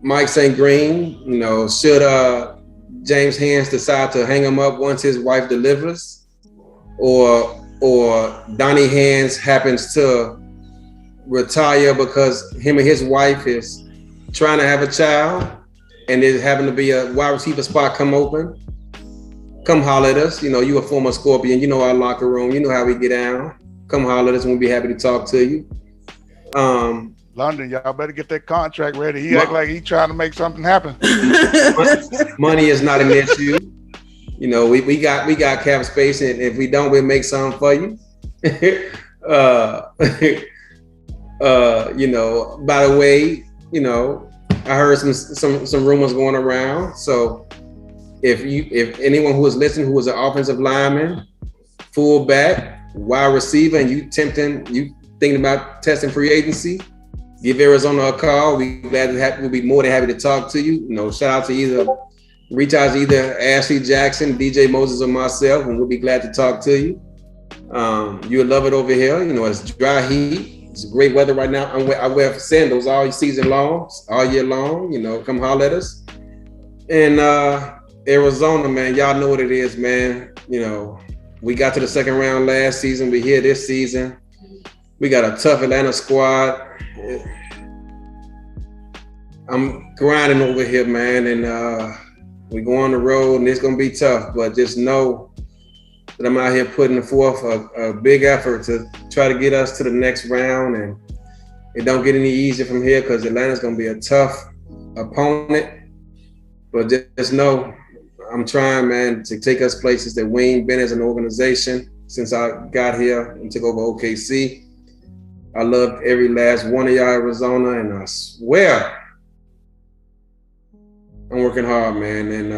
Mike St. Green, should James Hands decide to hang him up once his wife delivers, or Donnie Hands happens to retire because him and his wife is trying to have a child, and there happen to be a wide receiver spot come open, come holler at us. You a former Scorpion, you know our locker room, you know how we get down. Come holler at us, and we'll be happy to talk to you. London, y'all better get that contract ready. He act like he trying to make something happen. Money is not an issue. We got cap space, and if we don't, we'll make something for you. By the way, I heard some rumors going around. So if anyone who is listening who is an offensive lineman, fullback, wide receiver, and you thinking about testing free agency, give Arizona a call. We'll be more than happy to talk to you. Shout out to reach out to either Ashley Jackson, DJ Moses, or myself, and we'll be glad to talk to you. You'll love it over here. It's dry heat. It's great weather right now. I wear sandals all season long, all year long. Come holler at us. And Arizona, man, y'all know what it is, man. We got to the second round last season. We're here this season. We got a tough Atlanta squad. I'm grinding over here, man, and we go on the road, and it's gonna be tough. But just know that I'm out here putting forth a big effort to try to get us to the next round, and it don't get any easier from here because Atlanta's gonna be a tough opponent. But just know I'm trying, man, to take us places that we ain't been as an organization since I got here and took over OKC. I loved every last one of y'all, Arizona, and I swear I'm working hard, man, and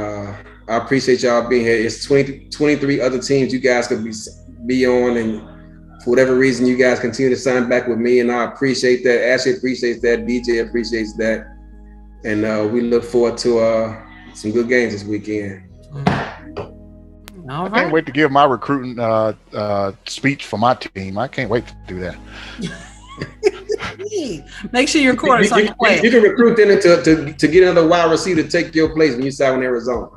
I appreciate y'all being here. It's 23 other teams you guys could be on, and for whatever reason, you guys continue to sign back with me, and I appreciate that. Ashley appreciates that. DJ appreciates that, and we look forward to some good games this weekend. I can't wait to give my recruiting speech for my team. I can't wait to do that. Make sure your quarters on your way. You can recruit them to get another wide receiver to take your place when you sign in Arizona.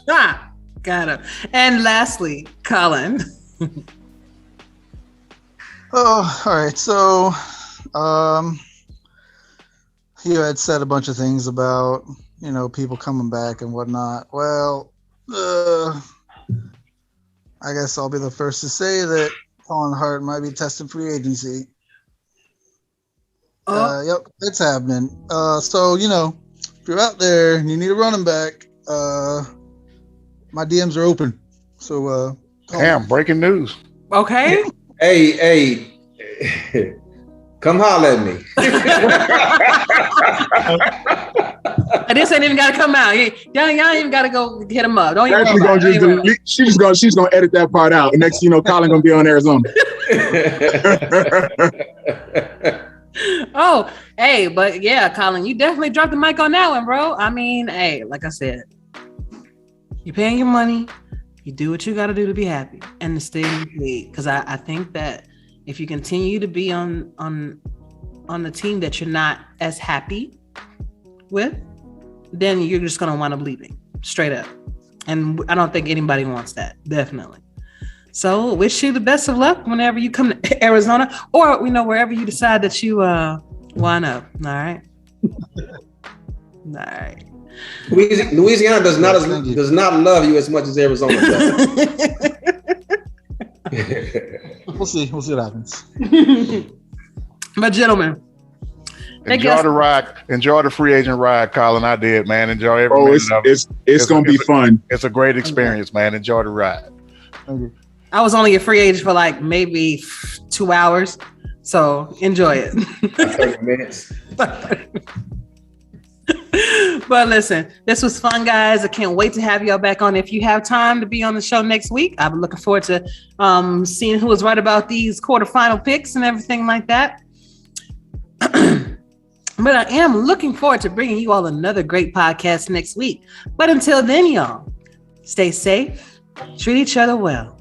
Got him. And lastly, Colin. All right. So, you had said a bunch of things about, people coming back and whatnot. Well, I guess I'll be the first to say that Colin Hart might be testing free agency. Yep, it's happening. So, if you're out there and you need a running back, my DMs are open. So, damn, breaking news. Okay. Hey, come holler at me. This ain't even got to come out. Y'all ain't even got to go hit him up. Don't even she's gonna edit that part out. And next, Colin gonna be on Arizona. Oh, hey, but yeah, Colin, you definitely dropped the mic on that one, bro. I mean, hey, like I said, You're paying your money. You do what you got to do to be happy and to stay in the league. Because I think that if you continue to be on the team that you're not as happy with, then you're just going to wind up leaving straight up. And I don't think anybody wants that. Definitely. So wish you the best of luck whenever you come to Arizona, or wherever you decide that you wind up. All right. All right. Louisiana does not love you as much as Arizona does. We'll see what happens. But gentlemen, enjoy the ride. Enjoy the free agent ride, Colin. I did, man. Enjoy every minute of it. It's gonna be fun. It's a great experience, man. Enjoy the ride. I was only a free agent for like maybe 2 hours, so enjoy it. 30 minutes. But listen, this was fun, guys. I can't wait to have y'all back on. If you have time to be on the show next week, I'm looking forward to seeing who was right about these quarterfinal picks and everything like that. But I am looking forward to bringing you all another great podcast next week. But until then, y'all, stay safe, treat each other well.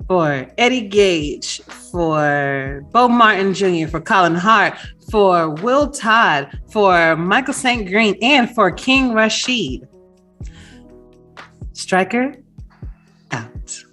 For Eddie Gage, for Bo Martin Jr., for Colin Hart, for Will Todd, for Michael St. Green, and for King Rashid. Striker out.